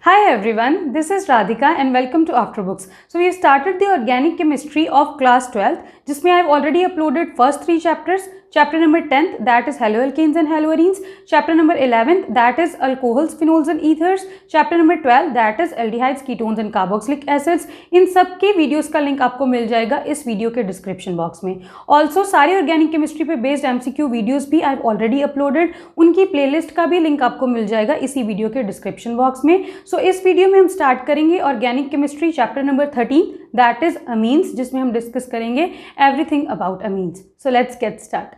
Hi everyone, this is Radhika and welcome to Afterbooks. So we have started the organic chemistry of class 12th, जिसमें I have already uploaded first 3 chapters. Chapter number 10th, that is haloalkanes and haloarenes. Chapter number 11th, that is alcohols, phenols and ethers. Chapter number 12, that is aldehydes, ketones and carboxylic acids. इन सब के videos का link आपको मिल जाएगा इस video के description box में. Also सारे organic chemistry पे बेस्ड MCQ वीडियोस भी आई हैव ऑलरेडी अपलोडेड. उनकी प्लेलिस्ट का भी लिंक आपको मिल जाएगा इसी वीडियो के डिस्क्रिप्शन बॉक्स में. सो इस वीडियो में हम स्टार्ट करेंगे organic chemistry chapter number 13, that is amines, जिसमें हम डिस्कस करेंगे everything about amines. So let's get start.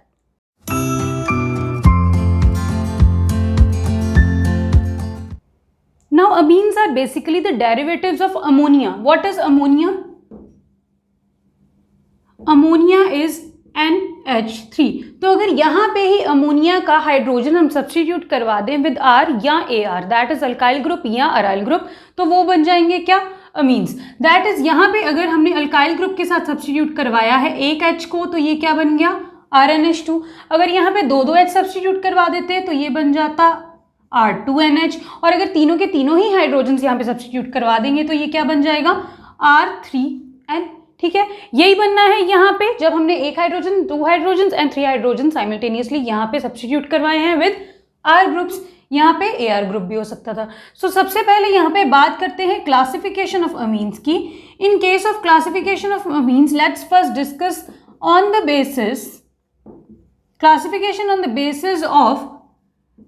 Now amines are basically the derivatives of ammonia. What is ammonia? Ammonia is NH3. तो अगर यहाँ पे ही अमोनिया का hydrogen हम substitute करवा दें विद R या AR, that is alkyl group या अराइल ग्रुप, तो वो बन जाएंगे क्या? अमीन्स. दैट इज यहाँ पे अगर हमने अल्काइल ग्रुप के साथ सब्स्टिट्यूट करवाया है एक H को, तो ये क्या बन गया? RNH2. अगर यहाँ पे दो H सब्स्टिट्यूट करवा देते तो ये बन जाता R2NH. और अगर तीनों के तीनों ही हाइड्रोजन यहाँ पे सब्स्टिट्यूट करवा देंगे तो ये क्या बन जाएगा? R3N. ठीक है, यही बनना है यहाँ पे जब हमने एक hydrogen, 2 hydrogen and 3 hydrogen simultaneously यहाँ पे सब्स्टिट्यूट करवाए हैं विद R ग्रुप्स. यहाँ पे AR ग्रुप भी हो सकता था. सो सबसे पहले यहाँ पे बात करते हैं क्लासिफिकेशन ऑफ अमीन्स की. इन case of classification of amines, let's first discuss on the basis classification on the basis of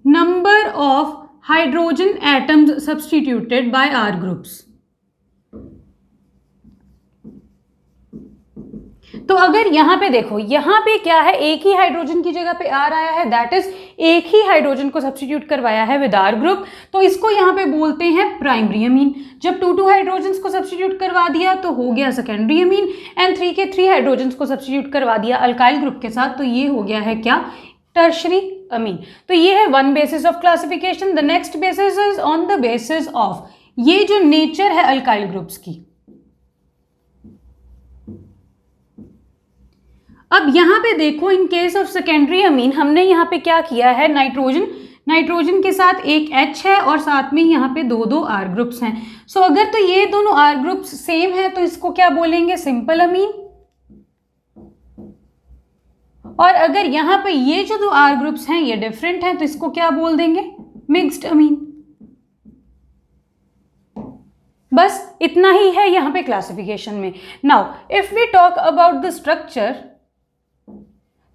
number of hydrogen atoms substituted by R groups. तो अगर यहाँ पे देखो, यहाँ पे क्या है, एक ही हाइड्रोजन की जगह पे R आया है, दैट इज एक ही हाइड्रोजन को सब्स्टिट्यूट करवाया है विद R ग्रुप, तो इसको यहाँ पे बोलते हैं प्राइमरी अमीन. जब 2 हाइड्रोजन को सब्स्टिट्यूट करवा दिया तो हो गया सेकेंडरी अमीन, एंड 3 के 3 हाइड्रोजन को सब्स्टिट्यूट करवा दिया अल्काइल ग्रुप के साथ, तो ये हो गया है क्या? टर्शरी अमीन. तो ये है one basis of classification. The next basis is on the basis of ये जो नेचर है अल्काइल ग्रुप्स की. अब यहां पे देखो, इन केस ऑफ सेकेंडरी अमीन हमने यहां पे क्या किया है, नाइट्रोजन के साथ एक H है और साथ में यहाँ पे दो R ग्रुप्स हैं. सो अगर तो ये दोनों R ग्रुप्स सेम है तो इसको क्या बोलेंगे? सिंपल अमीन. और अगर यहाँ पे ये जो 2 R ग्रुप्स हैं ये डिफरेंट हैं तो इसको क्या बोल देंगे? Mixed amine. बस इतना ही है यहाँ पे क्लासिफिकेशन में. Now if we talk about the structure,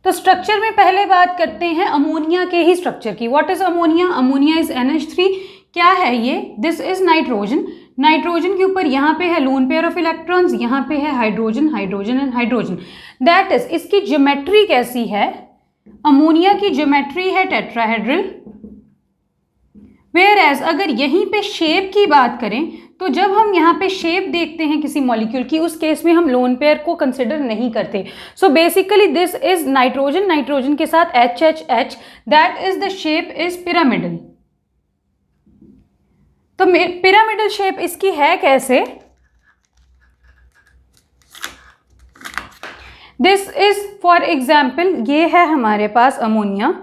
तो स्ट्रक्चर में पहले बात करते हैं अमोनिया के ही स्ट्रक्चर की. What is ammonia? Ammonia is NH3. क्या है ये? This is nitrogen. नाइट्रोजन के ऊपर यहाँ पे है लोन पेयर ऑफ इलेक्ट्रॉन्स, यहाँ पे है hydrogen and hydrogen. That is, इसकी ज्योमेट्री कैसी है? अमोनिया की ज्योमेट्री है टेट्राहेड्रल. वेयर एज अगर यहीं पे शेप की बात करें तो जब हम यहाँ पे शेप देखते हैं किसी मॉलिक्यूल की, उस केस में हम लोन पेयर को कंसिडर नहीं करते. So basically this is nitrogen के साथ HHH, that is the shape is pyramidal. तो पिरामिडल शेप इसकी है कैसे? दिस इज फॉर एग्जाम्पल, ये है हमारे पास अमोनिया,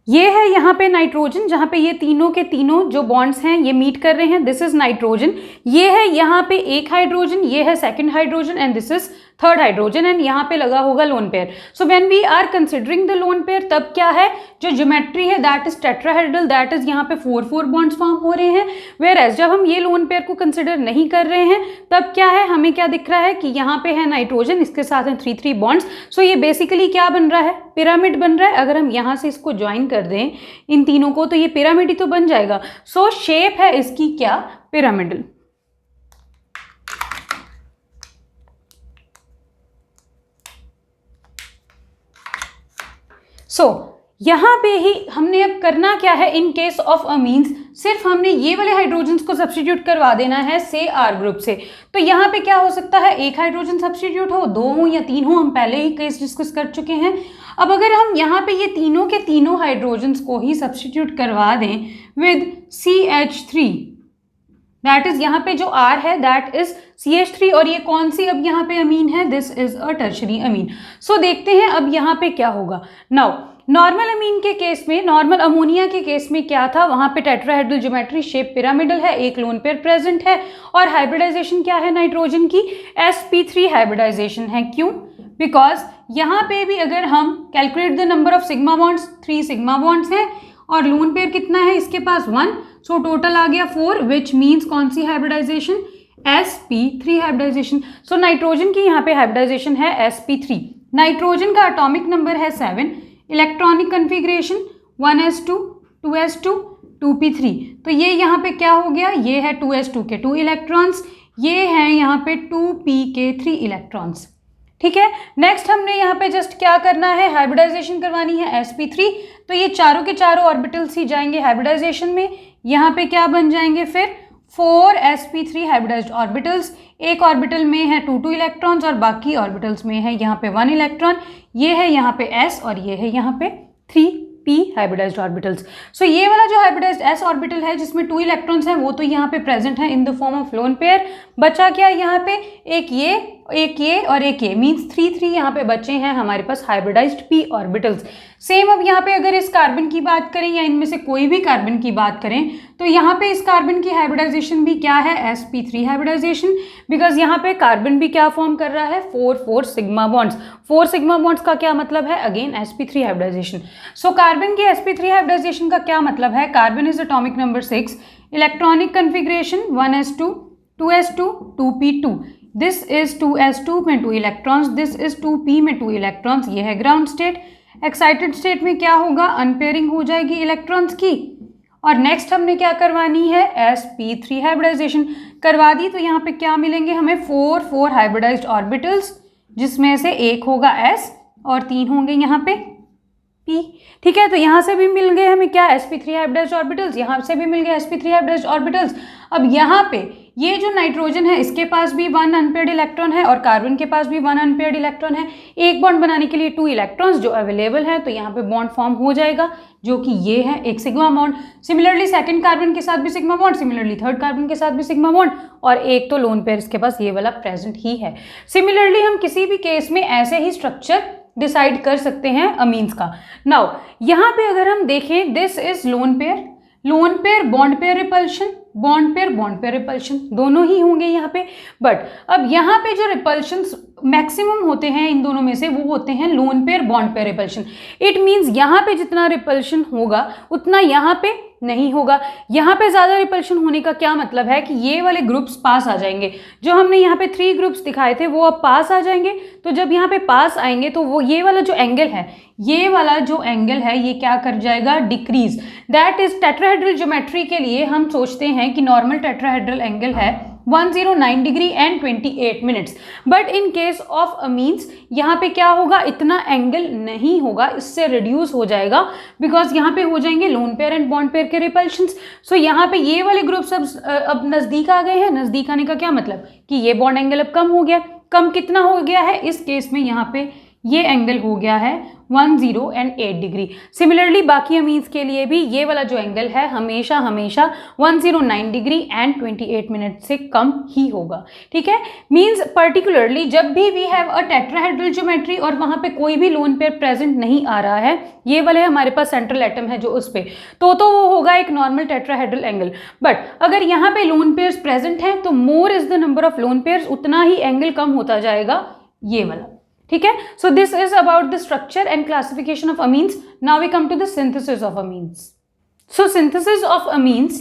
ये है यहाँ पे नाइट्रोजन जहाँ पे ये तीनों के तीनों जो बॉन्ड्स हैं ये मीट कर रहे हैं. This is nitrogen. ये है यहाँ पे एक हाइड्रोजन, ये है second hydrogen and this is third hydrogen, and यहाँ पे लगा होगा lone pair. So when we are considering the lone pair, तब क्या है, जो ज्योमेट्री है that is tetrahedral, that is यहाँ पे 4 बॉन्ड्स फॉर्म हो रहे हैं. वेयर एज जब हम ये लोन पेयर को कंसिडर नहीं कर रहे हैं तब क्या है, हमें क्या दिख रहा है कि यहाँ पे है नाइट्रोजन, इसके साथ हैं 3 बॉन्ड्स. सो ये बेसिकली क्या बन रहा है? पिरामिड बन रहा है. अगर हम यहाँ से इसको ज्वाइन कर दें इन तीनों को तो ये पिरामिड ही तो बन जाएगा. सो शेप है इसकी क्या? पिरामिडल. सो यहाँ पे ही हमने अब करना क्या है, इन केस ऑफ अमीन्स सिर्फ हमने ये वाले हाइड्रोजन को सब्स्टिट्यूट करवा देना है से R ग्रुप से. तो यहाँ पे क्या हो सकता है, एक हाइड्रोजन सब्स्टिट्यूट हो, 2 हो या 3 हो, हम पहले ही केस डिस्कस कर चुके हैं. अब अगर हम यहाँ पे ये तीनों के तीनों हाइड्रोजन को ही सब्स्टिट्यूट करवा दें विद CH3, दैट इज यहाँ पे जो R है दैट इज CH3, और ये कौन सी अब यहाँ पे अमीन है? This is a tertiary amine. So देखते हैं अब यहाँ पे क्या होगा. नाउ नॉर्मल अमीन के केस में, नॉर्मल अमोनिया के केस में क्या था, वहां पे टेट्राहेड्रल ज्योमेट्री शेप पिरामिडल है, एक लोन पेयर प्रेजेंट है और हाइब्रिडाइजेशन क्या है नाइट्रोजन की, sp3 हाइब्रिडाइजेशन है। क्यों? बिकॉज यहाँ पे भी अगर हम calculate the number of sigma bonds, 3 sigma bonds हैं और लोन पेयर कितना है इसके पास 1, सो टोटल आ गया 4, विच मीन्स कौन सी hybridization, sp3 hybridization. So nitrogen की यहाँ पे हाइब्रिडाइजेशन है sp3। नाइट्रोजन का एटॉमिक नंबर है 7, electronic configuration 1s2 2s2 2p3। तो ये यहाँ पे क्या हो गया, ये है 2s2 के 2 इलेक्ट्रॉन्स, ये है यहाँ पे 2p के 3 इलेक्ट्रॉन्स। ठीक है, नेक्स्ट हमने यहाँ पे जस्ट क्या करना है, हाइब्रिडाइजेशन करवानी है sp3। तो ये चारों के चारों ऑर्बिटल्स ही जाएंगे हाइब्रिडाइजेशन में। यहाँ पे क्या बन जाएंगे फिर 4 sp3 हाइब्रिडाइज्ड ऑर्बिटल्स, एक ऑर्बिटल में है 2 इलेक्ट्रॉन्स और बाकी ऑर्बिटल्स में है यहाँ पे 1 इलेक्ट्रॉन। ये है यहाँ पे s और ये है यहाँ पे 3p हाइब्रिडाइज्ड ऑर्बिटल्स। सो ये वाला जो हाइब्रिडाइज्ड s ऑर्बिटल है जिसमें 2 इलेक्ट्रॉन्स हैं वो तो यहाँ पे प्रेजेंट है इन the form of lone pair. बचा क्या यहाँ पे, एक ये और एक ये, मीन्स 3 यहाँ पे बचे हैं हमारे पास हाइब्रिडाइज्ड p ऑर्बिटल्स। सेम अब यहाँ पे अगर इस कार्बन की बात करें या इनमें से कोई भी कार्बन की बात करें तो यहाँ पे इस कार्बन की हाइब्रिडाइजेशन भी क्या है, sp3 हाइब्रिडाइजेशन, बिकॉज यहाँ पे कार्बन भी क्या फॉर्म कर रहा है, 4 सिग्मा बॉन्ड्स। 4 सिग्मा बॉन्ड्स का क्या मतलब है, again sp3 hybridization. So carbon की sp3 हाइब्रिडाइजेशन का क्या मतलब है, carbon is atomic number 6, electronic configuration 1s2 2s2 2p2, this is 2s2 में 2 इलेक्ट्रॉन्स, दिस इज 2p में 2 इलेक्ट्रॉन्स। ये है ग्राउंड स्टेट। एक्साइटेड स्टेट में क्या होगा, अनपेयरिंग हो जाएगी इलेक्ट्रॉन्स की। और नेक्स्ट हमने क्या करवानी है, sp3 हाइब्रिडाइजेशन करवा दी। तो यहाँ पे क्या मिलेंगे हमें, 4 हाइब्रिडाइज्ड ऑर्बिटल्स, जिसमें से एक होगा s और 3 होंगे यहाँ पे p। ठीक है, तो यहाँ से भी मिल गए हमें क्या, sp3 हाइब्रिडाइज्ड ऑर्बिटल्स, यहाँ से भी मिल गए sp3 हाइब्रिडाइज्ड ऑर्बिटल्स। अब यहाँ पे ये जो नाइट्रोजन है इसके पास भी 1 अनपेयर्ड इलेक्ट्रॉन है और कार्बन के पास भी 1 अनपेयर्ड इलेक्ट्रॉन है। एक बॉन्ड बनाने के लिए 2 इलेक्ट्रॉन्स जो अवेलेबल है, तो यहाँ पे बॉन्ड फॉर्म हो जाएगा जो कि ये है एक sigma bond. Similarly second carbon के साथ भी sigma bond, similarly third carbon के साथ भी सिग्मा बॉन्ड, और एक तो लोन पेयर इसके पास ये वाला प्रेजेंट ही है। सिमिलरली हम किसी भी केस में ऐसे ही स्ट्रक्चर डिसाइड कर सकते हैं अमीन्स का। नाउ यहाँ पे अगर हम देखें, this is lone pair bond pair repulsion, bond pair repulsion दोनों ही होंगे यहाँ पे। बट अब यहाँ पे जो रिपल्शंस मैक्सिमम होते हैं इन दोनों में से वो होते हैं lone pair bond pair repulsion. It means यहाँ पे जितना रिपल्शन होगा उतना यहाँ पे नहीं होगा। यहाँ पे ज़्यादा रिपल्शन होने का क्या मतलब है कि ये वाले ग्रुप्स पास आ जाएंगे। जो हमने यहाँ पे 3 ग्रुप्स दिखाए थे वो अब पास आ जाएंगे। तो जब यहाँ पे पास आएंगे तो वो ये वाला जो एंगल है ये क्या कर जाएगा, decrease. That is tetrahedral geometry के लिए हम सोचते हैं कि नॉर्मल टेट्राहेड्रल एंगल है 109 degree and 28 minutes. But in case of amines यहाँ पे क्या होगा, इतना एंगल नहीं होगा, इससे रिड्यूस हो जाएगा, बिकॉज यहाँ पे हो जाएंगे lone pair and bond pair के रिपल्शंस। सो यहाँ पे ये वाले ग्रुप्स अब नज़दीक आ गए हैं। नज़दीक आने का क्या मतलब कि ये बॉन्ड एंगल अब कम हो गया। कम कितना हो गया है, इस केस में यहाँ पे ये एंगल हो गया है 108 डिग्री। सिमिलरली बाकी अमीन्स के लिए भी ये वाला जो एंगल है हमेशा 109 डिग्री एंड 28 मिनट से कम ही होगा। ठीक है, मीन्स पर्टिकुलरली जब भी we have a tetrahedral geometry और वहाँ पे कोई भी लोन पेयर प्रेजेंट नहीं आ रहा है, ये वाले हमारे पास सेंट्रल एटम है जो उस पे, तो वो होगा एक नॉर्मल टेट्राहेड्रल एंगल। बट अगर यहाँ पे लोन पेयर्स प्रेजेंट हैं तो more is the number of lone pairs, उतना ही एंगल कम होता जाएगा ये वाला। ठीक है, so this is about the structure and classification of amines. Now we come to the synthesis of amines. So synthesis of amines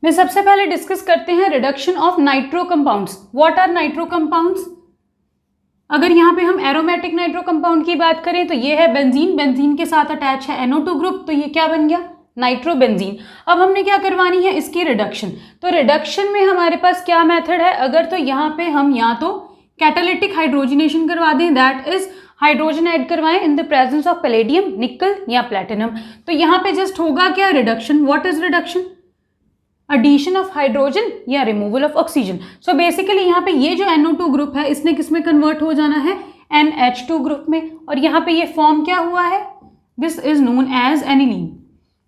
में सबसे पहले डिस्कस करते हैं reduction of nitro compounds. What are nitro compounds? अगर यहाँ पे हम aromatic nitro compound की बात करें तो ये है बेंजीन, बेंजीन के साथ अटैच है NO2 ग्रुप, तो ये क्या बन गया, नाइट्रोबेंजीन। अब हमने क्या करवानी है, इसकी रिडक्शन। तो रिडक्शन में हमारे पास क्या मेथड है, अगर तो यहाँ पे हम या तो कैटालिटिक हाइड्रोजनेशन करवा दें, दैट इज हाइड्रोजन ऐड करवाएं in the presence of palladium, nickel या प्लेटिनम, तो यहाँ पे जस्ट होगा क्या, reduction. What is reduction? Addition of hydrogen या removal of oxygen. So basically यहाँ पे ये जो NO2 ग्रुप है इसने किस में कन्वर्ट हो जाना है, NH2 ग्रुप में, और यहाँ पे ये फॉर्म क्या हुआ है, this is known as aniline.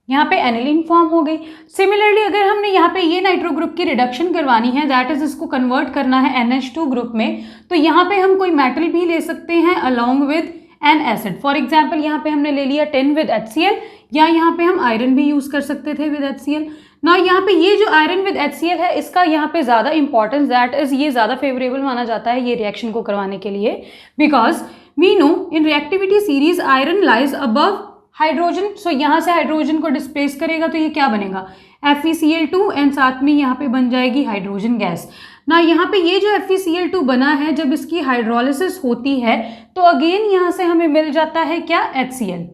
यहाँ पे एनिलीन फॉर्म हो गई। सिमिलरली अगर हमने यहाँ पे ये नाइट्रो ग्रुप की रिडक्शन करवानी है, दैट इज इसको कन्वर्ट करना है NH2 ग्रुप में, तो यहाँ पे हम कोई मेटल भी ले सकते हैं along with N acid. For example यहाँ पे हमने ले लिया टिन विद HCl, या यहाँ पे हम आयरन भी यूज कर सकते थे विद HCl। ना यहाँ पे ये जो आयरन विद HCl है, इसका यहाँ पे ज़्यादा इंपॉर्टेंस, दैट इज ये ज़्यादा फेवरेबल माना जाता है ये रिएक्शन को करवाने के लिए, because we know in reactivity series iron lies above hydrogen. So यहाँ से हाइड्रोजन को डिस्प्लेस करेगा तो ये क्या बनेगा, FeCl2, एंड साथ में यहाँ पे बन जाएगी हाइड्रोजन गैस। ना यहाँ पे ये जो FeCl2 बना है, जब इसकी हाइड्रोलिसिस होती है तो अगेन यहाँ से हमें मिल जाता है क्या, HCl।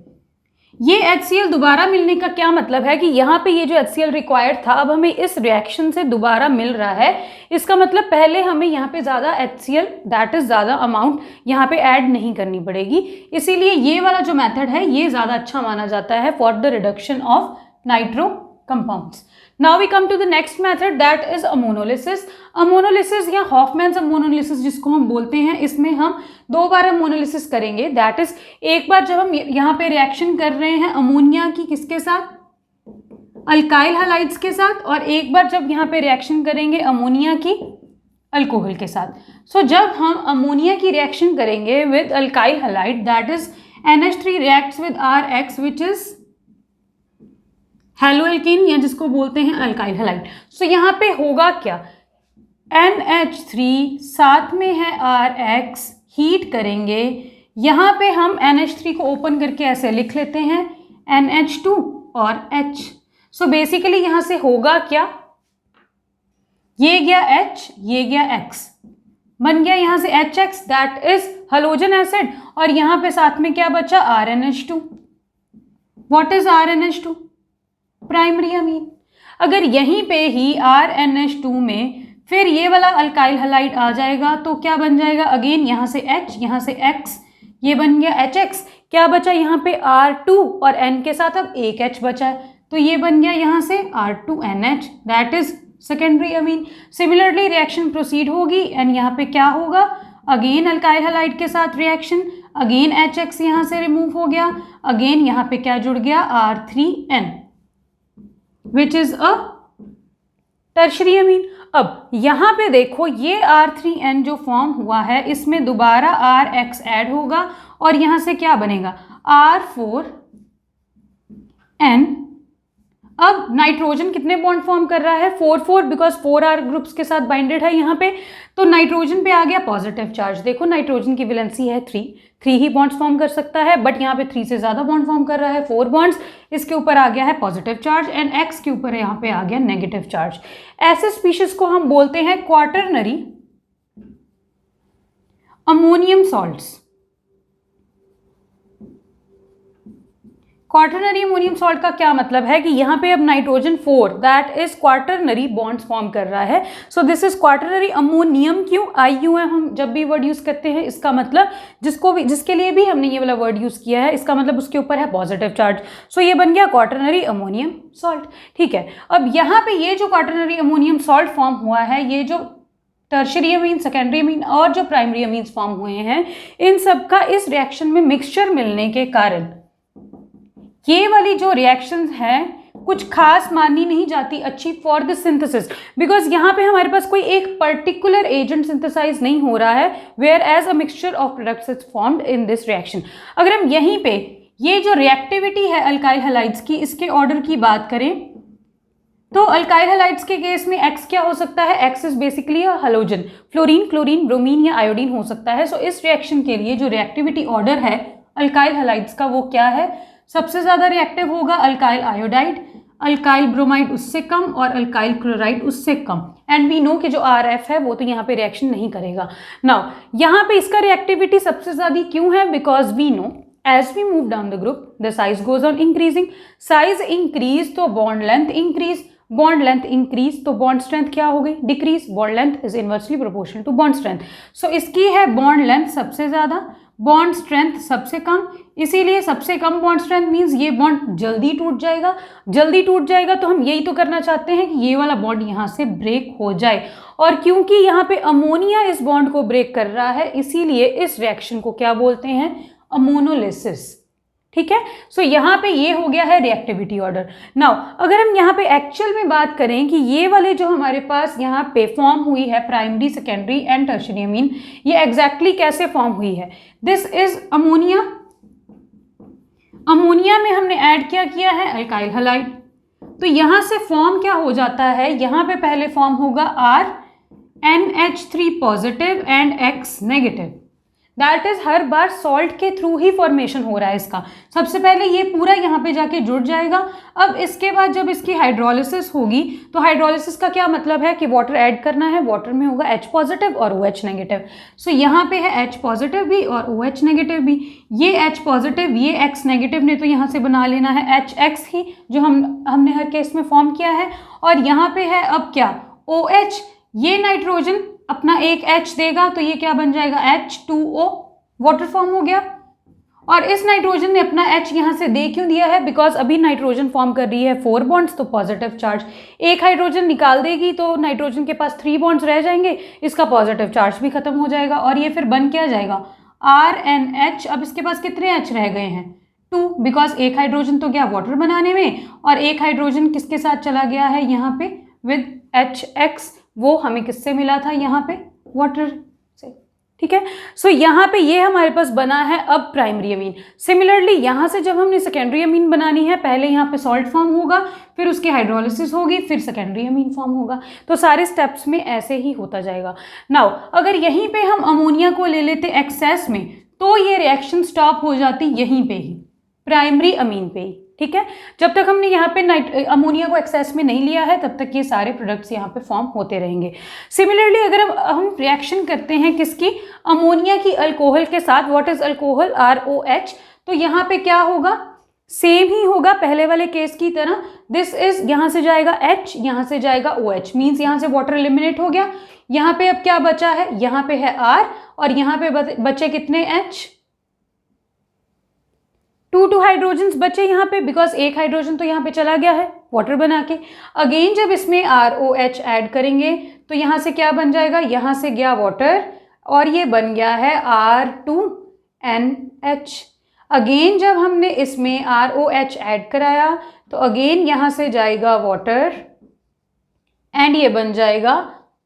ये HCl दोबारा मिलने का क्या मतलब है कि यहाँ पे ये जो HCl रिक्वायर्ड था, अब हमें इस रिएक्शन से दोबारा मिल रहा है। इसका मतलब पहले हमें यहाँ पे ज़्यादा HCl, दैट इज़ ज़्यादा अमाउंट यहाँ पे ऐड नहीं करनी पड़ेगी। इसीलिए ये वाला जो मेथड है ये ज़्यादा अच्छा माना जाता है for the reduction of nitro compounds. Now we come to the next method, that is ammonolysis. Ammonolysis या हॉफमैन्स अमोनोलिसिस जिसको हम बोलते हैं, इसमें हम 2 बार अमोनोलिसिस करेंगे। दैट इज एक बार जब हम यहाँ पे रिएक्शन कर रहे हैं अमोनिया की किसके साथ, अल्काइल हैलाइड्स के साथ, और एक बार जब यहाँ पे रिएक्शन करेंगे अमोनिया की अल्कोहल के साथ। सो जब हम अमोनिया की रिएक्शन करेंगे with alkyl halide, that is NH3 reacts with RX which is haloalkane, या जिसको बोलते हैं अल्काइल हैलाइड। सो यहाँ पे होगा क्या, NH3 साथ में है RX, हीट करेंगे। यहाँ पे हम NH3 को ओपन करके ऐसे लिख लेते हैं NH2 और H। सो बेसिकली यहाँ से होगा क्या, ये गया H, ये गया X, बन गया यहाँ से HX, that is halogen acid, और यहाँ पे साथ में क्या बचा, RNH2। What is RNH2, primary amine. अगर यहीं पे ही RNH2 में फिर ये वाला अल्काइल हैलाइड आ जाएगा तो क्या बन जाएगा, अगेन यहाँ से H, यहाँ से X, ये बन गया HX। क्या बचा यहाँ पे R2 और N के साथ अब एक H बचा है, तो ये बन गया यहाँ से R2NH, that is secondary amine. Similarly reaction proceed होगी एंड यहाँ पे क्या होगा, अगेन अल्काइल हैलाइड के साथ रिएक्शन, अगेन HX यहाँ से रिमूव हो गया, अगेन यहाँ पे क्या जुड़ गया, R3N which is a tertiary अमीन। अब यहाँ पे देखो ये R3N जो फॉर्म हुआ है, इसमें दोबारा RX ऐड होगा और यहाँ से क्या बनेगा, R4N। अब नाइट्रोजन कितने बॉन्ड फॉर्म कर रहा है, 4 बिकॉज 4R ग्रुप्स के साथ बाइंडेड है यहाँ पे, तो नाइट्रोजन पे आ गया पॉजिटिव चार्ज। देखो नाइट्रोजन की वैलेंसी है 3 ही बॉन्ड्स फॉर्म कर सकता है, बट यहाँ पे 3 से ज़्यादा बॉन्ड फॉर्म कर रहा है, 4 बॉन्ड्स। इसके ऊपर आ गया है पॉजिटिव चार्ज एंड X के ऊपर यहाँ पे आ गया नेगेटिव चार्ज। ऐसे स्पीशीज को हम बोलते हैं quaternary ammonium salts. Quaternary ammonium salt का क्या मतलब है कि यहाँ पे अब nitrogen 4 that is quaternary bonds form कर रहा है। So this is quaternary ammonium. क्यों IUM हम जब भी वर्ड यूज करते हैं, इसका मतलब जिसके लिए भी हमने ये वाला वर्ड यूज किया है, इसका मतलब उसके ऊपर है पॉजिटिव चार्ज। सो ये बन गया क्वाटरनरी अमोनियम सॉल्ट। ठीक है, अब यहाँ पे ये जो क्वाटरनरी अमोनियम सॉल्ट फॉर्म हुआ है, ये जो टर्शरी अमीन, सेकेंडरी अमीन और जो प्राइमरी अमीन्स फॉर्म हुए हैं, इन सब का इस रिएक्शन में मिक्सचर मिलने के कारण ये वाली जो रिएक्शंस हैं कुछ खास मानी नहीं जाती अच्छी फॉर द सिंथेसिस, बिकॉज यहाँ पे हमारे पास कोई एक पर्टिकुलर एजेंट सिंथेसाइज नहीं हो रहा है, whereas a mixture of products is formed in this reaction. अगर हम यहीं पे ये जो रिएक्टिविटी है अल्काइल हैलाइड्स की, इसके ऑर्डर की बात करें तो अल्काइल हैलाइड्स के केस में X क्या हो सकता है, X is basically a halogen, fluorine, chlorine, bromine या आयोडीन हो सकता है। सो इस रिएक्शन के लिए जो रिएक्टिविटी ऑर्डर है अल्काइल हैलाइड्स का वो क्या है, सबसे ज़्यादा रिएक्टिव होगा अल्काइल आयोडाइड, अल्काइल ब्रोमाइड उससे कम और अल्काइल क्लोराइड उससे कम। एंड वी नो कि जो RF है वो तो यहाँ पे रिएक्शन नहीं करेगा। नाउ यहाँ पे इसका रिएक्टिविटी सबसे ज़्यादा क्यों है, because we know as we move down the group the size goes on increasing. Size increase तो bond length increase, bond length increase तो बॉन्ड स्ट्रेंथ क्या हो गई, decrease. Bond length is inversely proportional to bond strength. So इसकी है bond length सबसे ज़्यादा, bond strength सबसे कम, इसीलिए सबसे कम बॉन्ड स्ट्रेंथ मीन्स ये बॉन्ड जल्दी टूट जाएगा। जल्दी टूट जाएगा तो हम यही तो करना चाहते हैं कि ये वाला बॉन्ड यहाँ से ब्रेक हो जाए, और क्योंकि यहाँ पे अमोनिया इस बॉन्ड को ब्रेक कर रहा है, इसीलिए इस रिएक्शन को क्या बोलते हैं, अमोनोलिसिस। ठीक है, सो यहाँ पे ये हो गया है रिएक्टिविटी ऑर्डर। नाउ अगर हम यहाँ पे एक्चुअल में बात करें कि ये वाले जो हमारे पास यहाँ पे फॉर्म हुई है प्राइमरी, सेकेंडरी एंड टर्शरी अमीन, ये एग्जैक्टली कैसे फॉर्म हुई है, दिस इज अमोनिया अमोनिया में हमने ऐड क्या किया है, अल्काइल हलाइड। तो यहां से फॉर्म क्या हो जाता है, यहां पे पहले फॉर्म होगा RNH3 positive and X negative. That is her bar salt के थ्रू ही फॉर्मेशन हो रहा है इसका। सबसे पहले ये पूरा यहाँ पे जाके जुड़ जाएगा। अब इसके बाद जब इसकी हाइड्रोलिसिस होगी, तो हाइड्रोलिसिस का क्या मतलब है कि वाटर ऐड करना है, वाटर में होगा H पॉजिटिव और OH नेगेटिव। सो यहाँ पे है H पॉजिटिव भी और OH नेगेटिव भी। ये H पॉजिटिव, ये X नेगेटिव ने तो यहाँ से बना लेना है HX ही, जो हमने हर केस में फॉर्म किया है। और यहाँ पे है अब क्या, OH। ये नाइट्रोजन अपना एक H देगा, तो ये क्या बन जाएगा, H2O, वाटर फॉर्म हो गया। और इस नाइट्रोजन ने अपना H यहाँ से दे क्यों दिया है, बिकॉज अभी नाइट्रोजन फॉर्म कर रही है 4 बॉन्ड्स, तो पॉजिटिव चार्ज। एक हाइड्रोजन निकाल देगी तो नाइट्रोजन के पास 3 बॉन्ड्स रह जाएंगे, इसका पॉजिटिव चार्ज भी खत्म हो जाएगा और ये फिर बन क्या जाएगा, RNH। अब इसके पास कितने H रह गए हैं, 2, बिकॉज एक हाइड्रोजन तो गया वाटर बनाने में और एक हाइड्रोजन किसके साथ चला गया है यहाँ पे विद HX। वो हमें किससे मिला था, यहाँ पे वाटर से। ठीक है, सो यहाँ पे ये हमारे पास बना है अब प्राइमरी अमीन। सिमिलरली यहाँ से जब हमने सेकेंडरी अमीन बनानी है, पहले यहाँ पे सॉल्ट फॉर्म होगा, फिर उसकी हाइड्रोलिसिस होगी, फिर सेकेंडरी अमीन फॉर्म होगा। तो सारे स्टेप्स में ऐसे ही होता जाएगा। नाउ अगर यहीं पे हम अमोनिया को ले लेते एक्सेस में, तो ये रिएक्शन स्टॉप हो जाती यहीं पे ही, प्राइमरी अमीन पे ही। ठीक है, जब तक हमने यहाँ पे अमोनिया को एक्सेस में नहीं लिया है, तब तक ये सारे प्रोडक्ट्स यहाँ पे फॉर्म होते रहेंगे। सिमिलरली अगर हम रिएक्शन करते हैं किसकी, अमोनिया की अल्कोहल के साथ, व्हाट इज अल्कोहल, ROH, तो यहाँ पे क्या होगा, सेम ही होगा पहले वाले केस की तरह। दिस इज, यहाँ से जाएगा H, यहाँ से जाएगा OH, मीन्स यहाँ से वाटर एलिमिनेट हो गया। यहाँ पे अब क्या बचा है, यहाँ पे है R और यहाँ पे बचे कितने H, 2 हाइड्रोजन्स बचे यहाँ पे, बिकॉज एक हाइड्रोजन तो यहाँ पे चला गया है वाटर बना के। अगेन जब इसमें ROH ऐड करेंगे तो यहाँ से क्या बन जाएगा, यहाँ से गया वाटर और ये बन गया है R2NH। अगेन जब हमने इसमें ROH ऐड कराया तो अगेन यहाँ से जाएगा वाटर एंड ये बन जाएगा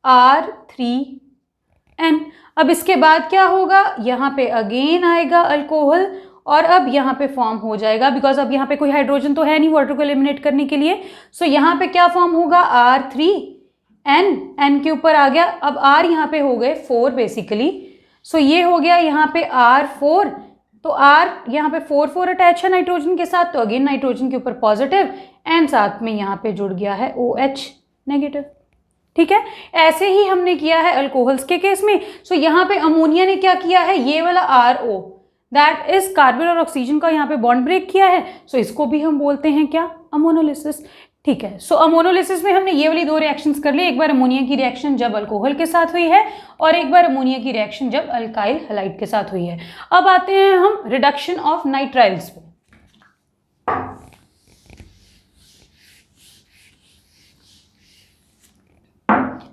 R3N। अब इसके बाद क्या होगा, यहाँ पे अगेन आएगा अल्कोहल और अब यहाँ पे फॉर्म हो जाएगा, बिकॉज अब यहाँ पे कोई हाइड्रोजन तो है नहीं वाटर को एलिमिनेट करने के लिए। सो यहाँ पे क्या फॉर्म होगा, R3N, N के ऊपर आ गया। अब R यहाँ पे हो गए 4 बेसिकली। सो ये हो गया यहाँ पे R4, तो R यहाँ पे 4 अटैच है नाइट्रोजन के साथ, तो अगेन नाइट्रोजन के ऊपर पॉजिटिव एंड साथ में यहाँ पे जुड़ गया है OH नेगेटिव। ठीक है, ऐसे ही हमने किया है अल्कोहल्स के केस में। सो यहाँ पे अमोनिया ने क्या किया है, ये वाला RO, दैट इज कार्बन और ऑक्सीजन का यहाँ पे बॉन्ड ब्रेक किया है। सो इसको भी हम बोलते हैं क्या, अमोनोलिसिस। ठीक है, सो अमोनोलिसिस में हमने ये वाली 2 रिएक्शंस कर ली, एक बार अमोनिया की रिएक्शन जब अल्कोहल के साथ हुई है और एक बार अमोनिया की रिएक्शन जब अल्काइल हैलाइड के साथ हुई है। अब आते हैं हम रिडक्शन ऑफ नाइट्राइल्स पे।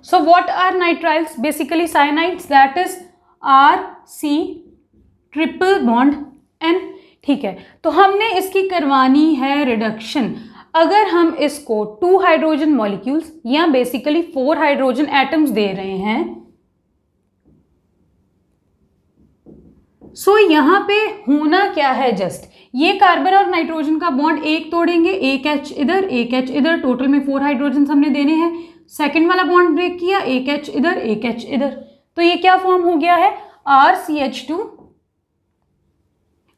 So what are nitriles? Basically cyanides, that is RC triple bond N। ठीक है, तो हमने इसकी करवानी है रिडक्शन। अगर हम इसको 2 हाइड्रोजन मॉलिक्यूल्स या बेसिकली 4 हाइड्रोजन एटम्स दे रहे हैं, सो यहाँ पे होना क्या है, जस्ट ये कार्बन और नाइट्रोजन का बॉन्ड एक तोड़ेंगे, एक H इधर एक H इधर, टोटल में 4 हाइड्रोजन हमने देने हैं। सेकेंड वाला बॉन्ड ब्रेक किया, एक H इधर एक H इधर, तो ये क्या फॉर्म हो गया है, RCH2।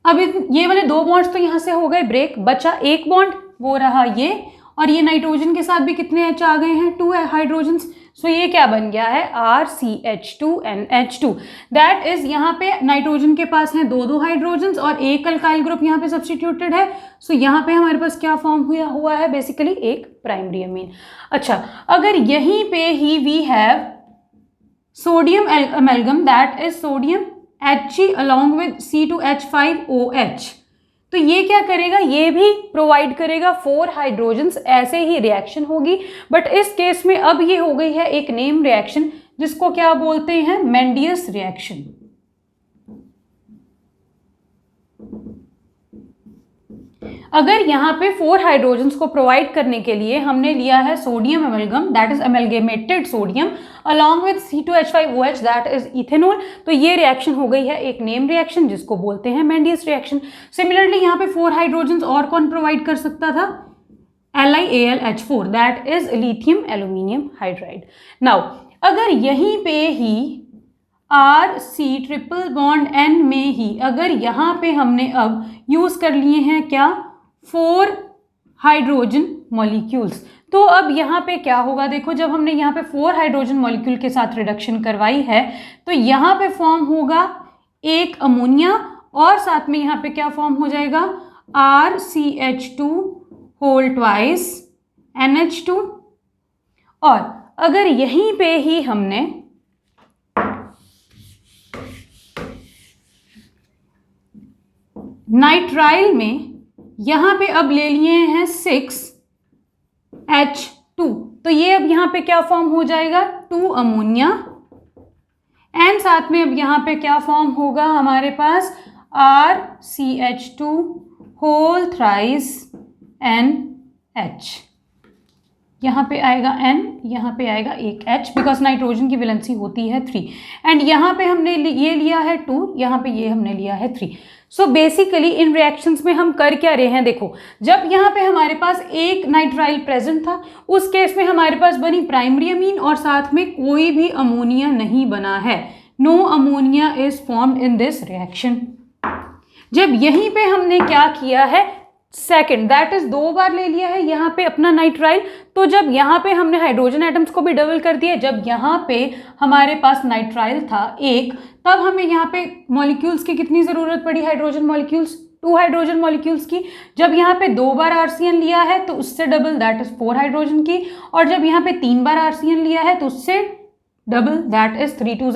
अब ये वाले 2 बॉन्ड्स तो यहाँ से हो गए ब्रेक, बचा एक बॉन्ड, वो रहा ये, और ये नाइट्रोजन के साथ भी कितने H आ गए हैं, 2 हाइड्रोजन्स। सो ये क्या बन गया है, RCH2NH2। दैट इज यहाँ पे नाइट्रोजन के पास हैं 2 हाइड्रोजन्स और एक अल्काइल ग्रुप यहाँ पे सब्स्टिट्यूटेड है। सो यहाँ पे हमारे पास क्या फॉर्म हुआ है, बेसिकली एक प्राइमरी अमीन। अच्छा, अगर यहीं पे ही we have sodium amalgam, that is sodium He along with C2H5OH, तो ये क्या करेगा, ये भी प्रोवाइड करेगा 4 हाइड्रोजन्स, ऐसे ही रिएक्शन होगी। बट इस केस में अब ये हो गई है एक नेम रिएक्शन, जिसको क्या बोलते हैं, मेंडियस रिएक्शन। अगर यहाँ पे 4 हाइड्रोजन्स को प्रोवाइड करने के लिए हमने लिया है sodium amalgam, that is amalgamated sodium along with C2H5OH that is ethanol, तो ये रिएक्शन हो गई है एक नेम रिएक्शन जिसको बोलते हैं मेंडियस रिएक्शन। सिमिलरली यहाँ पे 4 हाइड्रोजन्स और कौन प्रोवाइड कर सकता था? LiAlH4 that is lithium aluminium hydride. Now अगर यहीं पे ही RC ट्रिपल बॉन्ड N में ही अगर यहाँ पे हमने अब यूज कर लिए हैं क्या? 4 हाइड्रोजन मॉलिक्यूल्स, तो अब यहाँ पे क्या होगा? देखो जब हमने यहाँ पे 4 हाइड्रोजन मॉलिक्यूल के साथ रिडक्शन करवाई है तो यहाँ पे फॉर्म होगा एक अमोनिया और साथ में यहाँ पे क्या फॉर्म हो जाएगा? RCH2 whole twice NH2। और अगर यहीं पे ही हमने नाइट्राइल में यहाँ पे अब ले लिए हैं 6H2, तो ये अब यहाँ पे क्या फॉर्म हो जाएगा? 2 अमोनिया एंड साथ में अब यहाँ पे क्या फॉर्म होगा हमारे पास? RCH2 whole thrice NH। यहाँ पे आएगा N, यहाँ पे आएगा एक H बिकॉज नाइट्रोजन की वैलेंसी होती है 3 एंड यहाँ पे हमने ये लिया है 2, यहाँ पे ये हमने लिया है 3। सो बेसिकली इन रिएक्शंस में हम कर क्या रहे हैं? देखो जब यहाँ पे हमारे पास एक नाइट्राइल प्रेजेंट था उस केस में हमारे पास बनी प्राइमरी अमीन और साथ में कोई भी अमोनिया नहीं बना है। No ammonia is formed in this reaction. जब यहीं पे हमने क्या किया है? सेकेंड दैट इज 2 बार ले लिया है यहाँ पे अपना नाइट्राइल, तो जब यहाँ पे हमने हाइड्रोजन एटम्स को भी डबल कर दिया, जब यहाँ पे हमारे पास नाइट्राइल था एक, तब हमें यहाँ पे मॉलिक्यूल्स की कितनी ज़रूरत पड़ी? हाइड्रोजन मॉलिक्यूल्स, 2 हाइड्रोजन मॉलिक्यूल्स की। जब यहाँ पे 2 बार RCN लिया है तो उससे डबल दैट इज 4 हाइड्रोजन की, और जब यहाँ पे 3 बार RCN लिया है तो उससे double that is 3 2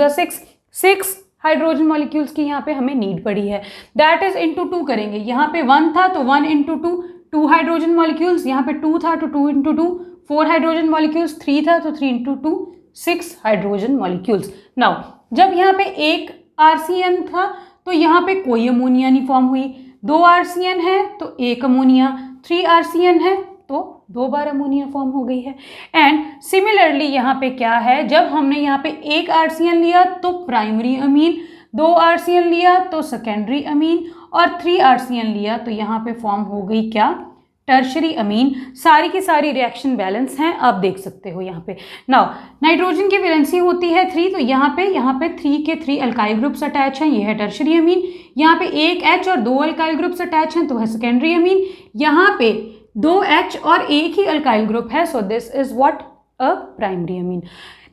6 hydrogen molecules की यहाँ पे हमें नीड पड़ी है। दैट इज इंटू 2 करेंगे, यहाँ पे 1 था तो 1 इंटू 2 2 हाइड्रोजन मॉलिक्यूल्स, यहाँ पे 2 था तो 2 इंटू 2 4 हाइड्रोजन मॉलिक्यूल्स, 3 था तो 3 इंटू 2 6 हाइड्रोजन मॉलिक्यूल्स। नाउ जब यहाँ पे एक RCN था तो यहाँ पे कोई अमोनिया नहीं फॉर्म हुई, 2 RCN है तो एक अमोनिया, 3 RCN है तो 2 बार अमोनिया फॉर्म हो गई है। एंड सिमिलरली यहाँ पे क्या है? जब हमने यहाँ पे एक RCN लिया तो प्राइमरी अमीन, 2 RCN लिया तो सेकेंडरी अमीन और 3 RCN लिया तो यहाँ पे फॉर्म हो गई क्या? टर्शरी अमीन। सारी की सारी रिएक्शन बैलेंस हैं, आप देख सकते हो यहाँ पे। नाउ नाइट्रोजन की वैलेंसी होती है 3, तो यहाँ पे 3 के 3 अल्काइल ग्रुप्स अटैच हैं, ये है टर्शरी अमीन। यहाँ पे एक H और 2 अल्काइल ग्रुप्स अटैच हैं तो है सेकेंडरी अमीन। यहाँ पे 2 H और एक ही अल्काइल ग्रुप है, so this is what? A primary amine.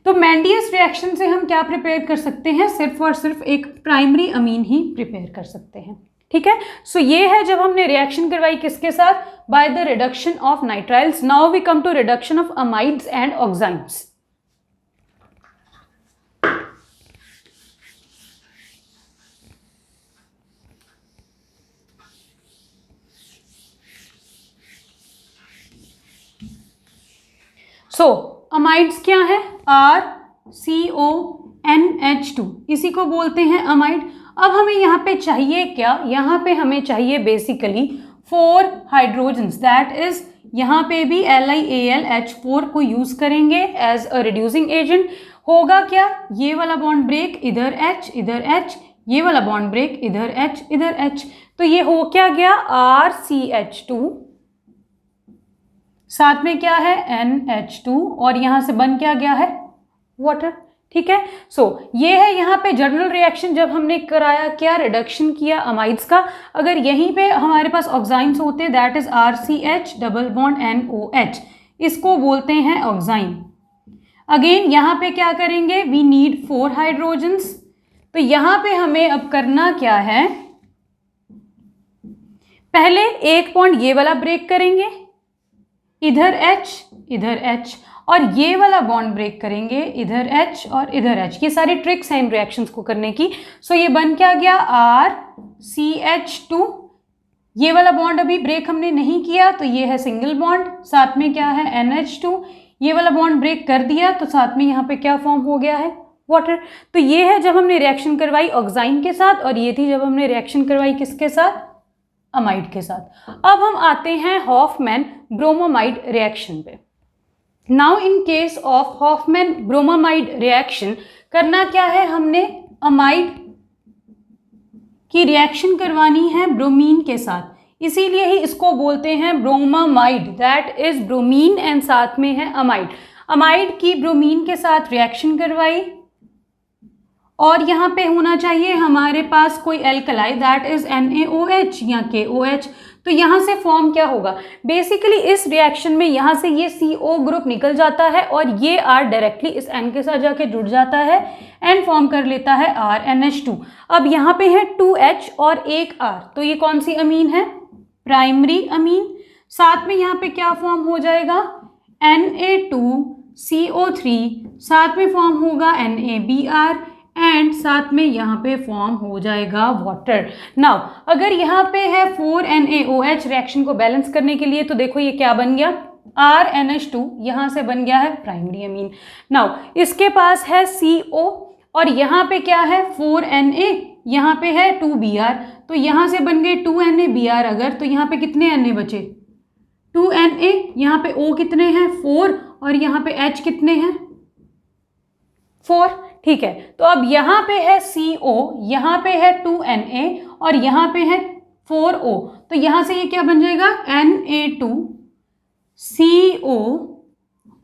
तो मेंडियस रिएक्शन से हम क्या प्रिपेयर कर सकते हैं? सिर्फ और सिर्फ एक प्राइमरी अमीन ही प्रिपेयर कर सकते हैं। ठीक है, सो ये है जब हमने रिएक्शन करवाई किसके साथ? By the reduction of nitriles. Now we come to reduction of amides and oxides. So amides क्या है? RCONH2, इसी को बोलते हैं अमाइड। अब हमें यहाँ पे चाहिए क्या? यहाँ पे हमें चाहिए बेसिकली 4 हाइड्रोजन्स, दैट इज यहाँ पे भी LiAlH4 को यूज करेंगे एज अ रिड्यूसिंग एजेंट। होगा क्या? ये वाला बॉन्ड ब्रेक, इधर H इधर H, ये वाला बॉन्ड ब्रेक, इधर H इधर H, तो ये हो क्या गया? RCH2 साथ में क्या है? NH2 और यहाँ से बन क्या गया है? वाटर। ठीक है, सो ये है यहाँ पे जनरल रिएक्शन जब हमने कराया क्या? रिडक्शन किया अमाइड्स का। अगर यहीं पे हमारे पास ऑक्साइन्स होते that is RCH double bond NOH, इसको बोलते हैं ऑक्साइन। अगेन यहाँ पे क्या करेंगे? वी नीड 4 हाइड्रोजन्स, तो यहाँ पे हमें अब करना क्या है? पहले एक बॉन्ड ये वाला ब्रेक करेंगे, इधर H इधर H, और ये वाला बॉन्ड ब्रेक करेंगे, इधर H और इधर H। ये सारी ट्रिक्स हैं इन रिएक्शंस को करने की। सो ये बन क्या गया? RCH2। ये वाला बॉन्ड अभी ब्रेक हमने नहीं किया तो ये है सिंगल बॉन्ड, साथ में क्या है? NH2। ये वाला बॉन्ड ब्रेक कर दिया तो साथ में यहाँ पे क्या फॉर्म हो गया है? वाटर। तो ये है जब हमने रिएक्शन करवाई ऑक्साइन के साथ, और ये थी जब हमने रिएक्शन करवाई किसके साथ? अमाइड के साथ। अब हम आते हैं हॉफमैन ब्रोमोमाइड रिएक्शन पे। Now in case of Hoffmann bromamide reaction करना क्या है, हमने अमाइड की रिएक्शन करवानी है ब्रोमीन के साथ, इसीलिए ही इसको बोलते हैं bromamide, that is bromine and साथ में है अमाइड। अमाइड की ब्रोमीन के साथ रिएक्शन करवाई और यहाँ पे होना चाहिए हमारे पास कोई एल्कलाई, दैट इज NaOH या KOH। तो यहाँ से फॉर्म क्या होगा, बेसिकली इस रिएक्शन में यहाँ से ये CO ग्रुप निकल जाता है और ये R डायरेक्टली इस N के साथ जाके जुड़ जाता है, N फॉर्म कर लेता है RNH2। अब यहाँ पे है 2H और एक R, तो ये कौन सी अमीन है, प्राइमरी अमीन। साथ में यहाँ पे क्या फॉर्म हो जाएगा, Na2CO3, साथ में फॉर्म होगा NaBr एंड साथ में यहाँ पे फॉर्म हो जाएगा वाटर। नाउ अगर यहाँ पे है 4NaOH रिएक्शन को बैलेंस करने के लिए, तो देखो ये क्या बन गया, RNH2 यहाँ से बन गया है प्राइमरी अमीन। नाउ इसके पास है CO और यहाँ पे क्या है 4Na, यहाँ पे है 2Br, तो यहाँ से बन गए 2NaBr। अगर तो यहाँ पे कितने Na बचे, 2Na, यहाँ पे O कितने हैं 4 और यहाँ पे H कितने हैं 4, ठीक है। तो अब यहाँ पे है CO, यहाँ पे है 2Na और यहाँ पे है 4O, तो यहाँ से ये क्या बन जाएगा Na2CO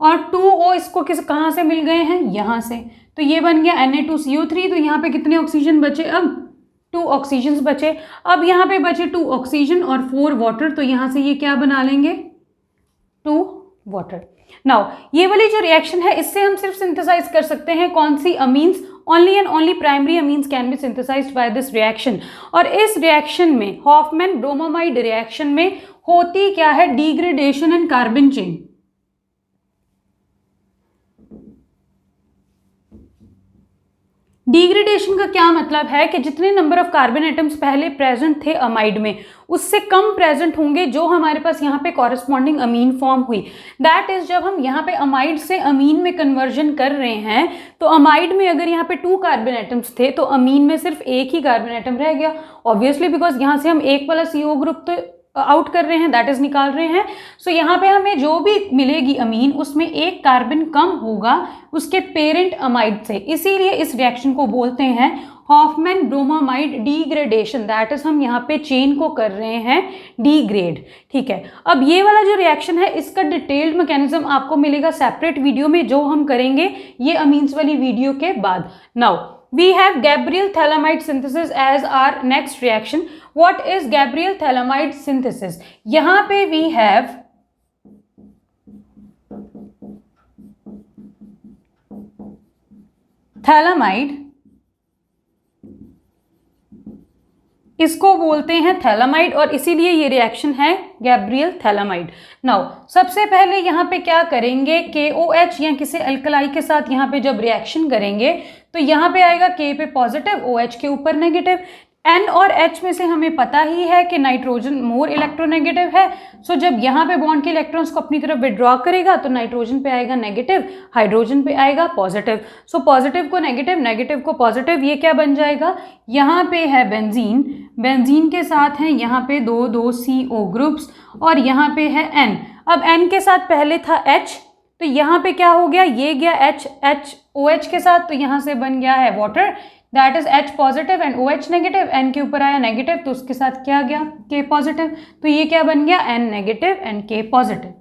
और 2O इसको कहाँ से मिल गए हैं, यहाँ से, तो ये बन गया Na2CO3। तो यहाँ पे कितने ऑक्सीजन बचे, अब 2 ऑक्सीजन बचे। अब यहाँ पे बचे 2 ऑक्सीजन और 4 वाटर, तो यहाँ से ये क्या बना लेंगे 2 वाटर। नाउ ये वाली जो रिएक्शन है इससे हम सिर्फ सिंथेसाइज कर सकते हैं कौन सी amines, only and only primary amines can be synthesized by this reaction. और इस रिएक्शन में, हॉफमैन ब्रोमोमाइड रिएक्शन में होती क्या है, डिग्रेडेशन इन कार्बन चेन। डिग्रेडेशन का क्या मतलब है कि जितने नंबर ऑफ कार्बन एटम्स पहले प्रेजेंट थे अमाइड में, उससे कम प्रेजेंट होंगे जो हमारे पास यहाँ पे कॉरेस्पॉन्डिंग अमीन फॉर्म हुई। दैट इज जब हम यहाँ पे अमाइड से अमीन में कन्वर्जन कर रहे हैं, तो अमाइड में अगर यहाँ पे 2 कार्बन एटम्स थे तो अमीन में सिर्फ एक ही कार्बन एटम रह गया, ऑब्वियसली बिकॉज यहाँ से हम एक वाला CO ग्रुप तो आउट कर रहे हैं, दैट इज निकाल रहे हैं। सो यहाँ पे हमें जो भी मिलेगी अमीन, उसमें एक कार्बन कम होगा उसके पेरेंट अमाइड से, इसीलिए इस रिएक्शन को बोलते हैं Hoffmann bromamide degradation. That is हम यहाँ पे चेन को कर रहे हैं डिग्रेड, ठीक है। अब ये वाला जो रिएक्शन है इसका डिटेल्ड मैकेनिज्म आपको मिलेगा सेपरेट वीडियो में, जो हम करेंगे ये अमीन्स वाली वीडियो के बाद। Now we have Gabriel Thalamide synthesis as our next reaction. What is Gabriel Thalamide synthesis? यहाँ पे we have Thalamide, इसको बोलते हैं थैलामाइड और इसीलिए ये रिएक्शन है गैब्रियल थैलामाइड। नाउ सबसे पहले यहाँ पे क्या करेंगे, KOH या किसी अल्कलाई के साथ यहाँ पे जब रिएक्शन करेंगे तो यहाँ पे आएगा K पे पॉजिटिव, OH के ऊपर नेगेटिव। N और H में से हमें पता ही है कि नाइट्रोजन मोर इलेक्ट्रोनेगेटिव है, सो जब यहाँ पे बॉन्ड के इलेक्ट्रॉन्स को अपनी तरफ विड्रॉ करेगा तो नाइट्रोजन पे आएगा नेगेटिव, हाइड्रोजन पे आएगा पॉजिटिव। सो पॉजिटिव को नेगेटिव, नेगेटिव को पॉजिटिव, ये क्या बन जाएगा, यहाँ पे है बेंजीन, बेंजीन के साथ हैं यहाँ पे 2 CO ग्रुप्स और यहाँ पे है N। अब N के साथ पहले था H, तो यहाँ पे क्या हो गया, ये गया H OH के साथ, तो यहाँ से बन गया है water, that is H positive and OH negative. N के ऊपर आया नेगेटिव तो उसके साथ क्या गया K पॉजिटिव, तो ये क्या बन गया N negative and K positive.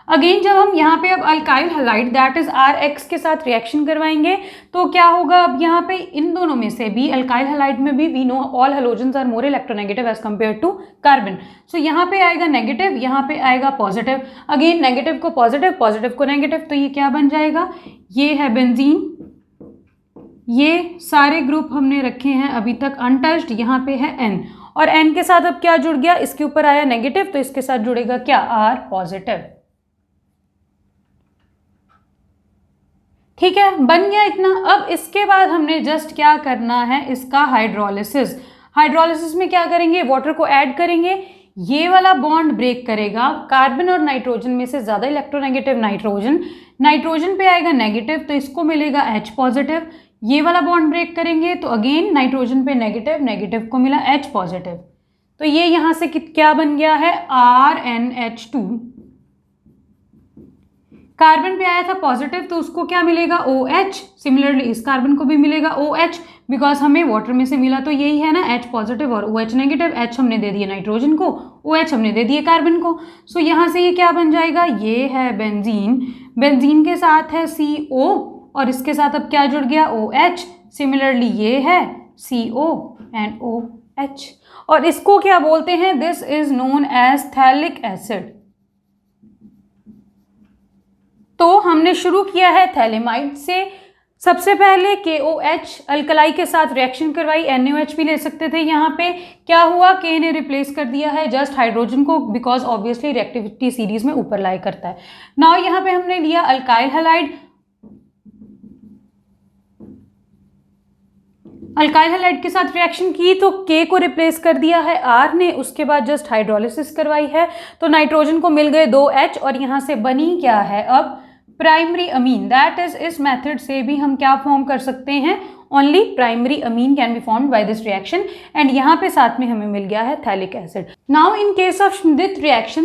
Again जब हम यहाँ पे अब alkyl halide that is RX के साथ रिएक्शन करवाएंगे तो क्या होगा, अब यहाँ पे इन दोनों में से भी अल्काइल हैलाइड में भी we know all halogens are more electronegative as compared to carbon. So यहाँ पे आएगा नेगेटिव, यहाँ पे आएगा पॉजिटिव, अगेन नेगेटिव को पॉजिटिव, पॉजिटिव को नेगेटिव, तो ये क्या बन जाएगा, ये है बेंजीन। ये सारे ग्रुप हमने रखे हैं अभी तक अनटच्ड, यहाँ पे है N और N के साथ अब क्या जुड़ गया, इसके ऊपर आया नेगेटिव तो इसके साथ जुड़ेगा क्या R पॉजिटिव। ठीक है, बन गया इतना। अब इसके बाद हमने जस्ट क्या करना है, इसका हाइड्रोलिसिस। हाइड्रोलिसिस में क्या करेंगे, वाटर को ऐड करेंगे, ये वाला बॉन्ड ब्रेक करेगा, कार्बन और नाइट्रोजन में से ज़्यादा इलेक्ट्रोनेगेटिव नाइट्रोजन, नाइट्रोजन पे आएगा नेगेटिव तो इसको मिलेगा H पॉजिटिव। ये वाला बॉन्ड ब्रेक करेंगे तो अगेन नाइट्रोजन पे नेगेटिव, नेगेटिव को मिला H पॉजिटिव। तो ये यहाँ से क्या बन गया है, RnH2। कार्बन पे आया था पॉजिटिव, तो उसको क्या मिलेगा, OH। सिमिलरली इस कार्बन को भी मिलेगा OH, बिकॉज हमें वाटर में से मिला तो यही है ना, H पॉजिटिव और OH नेगेटिव। H हमने दे दिया नाइट्रोजन को, OH हमने दे दिया कार्बन को। सो यहाँ से ये क्या बन जाएगा, ये है बेंजीन, बेंजीन के साथ है CO और इसके साथ अब क्या जुड़ गया, OH। सिमिलरली ये है CO एंड OH, और इसको क्या बोलते हैं, this is known as phthalic acid. तो हमने शुरू किया है थैलेमाइड से। सबसे पहले KOH अल्कलाई के साथ रिएक्शन करवाई, NaOH भी ले सकते थे। यहाँ पे क्या हुआ, K ने रिप्लेस कर दिया है जस्ट हाइड्रोजन को, बिकॉज ऑब्वियसली रिएक्टिविटी सीरीज में ऊपर लाई करता है। नाउ यहाँ पे हमने लिया अल्काइल हैलाइड, अल्काइल हैलाइड के साथ रिएक्शन की तो K को रिप्लेस कर दिया है R ने, उसके बाद जस्ट हाइड्रोलिसिस करवाई है तो नाइट्रोजन को मिल गए 2 H, और यहाँ से बनी क्या है अब प्राइमरी अमीन। दैट इज इस मेथड से भी हम क्या फॉर्म कर सकते हैं, only primary amine can be formed by this reaction, and यहाँ पे साथ में हमें मिल गया है phthalic acid. Now in case of Schmidt reaction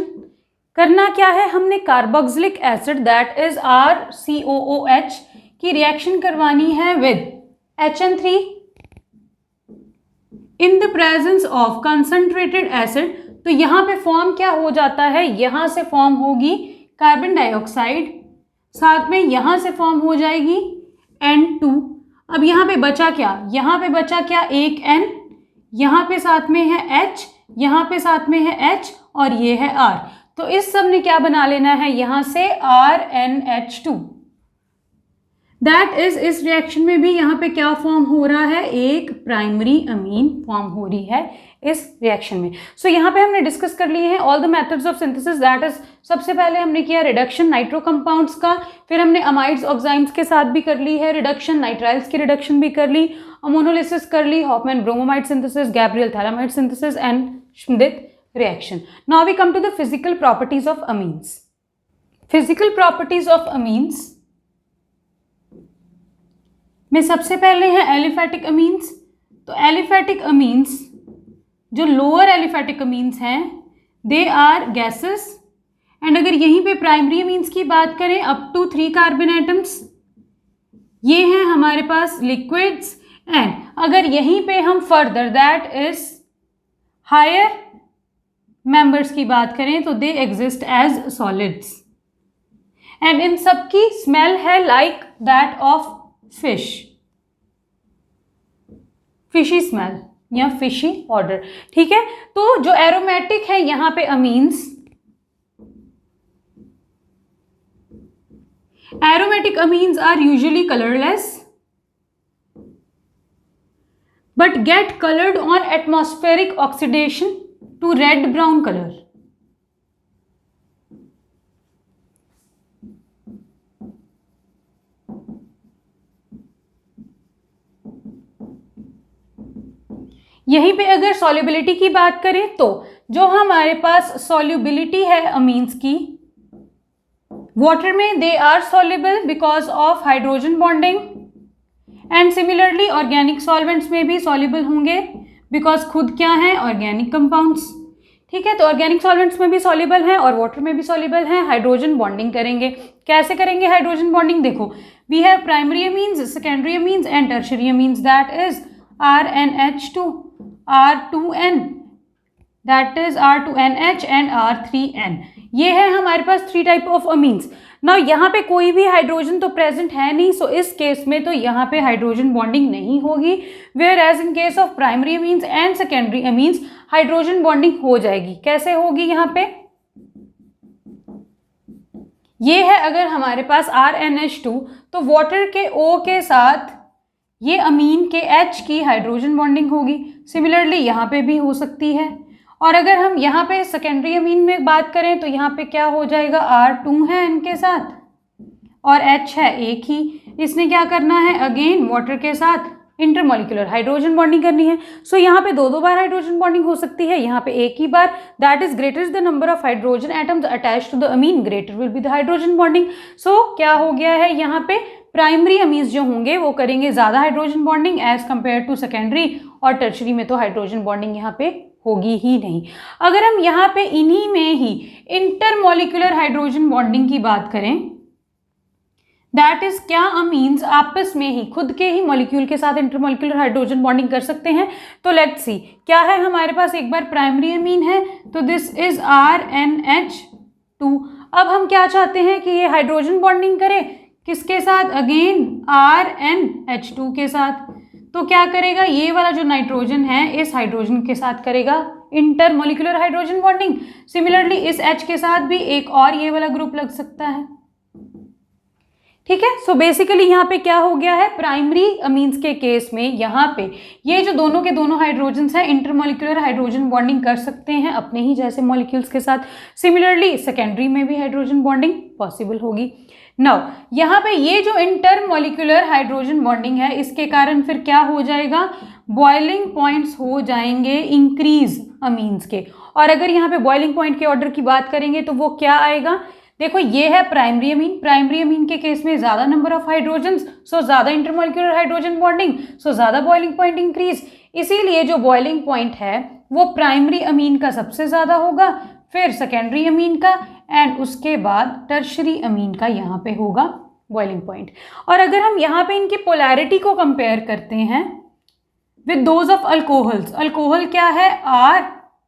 करना क्या है, हमने carboxylic acid that is RCOOH की रिएक्शन करवानी है with HN3 in the presence of concentrated acid. तो यहाँ पे फॉर्म क्या हो जाता है, यहाँ से फॉर्म होगी कार्बन डाइऑक्साइड, साथ में यहाँ से फॉर्म हो जाएगी N2। अब यहाँ पे बचा क्या, यहाँ पे बचा क्या, एक N, यहाँ पे साथ में है H, यहाँ पे साथ में है H, और ये है R। तो इस सब ने क्या बना लेना है, यहाँ से RnH2। दैट इज इस रिएक्शन में भी यहाँ पे क्या फॉर्म हो रहा है, एक प्राइमरी अमीन फॉर्म हो रही है इस रिएक्शन में। सो यहाँ पे हमने डिस्कस कर लिए हैं all the methods of synthesis. That is सबसे पहले हमने किया रिडक्शन नाइट्रो कंपाउंड्स का, फिर हमने अमाइड्स ऑक्साइड्स के साथ भी कर ली है रिडक्शन, नाइट्राइल्स की रिडक्शन भी कर ली, अमोनोलिसिस कर ली, Hofmann bromamide synthesis, Gabriel phthalimide synthesis and Schmidt reaction. Now we come to the physical properties of amines. Physical properties of amines में सबसे पहले है एलिफैटिक अमीन्स। तो एलिफैटिक अमीन्स जो लोअर एलिफैटिक अमीन्स हैं दे आर गैसेस, एंड अगर यहीं पे प्राइमरी अमीन्स की बात करें अप टू 3 कार्बन एटम्स, ये हैं हमारे पास लिक्विड्स, एंड अगर यहीं पे हम further that is higher members की बात करें तो they exist as solids, and इन सब की स्मेल है like that of fish, fishy smell या फिशी ऑर्डर। ठीक है, तो जो एरोमेटिक है यहाँ पे amines, aromatic amines are usually colourless but get colored on atmospheric oxidation to red brown color. यहीं पे अगर सॉल्युबिलिटी की बात करें तो जो हमारे पास सॉल्युबिलिटी है अमीन्स की वाटर में they are soluble because of hydrogen bonding, and similarly organic solvents में भी सॉल्युबल होंगे बिकॉज खुद क्या है ऑर्गेनिक कंपाउंड्स। ठीक है, तो ऑर्गेनिक सॉल्वेंट्स में भी सॉल्युबल हैं और वाटर में भी सॉल्युबल हैं, हाइड्रोजन बॉन्डिंग करेंगे। कैसे करेंगे हाइड्रोजन बॉन्डिंग, देखो we have primary amines, secondary amines and tertiary amines, that is RnH2, R2N, that is R2NH and R3N। ये है हमारे पास 3 टाइप ऑफ अमीन्स। ना यहाँ पे कोई भी हाइड्रोजन तो प्रेजेंट है नहीं, सो इस केस में तो यहाँ पे हाइड्रोजन बॉन्डिंग नहीं होगी, whereas in case of primary amines and secondary amines hydrogen bonding हो जाएगी। कैसे होगी, यहाँ पे ये है अगर हमारे पास RnH2 तो वाटर के O के साथ ये अमीन के H की हाइड्रोजन बॉन्डिंग होगी। सिमिलरली यहाँ पे भी हो सकती है, और अगर हम यहाँ पे सेकेंडरी अमीन में बात करें तो यहाँ पे क्या हो जाएगा, R2 है इनके साथ और H है एक ही, इसने क्या करना है अगेन वाटर के साथ इंटरमोलिकुलर हाइड्रोजन बॉन्डिंग करनी है। सो यहाँ पे 2 बार हाइड्रोजन बॉन्डिंग हो सकती है, यहाँ पे एक ही बार, that is greater is the number of hydrogen atoms attached to the amine greater will be the hydrogen bonding. So क्या हो गया है, यहाँ पे प्राइमरी अमीन्स जो होंगे वो करेंगे ज़्यादा hydrogen bonding as compare to secondary, और टर्शरी में तो हाइड्रोजन बॉन्डिंग यहाँ पे होगी ही नहीं। अगर हम यहाँ पे इन्हीं में ही इंटरमॉलिक्यूलर हाइड्रोजन बॉन्डिंग की बात करें, दैट इज क्या अमीन्स आपस में ही खुद के ही मॉलिक्यूल के साथ इंटरमॉलिक्यूलर हाइड्रोजन बॉन्डिंग कर सकते हैं। तो लेट्स सी क्या है हमारे पास, एक बार प्राइमरी अमीन है तो दिस इज RNH2। अब हम क्या चाहते हैं कि ये हाइड्रोजन बॉन्डिंग करे, किसके साथ, अगेन RNH2 के साथ। तो क्या करेगा, ये वाला जो नाइट्रोजन है इस हाइड्रोजन के साथ करेगा इंटरमॉलिक्यूलर हाइड्रोजन बॉन्डिंग। सिमिलरली इस H के साथ भी एक और ये वाला ग्रुप लग सकता है। ठीक है, सो बेसिकली यहाँ पे क्या हो गया है, प्राइमरी अमीन्स के केस में यहाँ पे ये जो दोनों के दोनों हाइड्रोजन्स हैं इंटरमॉलिक्यूलर हाइड्रोजन बॉन्डिंग कर सकते हैं अपने ही जैसे मॉलिक्यूल्स के साथ। सिमिलरली सेकेंडरी में भी हाइड्रोजन बॉन्डिंग पॉसिबल होगी। नाउ यहाँ पे ये जो इंटरमॉलिक्यूलर हाइड्रोजन बॉन्डिंग है इसके कारण फिर क्या हो जाएगा, बॉइलिंग पॉइंट्स हो जाएंगे इंक्रीज अमीन्स के। और अगर यहाँ पे बॉइलिंग पॉइंट के ऑर्डर की बात करेंगे तो वो क्या आएगा, देखो ये है प्राइमरी अमीन के केस में ज़्यादा नंबर ऑफ हाइड्रोजन्स, सो ज़्यादा इंटरमॉलिक्यूलर हाइड्रोजन बॉन्डिंग, सो ज़्यादा बॉइलिंग पॉइंट इंक्रीज। इसीलिए जो बॉइलिंग पॉइंट है वो प्राइमरी अमीन का सबसे ज़्यादा होगा, फिर सेकेंडरी अमीन का, एंड उसके बाद टर्शरी अमीन का यहाँ पे होगा बॉइलिंग पॉइंट। और अगर हम यहाँ पे इनकी पोलैरिटी को कंपेयर करते हैं with those of alcohols, alcohol क्या है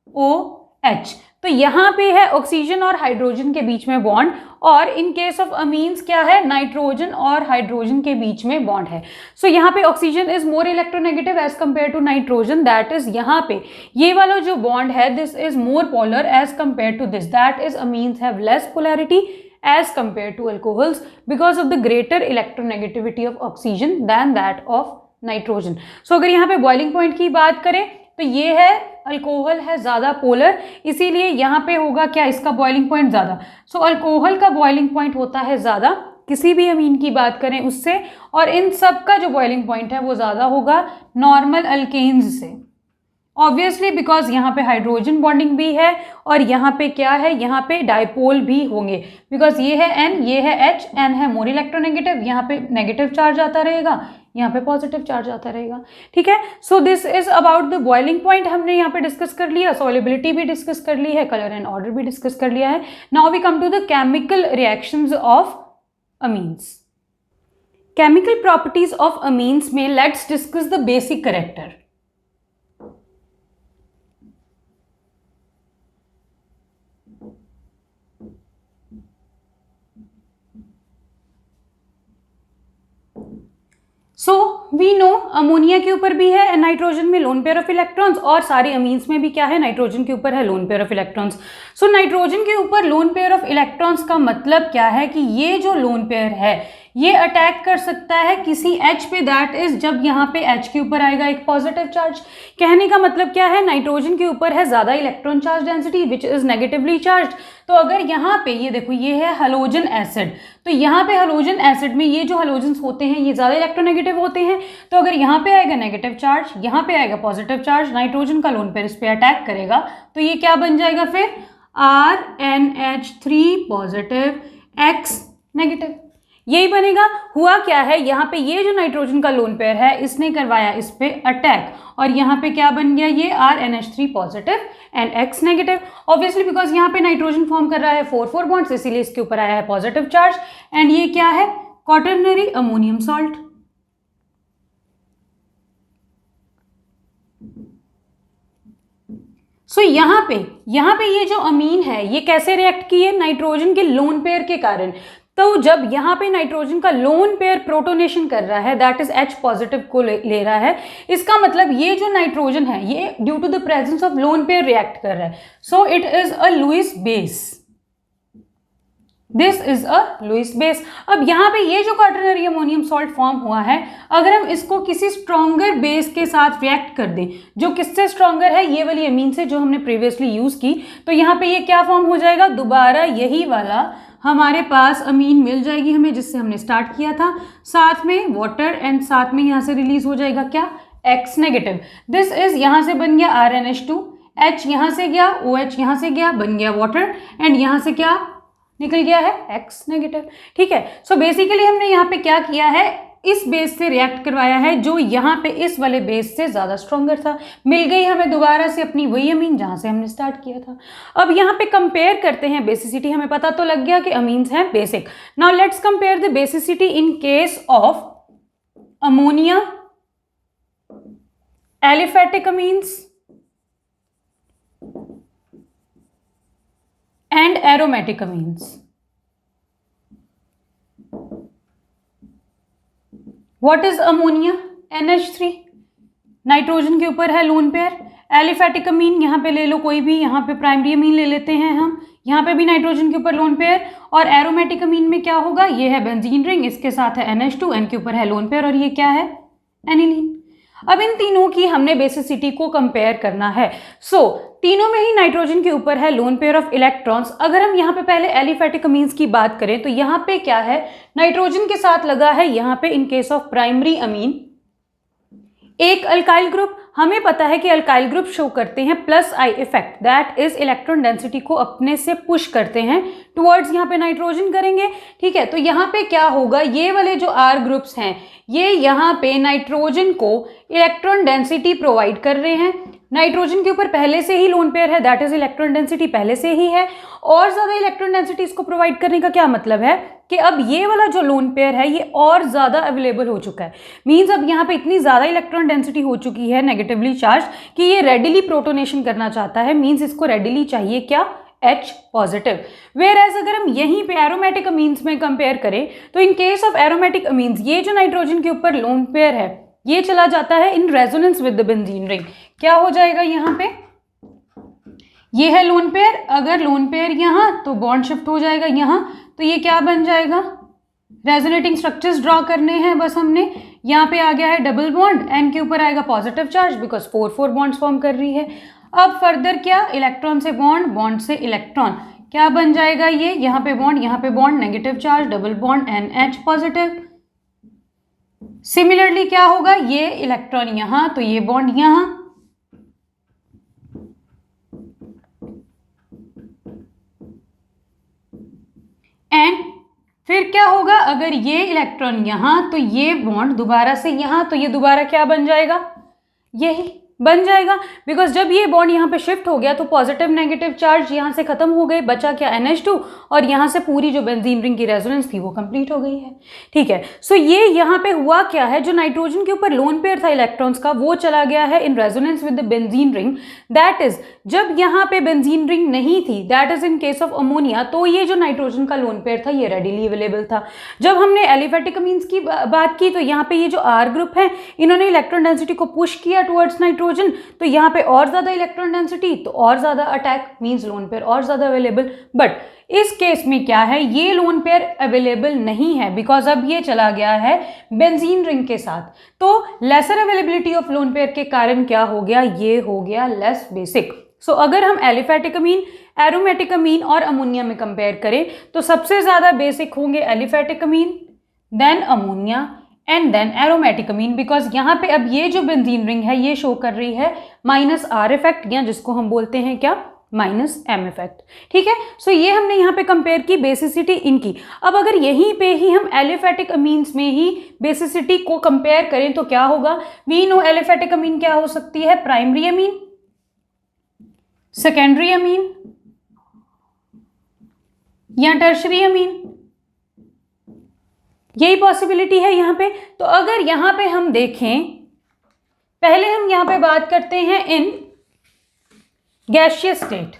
ROH, तो यहाँ पे है ऑक्सीजन और हाइड्रोजन के बीच में बॉन्ड, और इन केस ऑफ अमीन्स क्या है, नाइट्रोजन और हाइड्रोजन के बीच में बॉन्ड है। सो यहाँ पे oxygen is more electronegative as compare to nitrogen, that is यहाँ पे ये वाला जो बॉन्ड है this is more polar as compare to this, that is amines have less polarity as compare to alcohols because of the greater electronegativity of oxygen than that of nitrogen. So अगर यहाँ पे boiling point की बात करें तो ये है alcohol है ज़्यादा पोलर, इसीलिए यहाँ पे होगा क्या, इसका बॉइलिंग पॉइंट ज़्यादा। सो अल्कोहल का बॉइलिंग पॉइंट होता है ज़्यादा किसी भी अमीन की बात करें उससे, और इन सब का जो बॉइलिंग पॉइंट है वो ज़्यादा होगा नॉर्मल अल्केन्स से, ऑब्वियसली बिकॉज यहाँ पे हाइड्रोजन बॉन्डिंग भी है और यहाँ पे क्या है, यहाँ पे डाइपोल भी होंगे, बिकॉज ये है N, ये है H, N है मोर इलेक्ट्रोनेगेटिव, यहाँ पे नेगेटिव चार्ज आता रहेगा, यहाँ पे पॉजिटिव चार्ज आता रहेगा। ठीक है, so this is about the boiling point, हमने यहाँ पे डिस्कस कर लिया, सॉल्युबिलिटी भी डिस्कस कर ली है, कलर एंड ऑर्डर भी डिस्कस कर लिया है। Now we come to the chemical reactions of amines. Chemical properties of amines में let's discuss the basic character. So we know ammonia के ऊपर भी है नाइट्रोजन में लोन पेयर ऑफ इलेक्ट्रॉन्स, और सारे अमीन्स में भी क्या है, नाइट्रोजन के ऊपर है loan pair of electrons. So nitrogen के ऊपर लोन पेयर ऑफ इलेक्ट्रॉन्स का मतलब क्या है कि ये जो लोन पेयर है ये अटैक कर सकता है किसी H पे, दैट इज जब यहाँ पे H के ऊपर आएगा एक पॉजिटिव चार्ज। कहने का मतलब क्या है, नाइट्रोजन के ऊपर है ज़्यादा electron charge density which is negatively charge. तो अगर यहाँ पे ये देखो ये है हैलोजन एसिड, तो यहाँ पे हैलोजन एसिड में ये जो हैलोजन्स होते हैं ये ज़्यादा इलेक्ट्रोनेगेटिव होते हैं, तो अगर यहाँ पे आएगा नेगेटिव चार्ज, यहाँ पे आएगा पॉजिटिव चार्ज, नाइट्रोजन का लोन पेयर इस पर अटैक करेगा, तो ये क्या बन जाएगा फिर RNH3 पॉजिटिव X नेगेटिव, यही बनेगा। हुआ क्या है, यहाँ पे ये जो नाइट्रोजन का लोन पेयर है इसने करवाया इस पे अटैक, और यहाँ पे क्या बन गया, ये RNH3 positive and X negative, obviously because यहाँ पे नाइट्रोजन फॉर्म कर रहा है 4 बॉन्ड्स, इसीलिए इसके ऊपर आया है पॉजिटिव चार्ज, एंड ये क्या है, क्वाटरनरी अमोनियम सॉल्ट। सो यहाँ पे ये जो अमीन है ये कैसे रिएक्ट की है, नाइट्रोजन के लोन पेयर के कारण। तो जब यहाँ पे नाइट्रोजन का लोन पेयर प्रोटोनेशन कर रहा है, दैट इज H पॉजिटिव को ले रहा है, इसका मतलब ये जो नाइट्रोजन है ये due to the presence of lone pair react कर रहा है, so it is a Lewis base, this is a Lewis base. अब यहाँ पे ये जो क्वाटरनरी अमोनियम सॉल्ट फॉर्म हुआ है, अगर हम इसको किसी स्ट्रॉन्गर बेस के साथ रिएक्ट कर दें, जो किससे स्ट्रॉन्गर है, ये वाली अमीन से जो हमने प्रीवियसली यूज की, तो यहाँ पे ये क्या फॉर्म हो जाएगा, दोबारा यही वाला हमारे पास अमीन मिल जाएगी हमें जिससे हमने स्टार्ट किया था, साथ में वाटर एंड साथ में यहाँ से रिलीज हो जाएगा क्या, X नेगेटिव। दिस इज यहाँ से बन गया RNH2, H यहाँ से गया, OH यहाँ से गया, बन गया वाटर, एंड यहाँ से क्या निकल गया है X नेगेटिव। ठीक है, सो बेसिकली हमने यहाँ पे क्या किया है, इस बेस से रिएक्ट करवाया है जो यहाँ पे इस वाले बेस से ज़्यादा स्ट्रॉन्गर था। मिल गई हमें दोबारा से अपनी वही अमीन जहाँ से हमने स्टार्ट किया था। अब यहाँ पे कंपेयर करते हैं बेसिसिटी, हमें पता तो लग गया कि अमीन्स हैं basic. Now let's compare the basicity in case of ammonia, aliphatic amines and aromatic amines. What is ammonia? NH3, nitrogen के ऊपर है लोन पेयर। एलिफेटिक अमीन यहाँ पे ले लो कोई भी, यहाँ पे प्राइमरी अमीन ले लेते हैं हम, यहाँ पे भी नाइट्रोजन के ऊपर लोन पेयर। और एरोमेटिक अमीन में क्या होगा? ये है बेंजीन रिंग, इसके साथ है NH2, N के ऊपर है लोन पेयर, और ये क्या है? एनिलीन। अब इन तीनों की हमने बेसिसिटी को कंपेयर करना है। सो तीनों में ही नाइट्रोजन के ऊपर है लोन पेयर ऑफ इलेक्ट्रॉन्स। अगर हम यहाँ पे पहले एलिफेटिक अमीन्स की बात करें तो यहाँ पे क्या है? नाइट्रोजन के साथ लगा है यहाँ पे इन केस ऑफ प्राइमरी अमीन एक अल्काइल ग्रुप। हमें पता है कि अल्काइल ग्रुप शो करते हैं plus I effect, that is electron density को अपने से पुश करते हैं टुवर्ड्स यहाँ पे नाइट्रोजन करेंगे। ठीक है, तो यहाँ पे क्या होगा? ये वाले जो आर ग्रुप्स हैं ये यहाँ पे नाइट्रोजन को इलेक्ट्रॉन डेंसिटी प्रोवाइड कर रहे हैं। नाइट्रोजन के ऊपर पहले से ही लोन पेयर है, दैट इज इलेक्ट्रॉन डेंसिटी पहले से ही है। और ज़्यादा इलेक्ट्रॉन डेंसिटी इसको प्रोवाइड करने का क्या मतलब है कि अब ये वाला जो लोन पेयर है ये और ज़्यादा अवेलेबल हो चुका है। मीन्स अब यहाँ पे इतनी ज़्यादा इलेक्ट्रॉन डेंसिटी हो चुकी है नेगेटिवली चार्ज कि ये रेडिली प्रोटोनेशन करना चाहता है। मीन्स इसको रेडिली चाहिए क्या? H positive. वेयर एज अगर हम यहीं पे एरोमेटिक अमीन्स में कंपेयर करें तो इन केस ऑफ एरोमेटिक अमीन्स ये जो नाइट्रोजन के ऊपर लोन पेयर है ये चला जाता है in resonance with the benzene ring. क्या हो जाएगा? यहाँ पे ये है लोन पेयर, अगर लोन पेयर यहाँ तो बॉन्ड शिफ्ट हो जाएगा यहाँ, तो ये क्या बन जाएगा? रेजोनेटिंग स्ट्रक्चर्स ड्रॉ करने हैं बस हमने। यहाँ पे आ गया है डबल बॉन्ड, N के ऊपर आएगा positive charge because 4 bonds form कर रही है। अब फर्दर क्या? इलेक्ट्रॉन से बॉन्ड, बॉन्ड से इलेक्ट्रॉन, क्या बन जाएगा ये? यहाँ पे bond, negative charge, double bond, NH positive. Similarly क्या होगा? ये इलेक्ट्रॉन यहाँ तो ये बॉन्ड यहाँ, एंड फिर क्या होगा? अगर ये इलेक्ट्रॉन यहाँ तो ये बॉन्ड दोबारा से यहाँ, तो ये दोबारा क्या बन जाएगा? यही बन जाएगा बिकॉज जब ये बॉन्ड यहाँ पे शिफ्ट हो गया तो पॉजिटिव नेगेटिव चार्ज यहाँ से खत्म हो गए, बचा क्या? NH2, और यहाँ से पूरी जो बेंजीन रिंग की रेजोनेंस थी वो कंप्लीट हो गई है। ठीक है, सो ये यहाँ पे हुआ क्या है? जो नाइट्रोजन के ऊपर लोन पेयर था इलेक्ट्रॉन्स का वो चला गया है in resonance with the benzene ring. That is जब यहाँ पे बेंजीन रिंग नहीं थी, that is in case of ammonia, तो ये जो नाइट्रोजन का लोन पेयर था ये रेडिली अवेलेबल था। जब हमने एलिफेटिक अमीन्स की बात की तो यहाँ पे ये जो आर ग्रुप है इन्होंने इलेक्ट्रॉन डेंसिटी को पुश किया टुवर्ड्स नाइट्रोजन, तो यहाँ पे और ज्यादा इलेक्ट्रॉन डेंसिटी तो और ज्यादा अटैक, मींस लोन पेयर और ज्यादा अवेलेबल। बट इस केस में क्या है? ये लोन पेयर अवेलेबल नहीं है बिकॉज अब ये चला गया है बेंजीन रिंग के साथ। तो lesser availability of lone pair के कारण क्या हो गया? ये हो गया लेस बेसिक। सो अगर हम एलिफेटिक अमीन, एरोमेटिक अमीन और अमोनिया में कंपेयर करें तो सबसे ज्यादा बेसिक होंगे aliphatic amine, then ammonia and then aromatic amine, because यहाँ पे अब ये जो बेंजीन रिंग है ये शो कर रही है -R इफेक्ट, या जिसको हम बोलते हैं क्या? -M effect. ठीक है, सो ये हमने यहाँ पे कंपेयर की बेसिसिटी इनकी। अब अगर यहीं पे ही हम एलिफेटिक अमीन्स में ही बेसिसिटी को कंपेयर करें तो क्या होगा? वी नो एलिफेटिक अमीन क्या हो सकती है? प्राइमरी अमीन, सेकेंडरी अमीन या टर्शरी अमीन, यही पॉसिबिलिटी है यहाँ पे। तो अगर यहाँ पे हम देखें, पहले हम यहाँ पे बात करते हैं in gaseous state.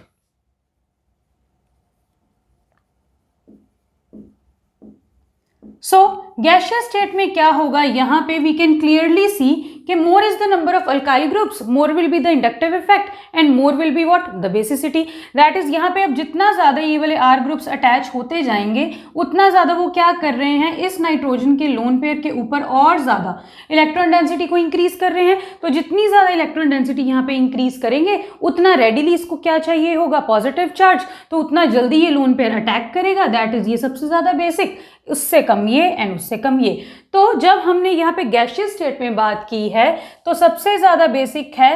So gaseous state में क्या होगा? यहाँ पे वी कैन क्लियरली सी कि more is the number of alkyl groups, more will be the inductive effect and more will be what? The basicity. That is यहाँ पे अब जितना ज्यादा ये वाले आर ग्रुप्स अटैच होते जाएंगे उतना ज्यादा वो क्या कर रहे हैं? इस नाइट्रोजन के लोन पेयर के ऊपर और ज्यादा इलेक्ट्रॉन डेंसिटी को इंक्रीज कर रहे हैं। तो जितनी ज्यादा इलेक्ट्रॉन डेंसिटी यहाँ पे इंक्रीज करेंगे उतना रेडिली इसको क्या चाहिए होगा? पॉजिटिव चार्ज, तो उतना जल्दी ये लोन पेयर अटैक करेगा। दैट इज ये सबसे ज्यादा बेसिक, उससे कम ये एंड उससे कम ये। तो जब हमने यहाँ पे गैसियस स्टेट में बात की है तो सबसे ज्यादा बेसिक है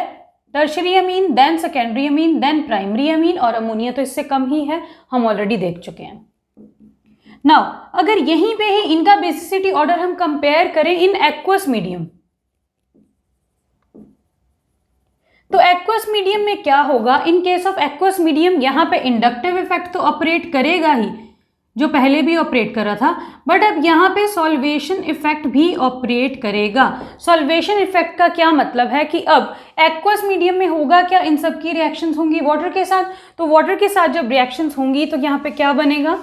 tertiary amine, then secondary amine, then primary amine, और अमोनिया तो इससे कम ही है, हम ऑलरेडी देख चुके हैं। नाउ अगर यहीं पे ही इनका बेसिसिटी ऑर्डर हम कंपेयर करें इन एक्वस मीडियम, तो एक्वस मीडियम में क्या होगा, इन केस ऑफ एक्वस मीडियम यहाँ पे इंडक्टिव इफेक्ट तो ऑपरेट करेगा ही, जो पहले भी ऑपरेट कर रहा था, बट अब यहाँ पे सॉल्वेशन इफेक्ट भी ऑपरेट करेगा। सॉल्वेशन इफेक्ट का क्या मतलब है कि अब एक्वस मीडियम में होगा क्या, इन सब की रिएक्शंस होंगी वाटर के साथ, तो वाटर के साथ जब रिएक्शंस होंगी तो यहाँ पे क्या बनेगा,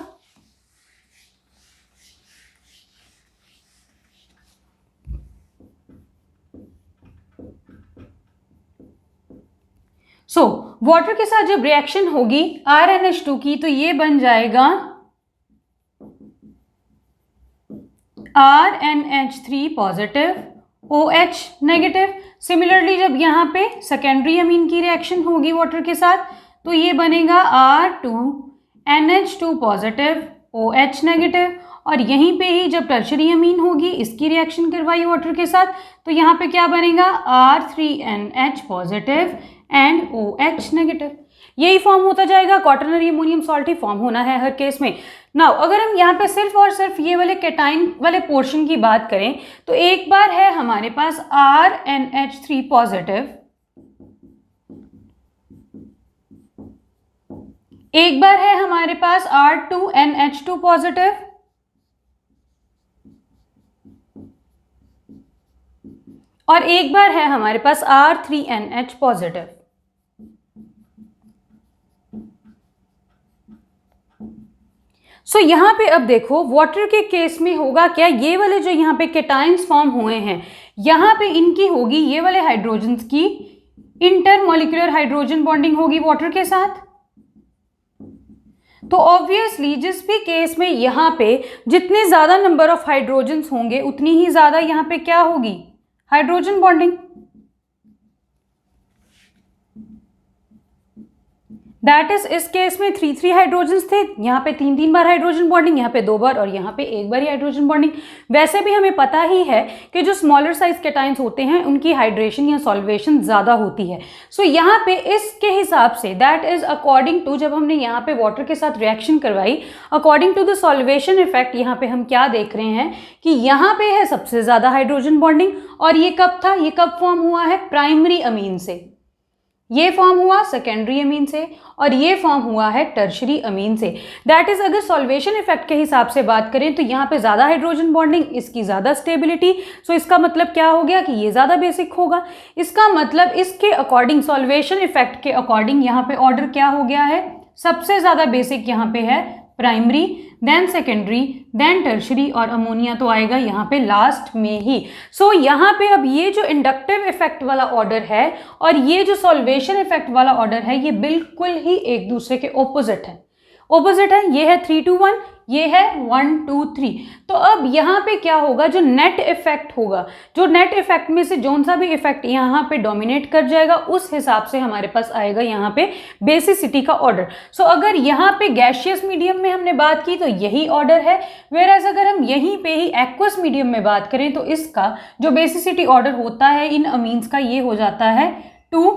वाटर के साथ जब रिएक्शन होगी RnH2 की, तो ये बन जाएगा RnH3 positive OH negative. Similarly जब यहाँ पे सेकेंडरी अमीन की रिएक्शन होगी वाटर के साथ, तो ये बनेगा R2NH2 पॉजिटिव OH नेगेटिव। और यहीं पे ही जब टर्शरी अमीन होगी, इसकी रिएक्शन करवाई वाटर के साथ, तो यहाँ पे क्या बनेगा R3NH positive and OH negative. यही फॉर्म होता जाएगा, क्वाटरनरी अमोनियम सॉल्ट ही फॉर्म होना है हर केस में। नाउ अगर हम यहाँ पे सिर्फ और सिर्फ ये वाले कैटाइन वाले पोर्शन की बात करें, तो एक बार है हमारे पास RnH3 पॉजिटिव, एक बार है हमारे पास R2NH2 पॉजिटिव, और एक बार है हमारे पास R3NH पॉजिटिव। यहाँ पे अब देखो वाटर के केस में होगा क्या, ये वाले जो यहाँ पे केटाइंस फॉर्म हुए हैं, यहाँ पे इनकी होगी ये वाले हाइड्रोजन्स की इंटरमॉलिक्यूलर हाइड्रोजन बॉन्डिंग होगी वाटर के साथ। तो ऑब्वियसली जिस भी केस में यहाँ पे जितने ज्यादा नंबर ऑफ हाइड्रोजन्स होंगे, उतनी ही ज्यादा यहाँ पे क्या होगी, हाइड्रोजन बॉन्डिंग। दैट इज इस केस में 3 हाइड्रोजन्स थे, यहाँ पे 3 बार हाइड्रोजन बॉन्डिंग, यहाँ पे 2 बार और यहाँ पे 1 बार ही हाइड्रोजन बॉन्डिंग। वैसे भी हमें पता ही है कि जो स्मॉलर साइज कैटाइंस होते हैं उनकी हाइड्रेशन या सॉल्वेशन ज़्यादा होती है। यहाँ पे इसके हिसाब say that is according to, जब हमने यहाँ पे वाटर के साथ रिएक्शन करवाई, according to the solvation effect, यहाँ पे हम क्या देख रहे हैं कि यहाँ पे है सबसे ज़्यादा हाइड्रोजन बॉन्डिंग। और ये कब था, ये कब फॉर्म हुआ है, प्राइमरी अमीन से, ये फॉर्म हुआ सेकेंडरी अमीन से, और ये फॉर्म हुआ है टर्शरी अमीन से। दैट इज अगर सॉल्वेशन इफेक्ट के हिसाब से बात करें तो यहाँ पे ज़्यादा हाइड्रोजन बॉन्डिंग, इसकी ज़्यादा स्टेबिलिटी। इसका मतलब क्या हो गया कि ये ज़्यादा बेसिक होगा। इसका मतलब इसके अकॉर्डिंग, सॉल्वेशन इफेक्ट के अकॉर्डिंग यहाँ पे ऑर्डर क्या हो गया है, सबसे ज़्यादा बेसिक यहाँ पे है primary, then secondary, then tertiary, और अमोनिया तो आएगा यहाँ पे लास्ट में ही। यहाँ पे अब ये जो इंडक्टिव इफेक्ट वाला ऑर्डर है और ये जो सॉल्वेशन इफेक्ट वाला ऑर्डर है, ये बिल्कुल ही एक दूसरे के ऑपोजिट है। ये है 3 to 1, ये है 1 2 3। तो अब यहाँ पे क्या होगा, जो नेट इफेक्ट होगा, जो नेट इफेक्ट में से जौन सा भी इफेक्ट यहाँ पे डोमिनेट कर जाएगा, उस हिसाब से हमारे पास आएगा यहाँ पे बेसिसिटी का ऑर्डर। अगर यहाँ पे गैशियस मीडियम में हमने बात की तो यही ऑर्डर है, वेयरएज अगर हम यहीं पे ही एक्वस मीडियम में बात करें तो इसका जो बेसिसिटी ऑर्डर होता है इन अमीन्स का, ये हो जाता है 2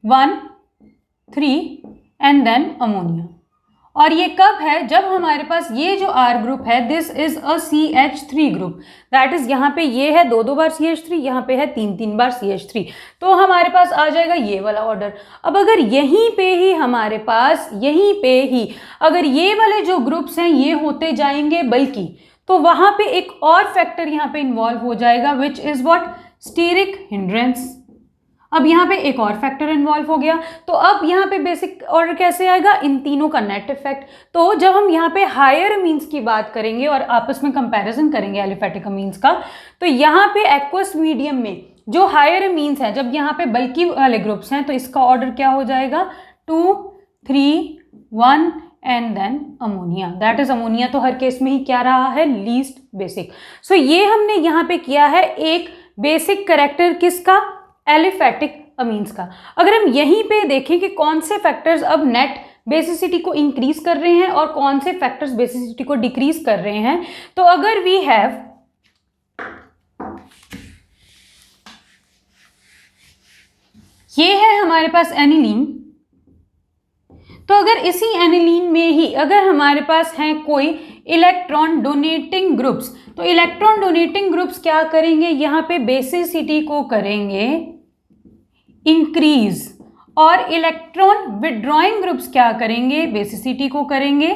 1 3 एंड देन अमोनिया। और ये कब है, जब हमारे पास ये जो R ग्रुप है, this is a CH3 group, that is यहाँ पे ये है 2 बार CH3, यहाँ पे है 3 बार CH3, तो हमारे पास आ जाएगा ये वाला ऑर्डर। अब अगर यहीं पे ही हमारे पास, यहीं पे ही अगर ये वाले जो ग्रुप्स हैं ये होते जाएंगे बल्कि, तो वहाँ पे एक और फैक्टर यहाँ पे इन्वॉल्व हो जाएगा, which is what, steric hindrance. अब यहाँ पे एक और फैक्टर इन्वॉल्व हो गया, तो अब यहाँ पे बेसिक ऑर्डर कैसे आएगा, इन तीनों का नेट इफेक्ट। तो जब हम यहाँ पे हायर अमीन्स की बात करेंगे और आपस में कंपैरिजन करेंगे एलिफेटिक अमीन्स का, तो यहाँ पे एक्वस मीडियम में जो हायर अमीन्स हैं, जब यहाँ पे बल्कि वाले ग्रुप्स हैं, तो इसका ऑर्डर क्या हो जाएगा, 2 3 1 and then ammonia. That is ammonia तो हर केस में ही क्या रहा है, लीस्ट बेसिक। ये हमने यहाँ पे किया है एक बेसिक कैरेक्टर किसका, एलिफेटिक अमीन्स का। अगर हम यहीं पे देखें कि कौन से फैक्टर्स अब नेट बेसिसिटी को इंक्रीज कर रहे हैं और कौन से फैक्टर्स बेसिसिटी को डिक्रीज कर रहे हैं, तो अगर वी हैव, ये है हमारे पास एनिलीन, तो अगर इसी एनिलीन में ही अगर हमारे पास है कोई इलेक्ट्रॉन डोनेटिंग ग्रुप्स। तो इलेक्ट्रॉन डोनेटिंग ग्रुप्स क्या करेंगे, यहाँ पे बेसिसिटी को करेंगे इंक्रीज, और इलेक्ट्रॉन विड्रॉइंग ग्रुप्स क्या करेंगे, बेसिसिटी को करेंगे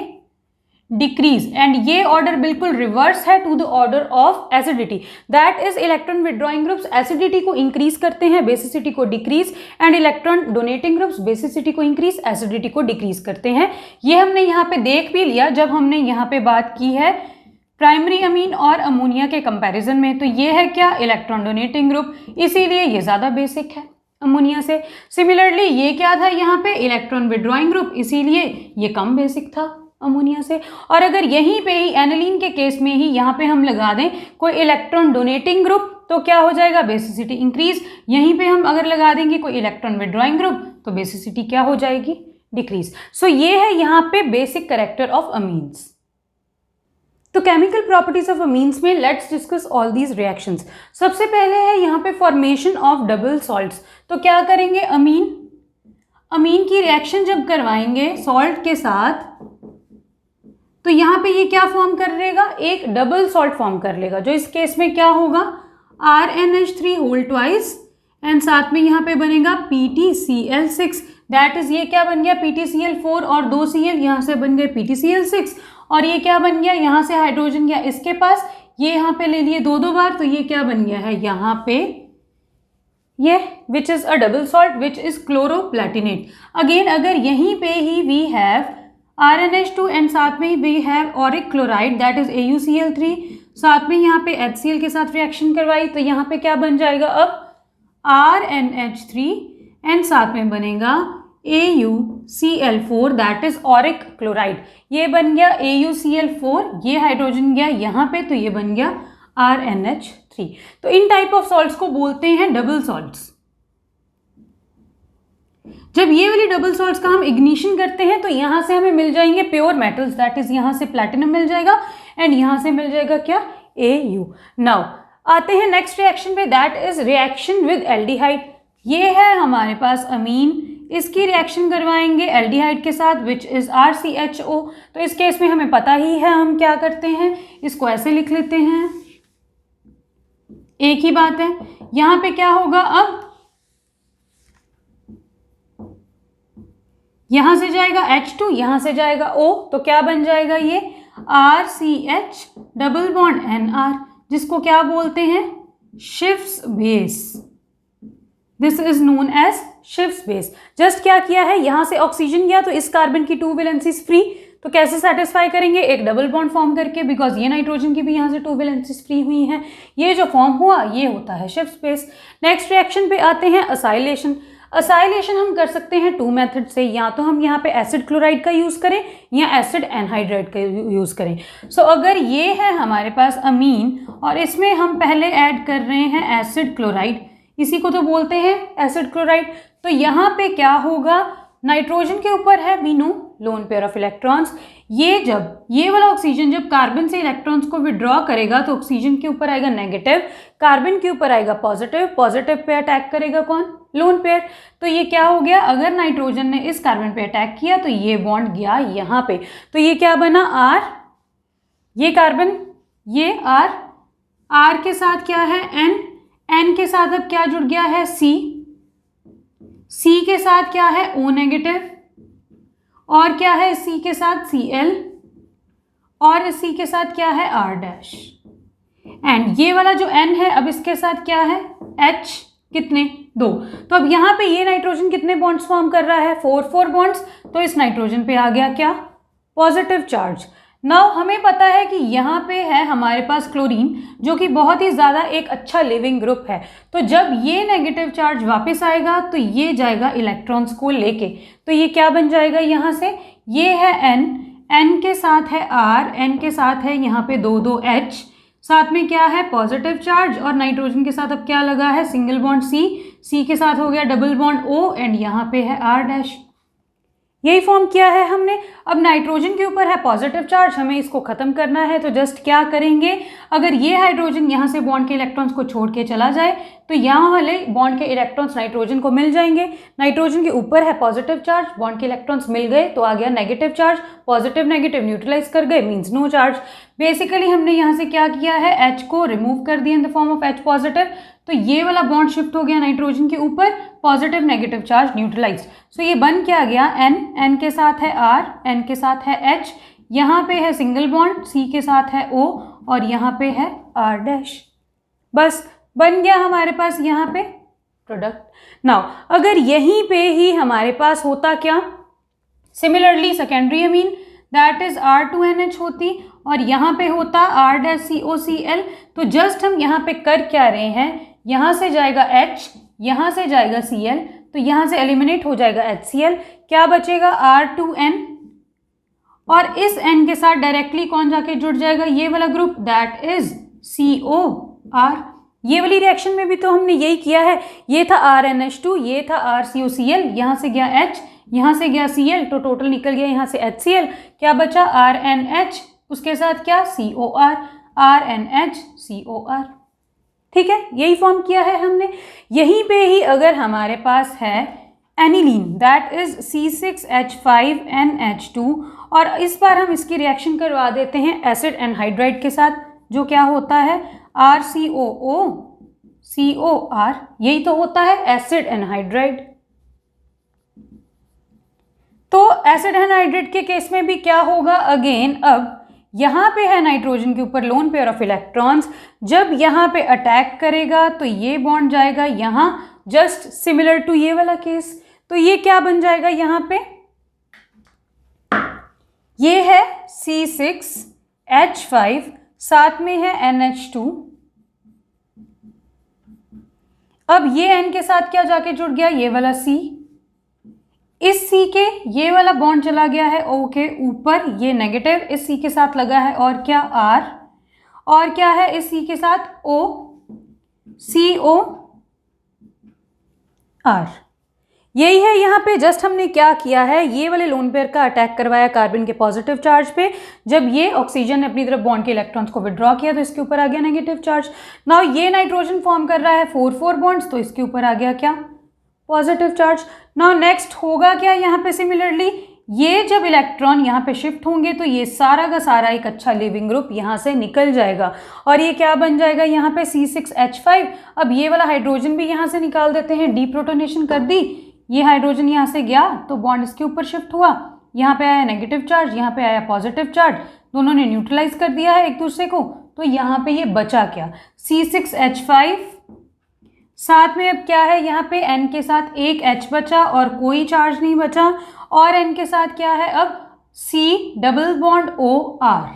डिक्रीज। एंड ये ऑर्डर बिल्कुल रिवर्स है to the order of acidity, that is electron withdrawing groups acidity को इंक्रीज करते हैं, बेसिसिटी को decrease, and electron donating groups basicity को इंक्रीज, एसिडिटी को डिक्रीज करते हैं। ये हमने यहाँ पे देख भी लिया जब हमने यहाँ पे बात की है प्राइमरी अमीन और अमोनिया के कंपैरिजन में। तो ये है क्या, इलेक्ट्रॉन डोनेटिंग ग्रुप, इसीलिए ये ज़्यादा बेसिक है अमोनिया से। सिमिलरली ये क्या था यहाँ पे, इलेक्ट्रॉन विड्रॉइंग ग्रुप, इसीलिए ये कम बेसिक था अमोनिया से। और अगर यहीं पे ही एनिलीन के केस में ही यहाँ पे हम लगा दें कोई इलेक्ट्रॉन डोनेटिंग ग्रुप तो क्या हो जाएगा, बेसिसिटी इंक्रीज। यहीं पे हम अगर लगा देंगे कोई इलेक्ट्रॉन विड्रॉइंग ग्रुप तो बेसिसिटी क्या हो जाएगी, डिक्रीज। सो ये है यहाँ पे बेसिक कैरेक्टर ऑफ अमीन्स। तो केमिकल प्रॉपर्टीज ऑफ अमीन्स में let's discuss all these reactions. सबसे पहले है यहाँ पे फॉर्मेशन ऑफ डबल सॉल्ट्स। तो क्या करेंगे, अमीन की रिएक्शन जब करवाएंगे सॉल्ट के साथ तो यहाँ पे ये क्या फॉर्म कर लेगा, एक डबल सॉल्ट फॉर्म कर लेगा, जो इस केस में क्या होगा RNH3 होल ट्वाइस, एंड साथ में यहाँ पे बनेगा PtCl6, दैट इज ये क्या बन गया PtCl4 और 2 Cl, यहाँ से बन गए PtCl6, और ये क्या बन गया, यहाँ से हाइड्रोजन गया इसके पास, ये यहाँ पे ले लिए दो बार, तो ये क्या बन गया है यहाँ पे ये which is a double salt which is chloroplatinate. Again अगर यहीं पे ही वी हैव RNH2 एंड साथ में ही we have auric chloride that is AuCl3, साथ में यहाँ पे HCl के साथ रिएक्शन करवाई तो यहाँ पे क्या बन जाएगा अब RNH3 एंड साथ में बनेगा AuCl4 that is Auric chloride. ये बन गया AuCl4, ये हाइड्रोजन गया यहाँ पे तो ये बन गया RNH3। तो इन टाइप ऑफ सॉल्ट्स को बोलते हैं डबल सॉल्ट्स। जब ये वाली डबल सॉल्ट्स का हम इग्निशन करते हैं तो यहाँ से हमें मिल जाएंगे प्योर मेटल्स, दैट इज यहाँ से प्लैटिनम मिल जाएगा एंड यहाँ से मिल जाएगा क्या Au। नाउ आते हैं नेक्स्ट रिएक्शन पे, that is reaction with aldehyde. ये है हमारे पास अमीन, इसकी रिएक्शन करवाएंगे एल्डिहाइड के साथ विच इज RCHO। तो इस केस में हमें पता ही है हम क्या करते हैं, इसको ऐसे लिख लेते हैं, एक ही बात है। यहाँ पे क्या होगा, अब यहाँ से जाएगा H2, यहाँ से जाएगा O, तो क्या बन जाएगा ये RCH डबल बॉन्ड NR, जिसको क्या बोलते हैं Schiff's base. This is known as Schiff's base. Just क्या किया है, यहाँ से ऑक्सीजन गया तो इस कार्बन की 2 वैलेंसीज फ्री, तो कैसे सेटिस्फाई करेंगे, एक डबल बॉन्ड फॉर्म करके, बिकॉज ये नाइट्रोजन की भी यहाँ से 2 वैलेंसीज फ्री हुई हैं। ये जो फॉर्म हुआ ये होता है शिफ्स बेस। नेक्स्ट रिएक्शन पे आते हैं असाइलेशन। असाइलेशन हम कर सकते हैं 2 मेथड से, या तो हम यहाँ पे एसिड क्लोराइड का यूज़ करें या एसिड एनहाइड्राइड का यूज़ करें। सो अगर ये है हमारे पास अमीन और इसमें हम पहले ऐड कर रहे हैं एसिड क्लोराइड, इसी को तो बोलते हैं एसिड क्लोराइड, तो यहाँ पे क्या होगा, नाइट्रोजन के ऊपर है we know lone pair of electrons. ये वाला ऑक्सीजन जब कार्बन से इलेक्ट्रॉन्स को विड्रॉ करेगा तो ऑक्सीजन के ऊपर आएगा नेगेटिव, कार्बन के ऊपर आएगा पॉजिटिव, पॉजिटिव पे अटैक करेगा कौन, लोन पेयर। तो ये क्या हो गया, अगर नाइट्रोजन ने इस कार्बन पे अटैक किया तो ये बॉन्ड गया यहाँ पे, तो ये क्या बना R, ये कार्बन ये R के साथ क्या है N के साथ अब क्या जुड़ गया है C के साथ क्या है O नेगेटिव, और क्या है C के साथ Cl, और C के साथ क्या है R डैश, एंड ये वाला जो N है अब इसके साथ क्या है H, कितने 2। तो अब यहाँ पे ये नाइट्रोजन कितने बॉन्ड्स फॉर्म कर रहा है 4 बॉन्ड्स, तो इस नाइट्रोजन पे आ गया क्या पॉजिटिव चार्ज। नाउ हमें पता है कि यहाँ पे है हमारे पास क्लोरीन जो कि बहुत ही ज़्यादा एक अच्छा लिविंग ग्रुप है, तो जब ये नेगेटिव चार्ज वापस आएगा तो ये जाएगा इलेक्ट्रॉन्स को लेके, तो ये क्या बन जाएगा यहाँ से, ये है N के साथ है R, N के साथ है यहाँ पे 2 H, साथ में क्या है पॉजिटिव चार्ज, और नाइट्रोजन के साथ अब क्या लगा है सिंगल बॉन्ड C के साथ हो गया डबल बॉन्ड O, एंड यहाँ पे है R डैश। यही फॉर्म किया है हमने। अब नाइट्रोजन के ऊपर है पॉजिटिव चार्ज, हमें इसको ख़त्म करना है, तो जस्ट क्या करेंगे, अगर ये हाइड्रोजन यहाँ से बॉन्ड के इलेक्ट्रॉन्स को छोड़ के चला जाए तो यहाँ वाले बॉन्ड के इलेक्ट्रॉन्स नाइट्रोजन को मिल जाएंगे। नाइट्रोजन के ऊपर है पॉजिटिव चार्ज, बॉन्ड के इलेक्ट्रॉन्स मिल गए तो आ गया negative charge, positive negative neutralize कर गए, मीन्स नो चार्ज। बेसिकली हमने यहाँ से क्या किया है, H को रिमूव कर दिया इन the form of H positive, तो ये वाला बॉन्ड शिफ्ट हो गया नाइट्रोजन के ऊपर, पॉजिटिव नेगेटिव चार्ज न्यूट्रलाइज। सो ये बन क्या गया, N के साथ है R, N के साथ है H, यहाँ पे है सिंगल बॉन्ड, C के साथ है O और यहाँ पे है R डैश। बस बन गया हमारे पास यहाँ पे प्रोडक्ट। नाउ अगर यहीं पे ही हमारे पास होता क्या, similarly secondary amine that is R2NH होती और यहाँ पे होता R-COCl, तो जस्ट हम यहाँ पे कर क्या रहे हैं, यहाँ से जाएगा H, यहाँ से जाएगा Cl, तो यहाँ से एलिमिनेट हो जाएगा HCl, क्या बचेगा R2N और इस N के साथ डायरेक्टली कौन जाके जुड़ जाएगा, ये वाला ग्रुप दैट इज COR। ये वाली रिएक्शन में भी तो हमने यही किया है, ये था RNH2, ये था RCOCl, यहाँ से गया H, यहाँ से गया Cl, तो टोटल निकल गया यहाँ से HCl, क्या बचा RNH, उसके साथ क्या COR, RNH COR। ठीक है, यही फॉर्म किया है हमने। यहीं पे ही अगर हमारे पास है एनिलीन दैट इज C6H5NH2 और इस बार हम इसकी रिएक्शन करवा देते हैं एसिड एनहाइड्राइड के साथ, जो क्या होता है RCOO COR, यही तो होता है एसिड एनहाइड्राइड। तो एसिड एनहाइड्राइड के केस में भी क्या होगा, अगेन अब यहाँ पे है नाइट्रोजन के ऊपर लोन पेयर ऑफ इलेक्ट्रॉन्स, जब यहाँ पे अटैक करेगा तो ये बॉन्ड जाएगा यहाँ, जस्ट सिमिलर टू ये वाला केस, तो ये क्या बन जाएगा यहाँ पे, ये है C6H5, साथ में है NH2, अब ये N के साथ क्या जाके जुड़ गया, ये वाला C, इस C के ये वाला बॉन्ड चला गया है O के ऊपर, ये नेगेटिव इस C के साथ लगा है और क्या R, और क्या है इस C के साथ O, COR। यही है यहाँ पे, जस्ट हमने क्या किया है, ये वाले लोन पेयर का अटैक करवाया कार्बन के पॉजिटिव चार्ज पे, जब ये ऑक्सीजन ने अपनी तरफ बॉन्ड के इलेक्ट्रॉन्स को विड्रॉ किया तो इसके ऊपर आ गया नेगेटिव चार्ज। नाउ ये नाइट्रोजन फॉर्म कर रहा है 4 बॉन्ड्स, तो इसके ऊपर आ गया क्या, पॉजिटिव चार्ज। नाउ नेक्स्ट होगा क्या यहाँ पे, सिमिलरली ये जब इलेक्ट्रॉन यहाँ पे शिफ्ट होंगे तो ये सारा का सारा एक अच्छा लिविंग ग्रुप यहाँ से निकल जाएगा और ये क्या बन जाएगा यहाँ पे C6H5। अब ये वाला हाइड्रोजन भी यहाँ से निकाल देते हैं, डीप्रोटोनेशन कर दी, ये हाइड्रोजन यहाँ से गया तो बॉन्ड इसके ऊपर शिफ्ट हुआ, यहाँ पे आया नेगेटिव चार्ज, यहाँ पे आया पॉजिटिव चार्ज, दोनों ने न्यूट्रलाइज कर दिया है एक दूसरे को, तो यहाँ पे ये बचा क्या, C6H5, साथ में अब क्या है यहाँ पे N के साथ एक H बचा और कोई चार्ज नहीं बचा, और N के साथ क्या है अब C डबल बॉन्ड OR,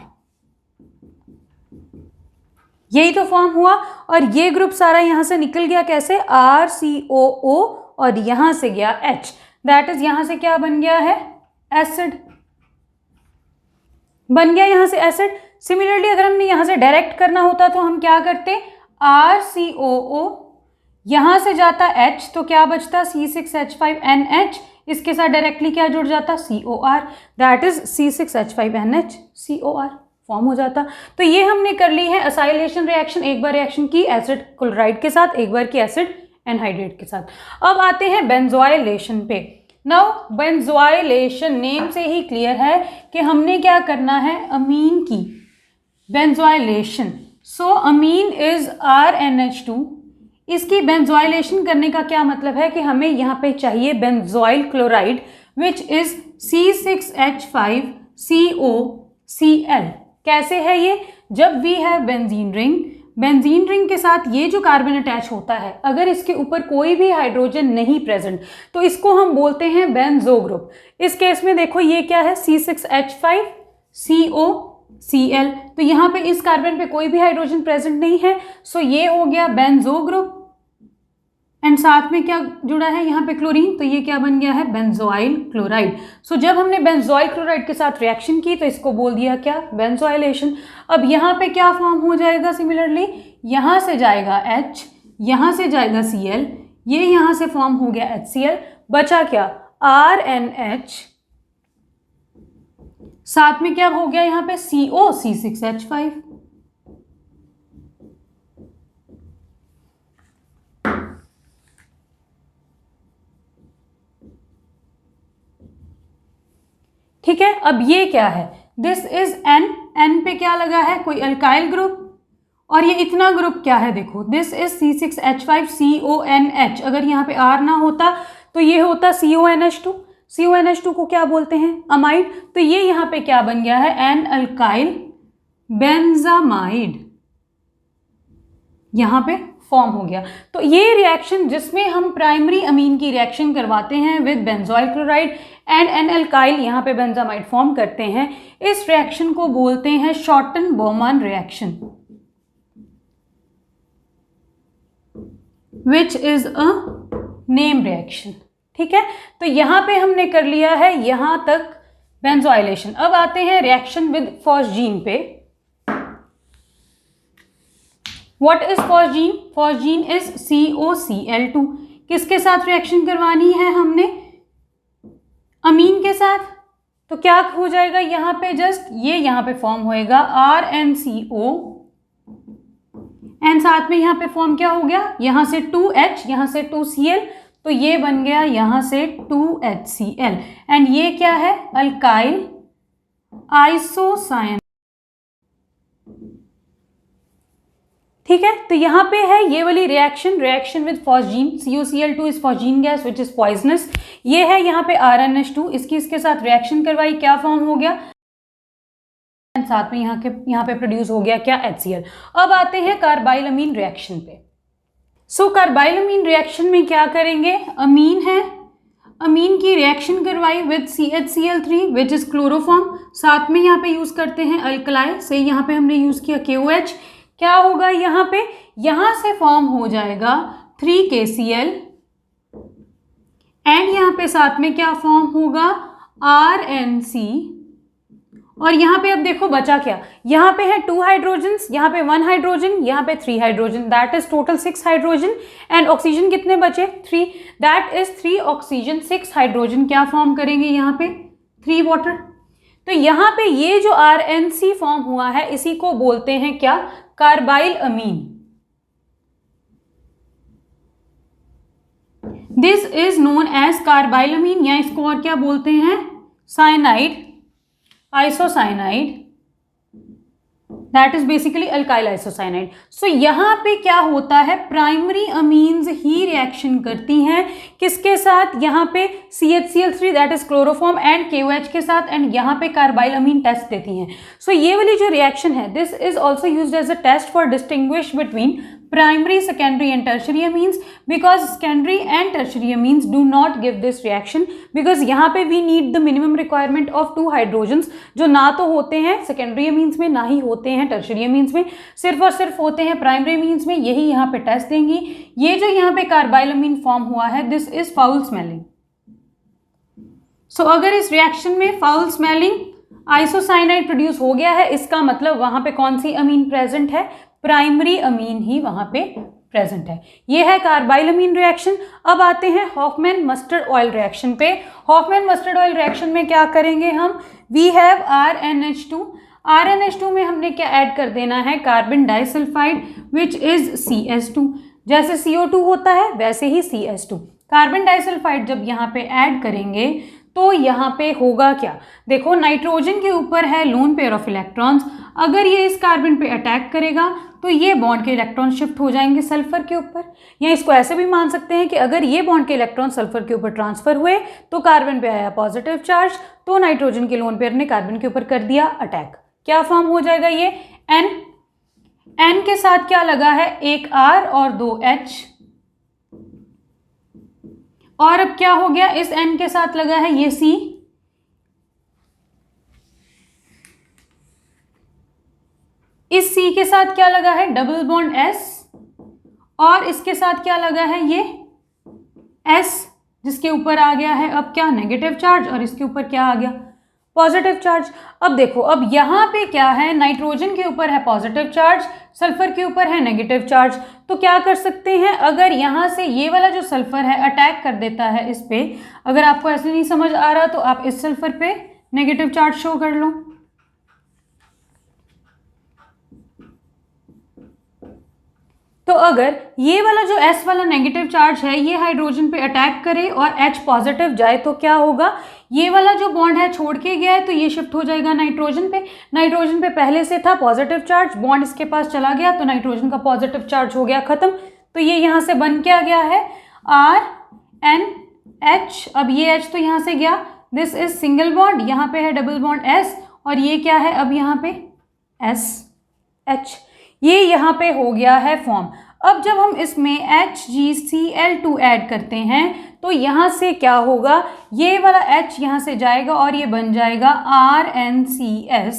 यही तो फॉर्म हुआ और ये ग्रुप सारा यहाँ से निकल गया कैसे, RCOO और यहाँ से गया H, दैट इज यहाँ से क्या बन गया है, एसिड बन गया यहाँ से एसिड। सिमिलरली अगर हमने यहाँ से डायरेक्ट करना होता तो हम क्या करते, RCOO, यहाँ से जाता H तो क्या बचता C6H5NH, इसके साथ डायरेक्टली क्या जुड़ जाता COR, that is C6H5NH COR form हो जाता। तो ये हमने कर ली है असाइलेशन रिएक्शन, एक बार रिएक्शन की एसिड क्लोराइड के साथ, एक बार की एसिड एनहाइड्रेट के साथ। अब आते हैं बेंजोइलेशन पे। नाउ बेंजोइलेशन नेम से ही क्लियर है कि हमने क्या करना है, अमीन की benzoylation. So Amin is RNH2, इसकी बेंजोइलेशन करने का क्या मतलब है कि हमें यहाँ पे चाहिए benzoyl chloride which is C6H5COCl। कैसे है ये, जब वी हैव बेंजीन रिंग के साथ ये जो कार्बन अटैच होता है, अगर इसके ऊपर कोई भी हाइड्रोजन नहीं प्रेजेंट तो इसको हम बोलते हैं बेंजो ग्रुप। इस केस में देखो ये क्या है, C6H5COCl, तो यहाँ पे इस कार्बन पे कोई भी हाइड्रोजन प्रेजेंट नहीं है, सो ये हो गया बेंजो ग्रुप एंड साथ में क्या जुड़ा है यहाँ पे क्लोरीन, तो ये क्या बन गया है, बेंजोइल क्लोराइड। सो जब हमने बेंजोइल क्लोराइड के साथ रिएक्शन की तो इसको बोल दिया क्या, बेंजोइलेशन। अब यहाँ पे क्या फॉर्म हो जाएगा, सिमिलरली यहाँ से जाएगा H, यहाँ से जाएगा Cl, ये यहाँ से फॉर्म हो गया HCl, बचा क्या RNH साथ में क्या हो गया यहाँ पे COC6H5। ठीक है, अब ये क्या है, दिस इज N पे क्या लगा है, कोई अल्काइल ग्रुप, और ये इतना ग्रुप क्या है, देखो दिस इज C6H5 CONH। अगर यहाँ पे R ना होता तो ये होता CONH2। CONH2 को क्या बोलते हैं, अमाइड। तो ये यहाँ पे क्या बन गया है, एन अल्काइल बेंजामाइड यहाँ पे फॉर्म हो गया। तो ये रिएक्शन जिसमें हम प्राइमरी अमीन की रिएक्शन करवाते हैं with benzoyl chloride and N alkyl यहाँ पे बेंजामाइड फॉर्म करते हैं, इस रिएक्शन को बोलते हैं Schotten Baumann reaction, which is a name reaction. ठीक है, तो यहाँ पे हमने कर लिया है यहाँ तक बेंजोइलेशन। अब आते हैं रिएक्शन विद फॉस्जीन पे। What is phosgene, phosgene is COCl2। किसके साथ रिएक्शन करवानी है हमने, अमीन के साथ। तो क्या हो जाएगा यहाँ पे, जस्ट ये यहाँ पे फॉर्म होएगा RnCO एंड साथ में यहाँ पे फॉर्म क्या हो गया, यहाँ से 2H, यहाँ से 2Cl, तो ये बन गया यहाँ से 2HCl एंड ये क्या है, अल्काइल आइसोसायन। ठीक है, तो यहाँ पे है ये वाली reaction with phosgene. COCl2 is phosgene gas which is poisonous. ये है यहाँ पे RnH2, इसके साथ रिएक्शन करवाई, क्या फॉर्म हो गया, साथ में यहाँ पे प्रोड्यूस हो गया क्या, HCl। अब आते हैं कार्बाइलअमीन रिएक्शन पे। सो कार्बाइलअमीन रिएक्शन में क्या करेंगे, अमीन है, अमीन की रिएक्शन करवाई with CHCl3 which is chloroform, साथ में यहाँ पे यूज करते हैं अल्कलाई से, यहाँ पे हमने यूज किया KOH। क्या होगा यहाँ पे, यहाँ से फॉर्म हो जाएगा 3KCl एंड यहाँ पे साथ में क्या फॉर्म होगा, RNC। और यहाँ पे अब देखो बचा क्या, यहाँ पे है 2 हाइड्रोजन्स, यहाँ पे 1 हाइड्रोजन, यहाँ पे 3 hydrogen, that is total 6 hydrogen and oxygen कितने बचे, 3, दैट इज 3 ऑक्सीजन 6 हाइड्रोजन क्या फॉर्म करेंगे यहाँ पे, 3 वाटर। तो यहाँ पे ये जो RNC फॉर्म हुआ है इसी को बोलते हैं क्या, carbyl amine. This is known as carbylamine, या इसको और क्या बोलते हैं, cyanide, isocyanide, that is basically alkyl isocyanide. So यहाँ पे क्या होता है, प्राइमरी अमीन्स ही रिएक्शन करती हैं किसके साथ, यहाँ पे CHCl3 that is chloroform and KOH के साथ, एंड यहाँ पे कार्बाइलअमीन टेस्ट देती हैं। सो ये वाली जो रिएक्शन है, this is also used as a test for distinguish between primary, secondary and tertiary amines, because secondary and tertiary amines do not give this reaction because यहाँ पे we need the minimum requirement of 2 hydrogens जो ना तो होते हैं secondary amines में, ना ही होते हैं tertiary amines में, सिर्फ और सिर्फ होते हैं primary amines में। यही यहाँ पे टेस्ट देंगी। ये जो यहाँ पे कार्बाइलअमीन फॉर्म हुआ है, दिस इज फाउल स्मेलिंग। सो अगर इस रिएक्शन में फाउल स्मेलिंग आइसोसाइनाइड प्रोड्यूस हो गया है, इसका मतलब वहां पे कौन सी अमीन प्रेजेंट है, प्राइमरी अमीन ही वहां पे प्रेजेंट है। ये है कार्बाइलअमीन रिएक्शन। अब आते हैं हॉफमैन मस्टर्ड ऑयल रिएक्शन पे। हॉफमैन मस्टर्ड ऑयल रिएक्शन में क्या करेंगे हम, वी हैव RnH2। RnH2 में हमने क्या ऐड कर देना है, carbon disulphide which is CS2। जैसे CO2 होता है वैसे ही CS2। कार्बन डाइसल्फाइड जब यहाँ पे ऐड करेंगे तो यहाँ पे होगा क्या, देखो नाइट्रोजन के ऊपर है लोन पेयर ऑफ इलेक्ट्रॉन्स, अगर ये इस कार्बन पे अटैक करेगा तो ये बॉन्ड के इलेक्ट्रॉन शिफ्ट हो जाएंगे सल्फर के ऊपर, या इसको ऐसे भी मान सकते हैं कि अगर ये बॉन्ड के इलेक्ट्रॉन सल्फर के ऊपर ट्रांसफर हुए तो कार्बन पे आया पॉजिटिव चार्ज, तो नाइट्रोजन के लोन पेयर ने कार्बन के ऊपर कर दिया अटैक, क्या फॉर्म हो जाएगा ये N के साथ क्या लगा है, एक R और 2 H, और अब क्या हो गया, इस N के साथ लगा है ये C, इस C के साथ क्या लगा है, डबल बॉन्ड S, और इसके साथ क्या लगा है ये S, जिसके ऊपर आ गया है अब क्या, नेगेटिव चार्ज, और इसके ऊपर क्या आ गया, पॉजिटिव चार्ज। अब देखो, अब यहाँ पे क्या है, नाइट्रोजन के ऊपर है पॉजिटिव चार्ज, सल्फर के ऊपर है नेगेटिव चार्ज, तो क्या कर सकते हैं, अगर यहाँ से ये वाला जो सल्फर है अटैक कर देता है इस पे, अगर आपको ऐसे नहीं समझ आ रहा तो आप इस सल्फर पे नेगेटिव चार्ज शो कर लो। तो अगर ये वाला जो S वाला नेगेटिव चार्ज है ये हाइड्रोजन पे अटैक करे और H पॉजिटिव जाए तो क्या होगा, ये वाला जो बॉन्ड है छोड़ के गया है तो ये शिफ्ट हो जाएगा नाइट्रोजन पे। नाइट्रोजन पे पहले से था पॉजिटिव चार्ज, बॉन्ड इसके पास चला गया तो नाइट्रोजन का पॉजिटिव चार्ज हो गया खत्म। तो ये यहाँ से बन क्या गया है RNH। अब ये H तो यहाँ से गया, दिस इज सिंगल बॉन्ड, यहाँ पे है डबल बॉन्ड S और ये क्या है अब यहाँ पे SH, ये यहाँ पे हो गया है फॉर्म। अब जब हम इसमें HgCl2 ऐड करते हैं तो यहाँ से क्या होगा, ये वाला H यहाँ से जाएगा और ये बन जाएगा RnCS,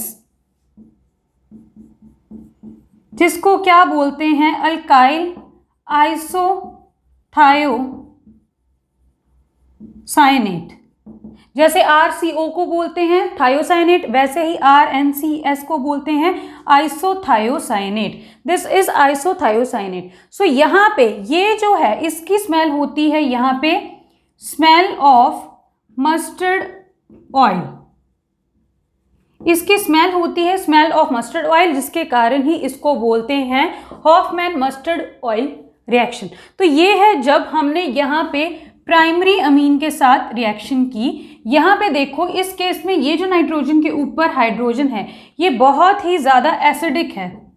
जिसको क्या बोलते हैं अल्काइल आइसोथायोसाइनेट। जैसे RCO को बोलते हैं थायोसाइनेट, वैसे ही RnCS को बोलते हैं isothiocyanate. This is isothiocyanate. So यहाँ पे ये जो है इसकी स्मेल होती है यहाँ पे स्मेल ऑफ मस्टर्ड ऑयल, इसकी स्मेल होती है स्मेल ऑफ मस्टर्ड ऑयल, जिसके कारण ही इसको बोलते हैं हॉफमैन मस्टर्ड ऑयल रिएक्शन। तो ये है जब हमने यहाँ पे प्राइमरी अमीन के साथ रिएक्शन की। यहाँ पे देखो इस केस में ये जो नाइट्रोजन के ऊपर हाइड्रोजन है ये बहुत ही ज़्यादा एसिडिक है,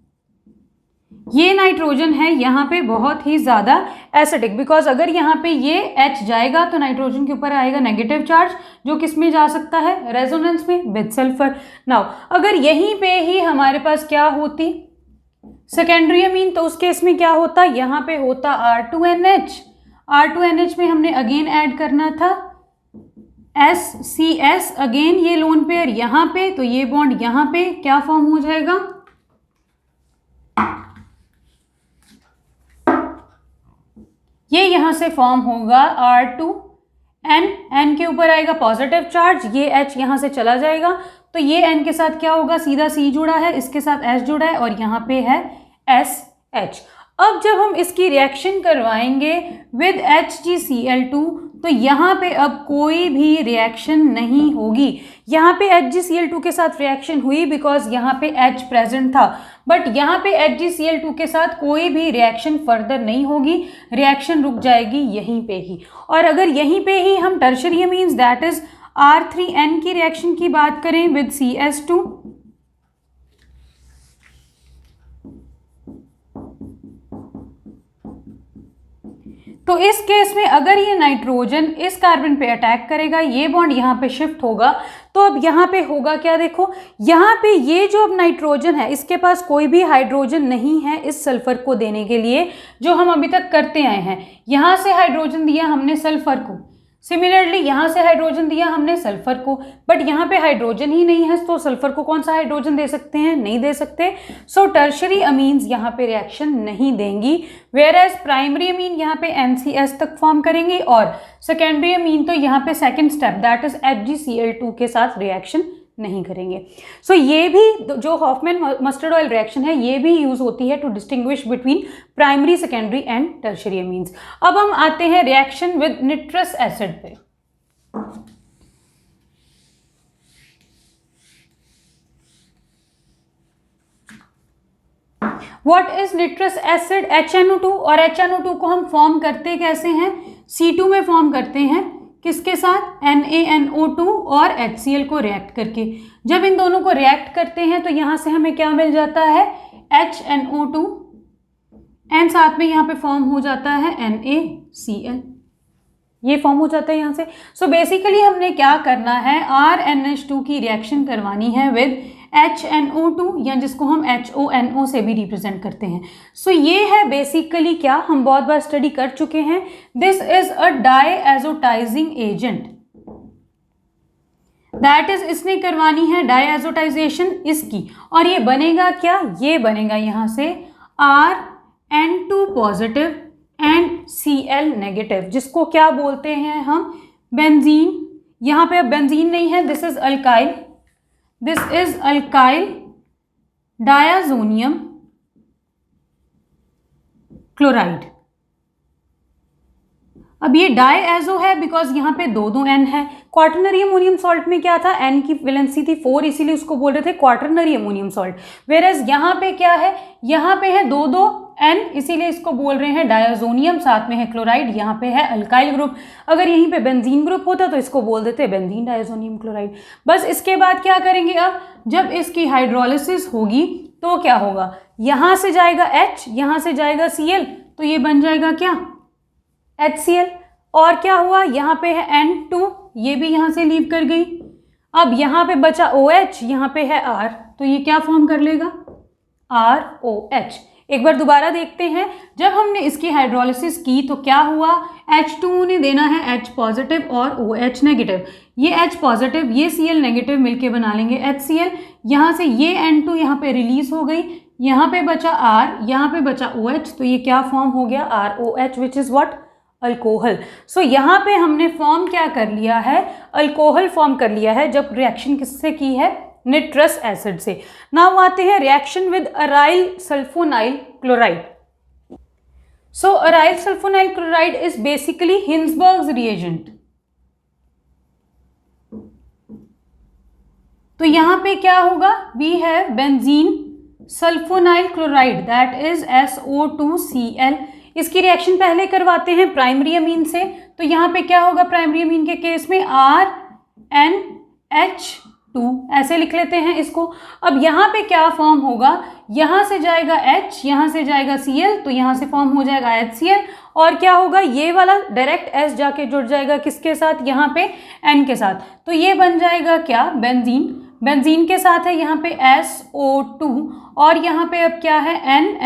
ये नाइट्रोजन है यहाँ पे बहुत ही ज़्यादा एसिडिक, बिकॉज अगर यहाँ पे ये H जाएगा तो नाइट्रोजन के ऊपर आएगा नेगेटिव चार्ज, जो किस में जा सकता है रेजोनेंस में विद सल्फर। नाउ अगर यहीं पे ही हमारे पास क्या होती सेकेंडरी अमीन, तो उस केस में क्या होता, यहाँ पे होता R2NH। R2NH में हमने अगेन ऐड करना था SCS, अगेन ये लोन पेयर यहाँ पे, तो ये बॉन्ड यहाँ पे क्या फॉर्म हो जाएगा, ये यहाँ से फॉर्म होगा R2N, N के ऊपर आएगा पॉजिटिव चार्ज, ये H यहाँ से चला जाएगा तो ये N के साथ क्या होगा, सीधा C जुड़ा है, इसके साथ S जुड़ा है और यहाँ पे है SH। अब जब हम इसकी रिएक्शन करवाएंगे विद HgCl2 तो यहाँ पे अब कोई भी रिएक्शन नहीं होगी। यहाँ पे HgCl2 के साथ रिएक्शन हुई बिकॉज यहाँ पे H प्रेजेंट था, बट यहाँ पे HgCl2 के साथ कोई भी रिएक्शन फर्दर नहीं होगी, रिएक्शन रुक जाएगी यहीं पे ही। और अगर यहीं पे ही हम tertiary amines that is R3N की रिएक्शन की बात करें विद CS2, तो इस केस में अगर ये नाइट्रोजन इस कार्बन पे अटैक करेगा, ये बॉन्ड यहाँ पे शिफ्ट होगा, तो अब यहाँ पे होगा क्या, देखो यहाँ पे ये जो अब नाइट्रोजन है इसके पास कोई भी हाइड्रोजन नहीं है इस सल्फर को देने के लिए, जो हम अभी तक करते आए हैं। यहाँ से हाइड्रोजन दिया हमने सल्फर को, सिमिलरली यहाँ से हाइड्रोजन दिया हमने सल्फर को, बट यहाँ पे हाइड्रोजन ही नहीं है तो सल्फर को कौन सा हाइड्रोजन दे सकते हैं, नहीं दे सकते। सो टर्शरी अमीन्स यहाँ पे रिएक्शन नहीं देंगी, वेयर एज प्राइमरी अमीन यहाँ पे NCS तक फॉर्म करेंगे और सेकेंडरी अमीन तो यहाँ पे second step that is HgCl2 के साथ रिएक्शन नहीं करेंगे। सो ये भी जो हॉफमैन मस्टर्ड ऑयल रिएक्शन है ये भी यूज होती है to distinguish between primary, secondary and tertiary amines. अब हम आते हैं रिएक्शन विद निट्रस एसिड पे। What is nitrous acid, HNO2, और HNO2 को हम फॉर्म करते कैसे हैं, C2 में फॉर्म करते हैं, किसके साथ, NaNO2 और HCl को रिएक्ट करके। जब इन दोनों को रिएक्ट करते हैं तो यहाँ से हमें क्या मिल जाता है, HNO2, एंड साथ में यहाँ पे फॉर्म हो जाता है NaCl, ये फॉर्म हो जाता है यहाँ से। सो बेसिकली हमने क्या करना है, RNH2 की रिएक्शन करवानी है विद HNO2 या जिसको हम HONO से भी रिप्रेजेंट करते हैं। सो ये है बेसिकली क्या, हम बहुत बार स्टडी कर चुके हैं, this is a diazotizing agent, that is इसने करवानी है डाईएजोटाइजेशन इसकी, और ये बनेगा क्या, ये बनेगा यहाँ से RN2 positive and Cl negative, जिसको क्या बोलते हैं हम, बेंजीन। यहाँ पे अब बेंजीन नहीं है, this is alkyl, this is alkyl diazonium chloride. अब ये डायएजो है बिकॉज यहाँ पे दो दो एन है। क्वाटरनरी अमोनियम सॉल्ट में क्या था, एन की वैलेंसी थी 4, इसीलिए उसको बोल रहे थे क्वाटरनरी अमोनियम सॉल्ट। वेरएज यहाँ पे क्या है, यहाँ पे है दो दो एन, इसीलिए इसको बोल रहे हैं डायजोनियम, साथ में है क्लोराइड, यहाँ पे है अल्काइल ग्रुप। अगर यहीं पे बेंजीन ग्रुप होता तो इसको बोल देते बेंजीन डायजोनियम क्लोराइड। बस इसके बाद क्या करेंगे, अब जब इसकी हाइड्रोलिसिस होगी तो क्या होगा, यहाँ से जाएगा H, यहाँ से जाएगा Cl, तो ये बन जाएगा क्या, HCl। और क्या हुआ, यहाँ पे है N2, ये भी यहाँ से लीव कर गई। अब यहाँ पे बचा OH, यहाँ पे है R, तो ये क्या फॉर्म कर लेगा, ROH। एक बार दोबारा देखते हैं, जब हमने इसकी हाइड्रोलिसिस की तो क्या हुआ, H2 ने देना है H पॉजिटिव और OH नेगेटिव, ये H पॉजिटिव ये Cl नेगेटिव मिलके बना लेंगे HCl। यहाँ से ये N2 यहाँ पे रिलीज हो गई, यहाँ पे बचा R, यहाँ पे बचा OH, तो ये क्या फॉर्म हो गया, ROH, which is what, alcohol. So यहाँ पे हमने फॉर्म क्या कर लिया है, अल्कोहल फॉर्म कर लिया है, जब रिएक्शन किससे की है, निट्रस एसिड से। नाउ आते हैं reaction with aryl sulphonyl chloride. So aryl sulphonyl chloride is basically Hinsberg's reagent. तो यहाँ पे क्या होगा, we have benzene sulphonyl chloride that is SO2Cl। इसकी रिएक्शन पहले करवाते हैं प्राइमरी अमीन से, तो यहाँ पे क्या होगा प्राइमरी अमीन के केस में, RNH2 ऐसे लिख लेते हैं इसको। अब यहाँ पे क्या फॉर्म होगा, यहाँ से जाएगा H, यहाँ से जाएगा Cl, तो यहाँ से फॉर्म हो जाएगा HCl। और क्या होगा, ये वाला डायरेक्ट S जाके जुड़ जाएगा किसके साथ, यहाँ पे N के साथ, तो ये बन जाएगा क्या, बेंजीन। बेंजीन के साथ है यहाँ पे SO2 और यहाँ पे अब क्या है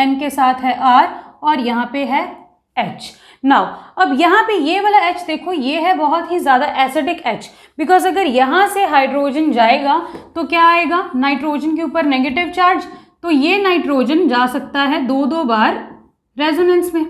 N के साथ है R और यहाँ पे है H। नाउ अब यहाँ पे ये वाला H देखो, ये है बहुत ही ज़्यादा एसिडिक H, बिकॉज अगर यहाँ से हाइड्रोजन जाएगा तो क्या आएगा, नाइट्रोजन के ऊपर नेगेटिव चार्ज, तो ये नाइट्रोजन जा सकता है दो दो बार रेजोनेंस में,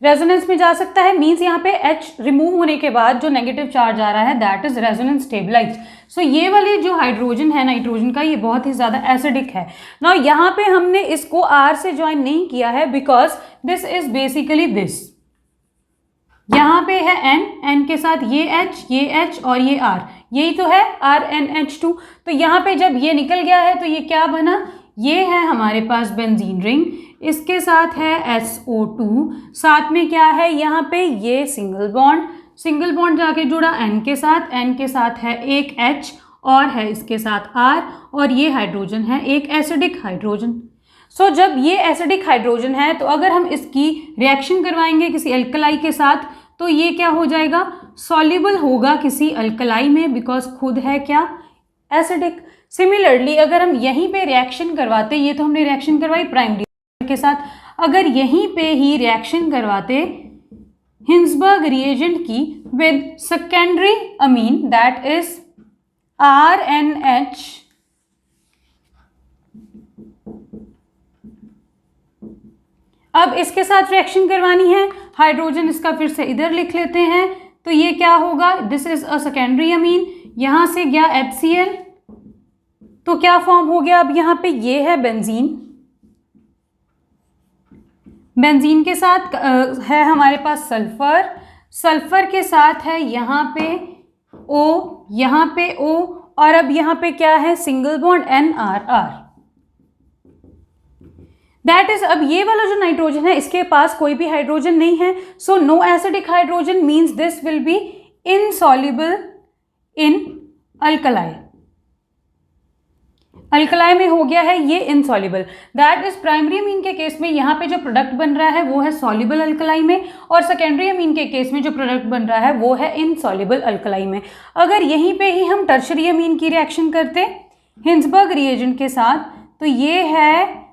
रेजोनेंस में जा सकता है। मीन्स यहाँ पे H रिमूव होने के बाद जो नेगेटिव चार्ज आ रहा है दैट इज रेजोनेंस स्टेबलाइज। सो ये वाले जो हाइड्रोजन है नाइट्रोजन का, ये बहुत ही ज़्यादा एसिडिक है। नाउ यहाँ पे हमने इसको R से ज्वाइन नहीं किया है because this is basically this, यहाँ पे है N के साथ ये H और ये R, यही तो है RNH2। तो यहाँ पे जब ये निकल गया है तो ये क्या बना, ये है हमारे पास बेंजीन रिंग, इसके साथ है SO2, साथ में क्या है यहाँ पे ये सिंगल बॉन्ड जाके जुड़ा N के साथ है एक H और है इसके साथ R, और ये हाइड्रोजन है एक एसिडिक हाइड्रोजन। सो जब ये एसिडिक हाइड्रोजन है तो अगर हम इसकी रिएक्शन करवाएंगे किसी अल्कलाई के साथ तो ये क्या हो जाएगा, सॉल्युबल होगा किसी अल्कलाई में, बिकॉज खुद है क्या, एसिडिक। सिमिलरली अगर हम यहीं पे रिएक्शन करवाते, ये तो हमने रिएक्शन करवाई प्राइमरी के साथ, अगर यहीं पे ही रिएक्शन करवाते हिंसबर्ग रिएजेंट की with secondary amine that is RNH, अब इसके साथ रिएक्शन करवानी है, हाइड्रोजन इसका फिर से इधर लिख लेते हैं, तो ये क्या होगा, this is a secondary amine, यहाँ से गया HCl, तो क्या फॉर्म हो गया, अब यहाँ पे ये है बेंजीन, बेंजीन के साथ है हमारे पास सल्फर के साथ है यहाँ पे O, और अब यहाँ पे क्या है, single bond NR। That is, अब ये वाला जो नाइट्रोजन है इसके पास कोई भी हाइड्रोजन नहीं है, so no acidic hydrogen means this will be insoluble in alkali. Alkali में हो गया है ये insoluble, that is primary amine के केस में यहाँ पे जो प्रोडक्ट बन रहा है वो है सॉल्युबल अल्कलाई में, और सेकेंडरी अमीन के केस में जो प्रोडक्ट बन रहा है वो है इनसॉल्युबल अल्कलाई में। अगर यहीं पे ही हम टर्शरी अमीन की रिएक्शन करते हिंसबर्ग रिएजेंट के साथ, तो ये है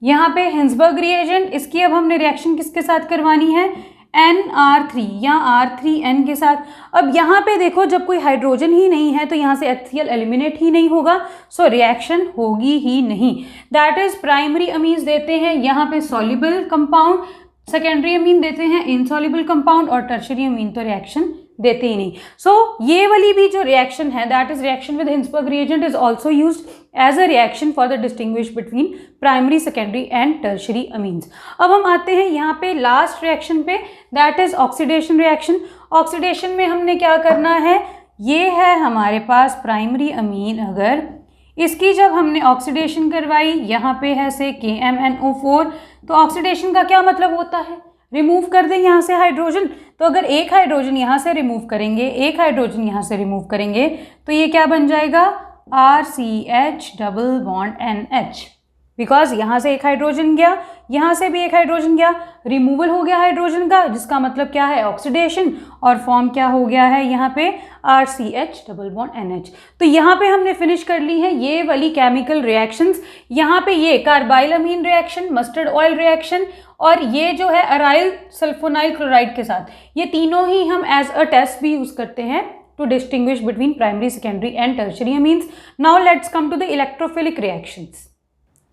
यहाँ पे हिंसबर्ग रिएजेंट, इसकी अब हमने रिएक्शन किसके साथ करवानी है, NR3 या R3N के साथ। अब यहाँ पे देखो जब कोई हाइड्रोजन ही नहीं है तो यहाँ से HCl एलिमिनेट ही नहीं होगा, सो रिएक्शन होगी ही नहीं। दैट इज प्राइमरी अमीन्स देते हैं यहाँ पे सॉल्युबल कंपाउंड, सेकेंडरी अमीन देते हैं इनसॉल्युबल कंपाउंड, और टर्शरी अमीन तो रिएक्शन देते ही नहीं। सो ये वाली भी जो रिएक्शन है that is reaction with Hinsberg reagent is also used as a reaction for the distinguish between primary, secondary and tertiary amines. अब हम आते हैं यहाँ पे लास्ट रिएक्शन पे, that is oxidation reaction. Oxidation में हमने क्या करना है, ये है हमारे पास प्राइमरी अमीन, अगर इसकी जब हमने ऑक्सीडेशन करवाई, यहाँ पे है से KMnO4, तो ऑक्सीडेशन का क्या मतलब होता है, रिमूव कर दें यहाँ से हाइड्रोजन। तो अगर एक हाइड्रोजन यहाँ से रिमूव करेंगे, एक हाइड्रोजन यहाँ से रिमूव करेंगे, तो ये क्या बन जाएगा, RCH double bond NH, because यहाँ से एक हाइड्रोजन गया, यहाँ से भी एक हाइड्रोजन गया, रिमूवल हो गया हाइड्रोजन का, जिसका मतलब क्या है, ऑक्सीडेशन, और फॉर्म क्या हो गया है यहाँ पे, RCH डबल बॉन्ड NH। तो यहाँ पे हमने फिनिश कर ली है ये वाली केमिकल रिएक्शंस। यहाँ पे ये कार्बाइल अमीन रिएक्शन, मस्टर्ड ऑयल रिएक्शन, और ये जो है अराइल सल्फोनाइल क्लोराइड के साथ, ये तीनों ही हम एज अ टेस्ट भी यूज करते हैं to distinguish between primary, secondary and tertiary amines. Now let's come to the electrophilic reactions.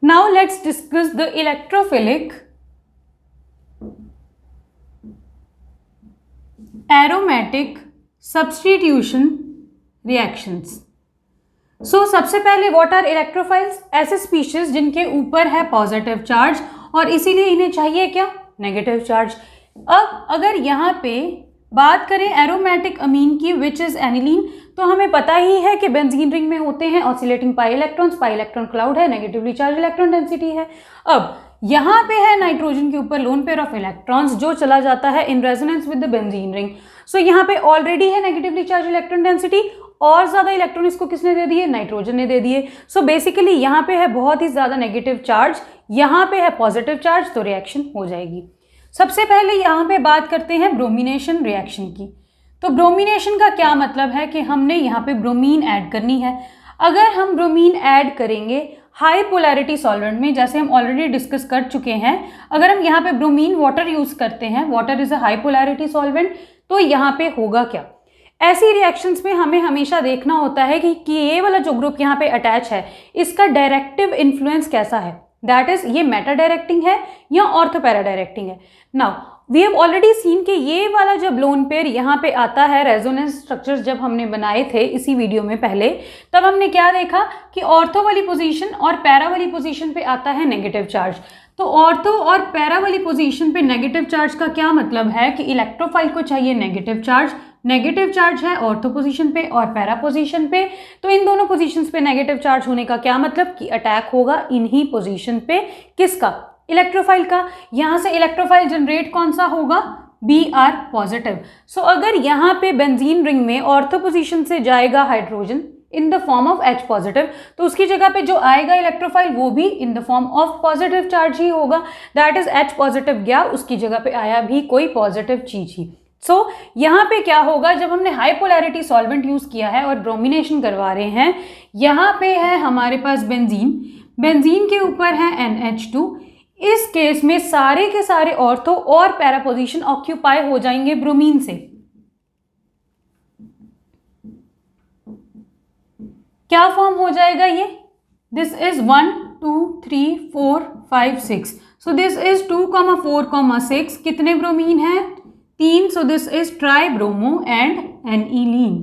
Now let's discuss the electrophilic aromatic substitution reactions. So सबसे पहले what are electrophiles? ऐसे species जिनके ऊपर है positive charge और इसीलिए इन्हें चाहिए क्या, नेगेटिव चार्ज। अब अगर यहाँ पे बात करें एरोमेटिक अमीन की विच इज एनिलीन, तो हमें पता ही है कि बेंजीन रिंग में होते हैं ऑसिलेटिंग पाई इलेक्ट्रॉन क्लाउड है, नेगेटिवली चार्ज इलेक्ट्रॉन डेंसिटी है। अब यहाँ पे है नाइट्रोजन के ऊपर लोन पेयर ऑफ इलेक्ट्रॉन्स जो चला जाता है in resonance with the benzene ring. So यहाँ पे ऑलरेडी है नेगेटिवली चार्ज इलेक्ट्रॉन डेंसिटी, और ज्यादा इलेक्ट्रॉन इसको किसने दे दिए, नाइट्रोजन ने दे दिए। सो बेसिकली यहाँ पे है बहुत ही ज्यादा नेगेटिव चार्ज, यहाँ पे है पॉजिटिव चार्ज, तो रिएक्शन हो जाएगी। सबसे पहले यहाँ पे बात करते हैं ब्रोमिनेशन रिएक्शन की। तो ब्रोमिनेशन का क्या मतलब है कि हमने यहाँ पे ब्रोमीन ऐड करनी है। अगर हम ब्रोमीन ऐड करेंगे हाई पोलैरिटी सॉल्वेंट में, जैसे हम ऑलरेडी डिस्कस कर चुके हैं, अगर हम यहाँ पे ब्रोमीन वाटर यूज करते हैं, water is a high polarity solvent, तो यहाँ पे होगा क्या, ऐसी रिएक्शंस में हमें हमेशा देखना होता है कि ये वाला जो ग्रुप यहाँ पे अटैच है इसका डायरेक्टिव इन्फ्लुएंस कैसा है, दैट इज ये मेटा डायरेक्टिंग है या ऑर्थो पैरा डायरेक्टिंग है। Now we have already seen कि ये वाला जब लोन पेयर यहाँ पे आता है, रेजोनेंस स्ट्रक्चर्स जब हमने बनाए थे इसी वीडियो में पहले, तब हमने क्या देखा कि ऑर्थो वाली पोजीशन और पैरा वाली पोजीशन पे आता है नेगेटिव चार्ज। तो ऑर्थो और पैरा वाली पोजीशन पे नेगेटिव चार्ज का क्या मतलब है कि इलेक्ट्रोफाइल को चाहिए नेगेटिव चार्ज, नेगेटिव चार्ज है ऑर्थो पोजीशन पे और पैरा पोजीशन पे, तो इन दोनों पोजीशंस पे नेगेटिव चार्ज होने का क्या मतलब कि अटैक होगा इन्हीं पोजीशन पे, किसका, इलेक्ट्रोफाइल का। यहाँ से इलेक्ट्रोफाइल जनरेट कौन सा होगा, Br पॉजिटिव। सो अगर यहाँ पे बेंजीन रिंग में ऑर्थो पोजीशन से जाएगा hydrogen in the form of H positive, तो उसकी जगह पे जो आएगा इलेक्ट्रोफाइल वो भी in the form of positive charge ही होगा, दैट इज H पॉजिटिव गया, उसकी जगह पे आया भी कोई पॉजिटिव चीज ही। सो यहाँ पे क्या होगा, जब हमने हाई पोलैरिटी सॉल्वेंट यूज किया है और ब्रोमिनेशन करवा रहे हैं, यहाँ पे है हमारे पास बेंजीन, बेंजीन के ऊपर है NH2, इस केस में सारे के सारे ऑर्थो और पैरा पोजीशन ऑक्यूपाई हो जाएंगे ब्रोमीन से। क्या फॉर्म हो जाएगा ये, this is 1 2 3 4 5 6, so this is 2, 4, 6, कितने ब्रोमीन है, 3, सो this is try bromo and aniline.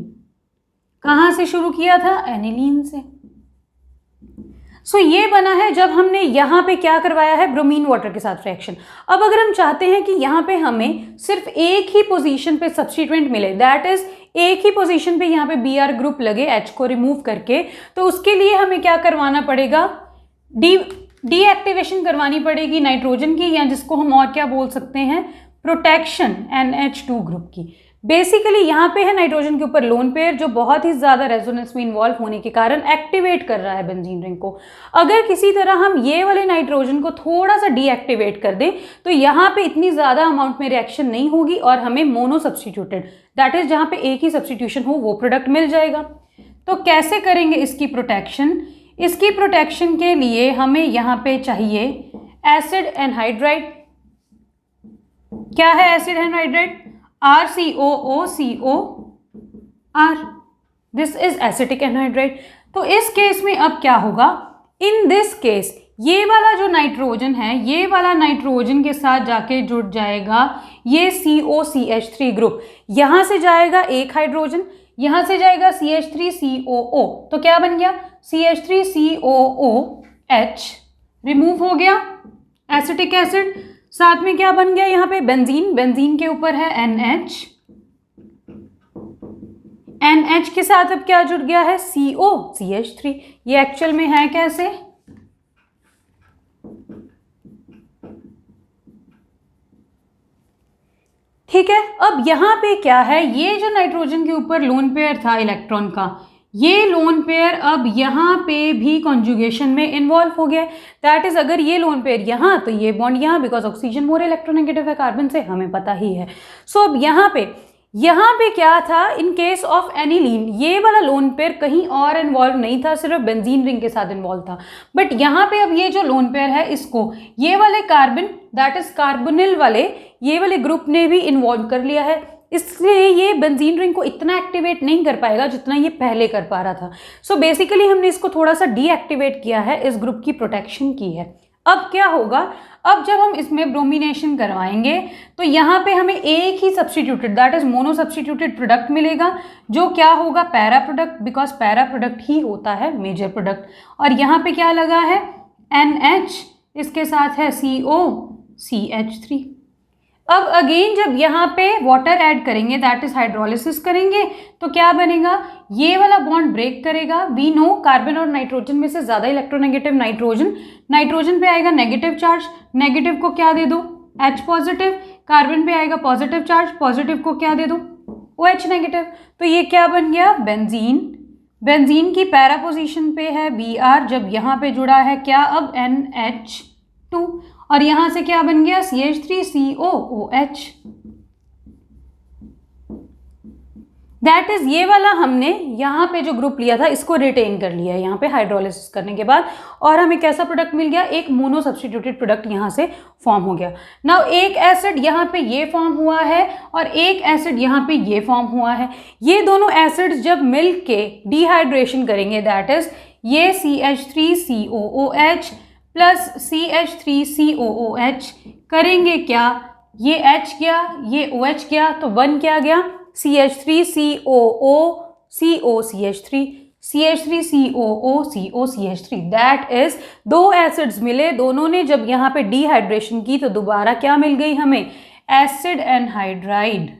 कहाँ से शुरू किया था, एनिलीन से। सो ये बना है जब हमने यहाँ पे क्या करवाया है, ब्रोमीन वाटर के साथ रिएक्शन। अब अगर हम चाहते हैं कि यहाँ पे हमें सिर्फ एक ही पोजीशन पे सब्स्टिट्यूएंट मिले, दैट इज एक ही पोजीशन पे यहाँ पे Br ग्रुप लगे H को रिमूव करके, तो उसके लिए हमें क्या करवाना पड़ेगा, डीएक्टिवेशन करवानी पड़ेगी नाइट्रोजन की, या जिसको हम और क्या बोल सकते हैं, प्रोटेक्शन NH2 ग्रुप की। बेसिकली यहाँ पे है नाइट्रोजन के ऊपर लोन पेयर जो बहुत ही ज्यादा रेजोनेंस में इन्वॉल्व होने के कारण एक्टिवेट कर रहा है बेंजीन रिंग को। अगर किसी तरह हम ये वाले नाइट्रोजन को थोड़ा सा डीएक्टिवेट कर दें तो यहाँ पे इतनी ज्यादा अमाउंट में रिएक्शन नहीं होगी और हमें मोनो सब्स्टिट्यूटेड, दैट इज जहाँ पे एक ही सब्स्टिट्यूशन हो वो प्रोडक्ट मिल जाएगा। तो कैसे करेंगे इसकी प्रोटेक्शन, इसकी प्रोटेक्शन के लिए हमें यहाँ पे चाहिए एसिड एनहाइड्राइड। क्या है acid anhydride, RCOOCOR, this is acetic anhydride. तो इस केस में अब क्या होगा, इन दिस केस ये वाला जो नाइट्रोजन है, ये वाला नाइट्रोजन के साथ जाके जुड़ जाएगा ये COCH3 ग्रुप। यहाँ से जाएगा एक हाइड्रोजन, यहाँ से जाएगा CH3COO, तो क्या बन गया CH3COOH, रिमूव हो गया एसिटिक एसिड। साथ में क्या बन गया यहाँ पे बेंजीन, बेंजीन के ऊपर है NH, NH के साथ अब क्या जुड़ गया है COCH3। ये एक्चुअल में है कैसे, ठीक है। अब यहाँ पे क्या है, ये जो नाइट्रोजन के ऊपर लोन पेयर था इलेक्ट्रॉन का, ये लोन पेयर अब यहाँ पे भी कॉन्जुगेशन में इन्वॉल्व हो गया। दैट इज अगर ये लोन पेयर यहाँ तो ये बॉन्ड यहाँ, बिकॉज ऑक्सीजन मोर इलेक्ट्रोनेगेटिव है कार्बन से, हमें पता ही है। सो अब यहाँ पे क्या था, इन केस ऑफ एनिलीन ये वाला लोन पेयर कहीं और इन्वॉल्व नहीं था, सिर्फ बेंजीन रिंग के साथ इन्वॉल्व था। बट यहाँ पे अब ये जो लोन पेयर है इसको ये वाले कार्बन, दैट इज कार्बोनिल वाले, ये वाले ग्रुप ने भी इन्वॉल्व कर लिया है, इसलिए ये बेंजीन रिंग को इतना एक्टिवेट नहीं कर पाएगा जितना ये पहले कर पा रहा था। सो बेसिकली हमने इसको थोड़ा सा डीएक्टिवेट किया है, इस ग्रुप की प्रोटेक्शन की है। अब क्या होगा, अब जब हम इसमें ब्रोमिनेशन करवाएंगे तो यहाँ पे हमें एक ही substituted, that is mono substituted product मिलेगा, जो क्या होगा para product, because para product ही होता है मेजर प्रोडक्ट। और यहाँ पे क्या लगा है NH, इसके साथ है COCH3। अब अगेन जब यहाँ पे वाटर ऐड करेंगे, दैट इज हाइड्रोलिसिस करेंगे, तो क्या बनेगा, ये वाला बॉन्ड ब्रेक करेगा। वी नो कार्बन और नाइट्रोजन में से ज़्यादा इलेक्ट्रोनेगेटिव नाइट्रोजन, नाइट्रोजन पे आएगा नेगेटिव चार्ज, नेगेटिव को क्या दे दो H पॉजिटिव, कार्बन पे आएगा पॉजिटिव चार्ज, पॉजिटिव को क्या दे दो OH नेगेटिव। तो ये क्या बन गया बेंजीन, बेंजीन की पैरा पोजीशन पे है Br, जब यहाँ पे जुड़ा है क्या अब NH2, और यहां से क्या बन गया CH3COOH। दैट इज ये वाला हमने यहाँ पे जो ग्रुप लिया था इसको रिटेन कर लिया है यहाँ पे हाइड्रोलिसिस करने के बाद, और हमें कैसा प्रोडक्ट मिल गया, एक मोनो सब्स्टिट्यूटेड प्रोडक्ट यहाँ से फॉर्म हो गया। नाउ एक एसिड यहाँ पे ये फॉर्म हुआ है और एक एसिड यहाँ पे ये फॉर्म हुआ है। ये दोनों एसिड्स जब मिल के डिहाइड्रेशन करेंगे, दैट इज ये CH3COOH प्लस CH3COOH करेंगे क्या, ये H गया ये OH गया, तो बन क्या गया CH3COOCOCH3, CH3COOCOCH3। दैट इज दो एसिड्स मिले, दोनों ने जब यहाँ पे डिहाइड्रेशन की तो दोबारा क्या मिल गई हमें एसिड एनहाइड्राइड।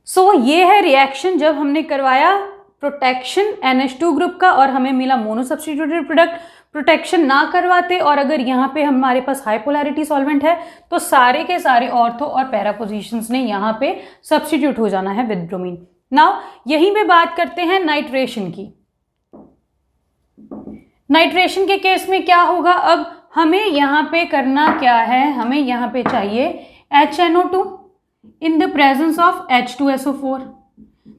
सो ये है रिएक्शन जब हमने करवाया प्रोटेक्शन NH2 ग्रुप का और हमें मिला मोनो सब्स्टिट्यूटेड प्रोडक्ट। प्रोटेक्शन ना करवाते और अगर यहाँ पे हमारे पास हाई पोलैरिटी सॉल्वेंट है तो सारे के सारे ऑर्थो और पैरा पोजीशंस ने यहाँ पे सब्स्टिट्यूट हो जाना है विद ब्रोमीन। नाउ यहीं पे बात करते हैं नाइट्रेशन की। नाइट्रेशन के केस में क्या होगा, अब हमें यहाँ पे करना क्या है, हमें यहाँ पे चाहिए HNO2 in the presence of H2SO4।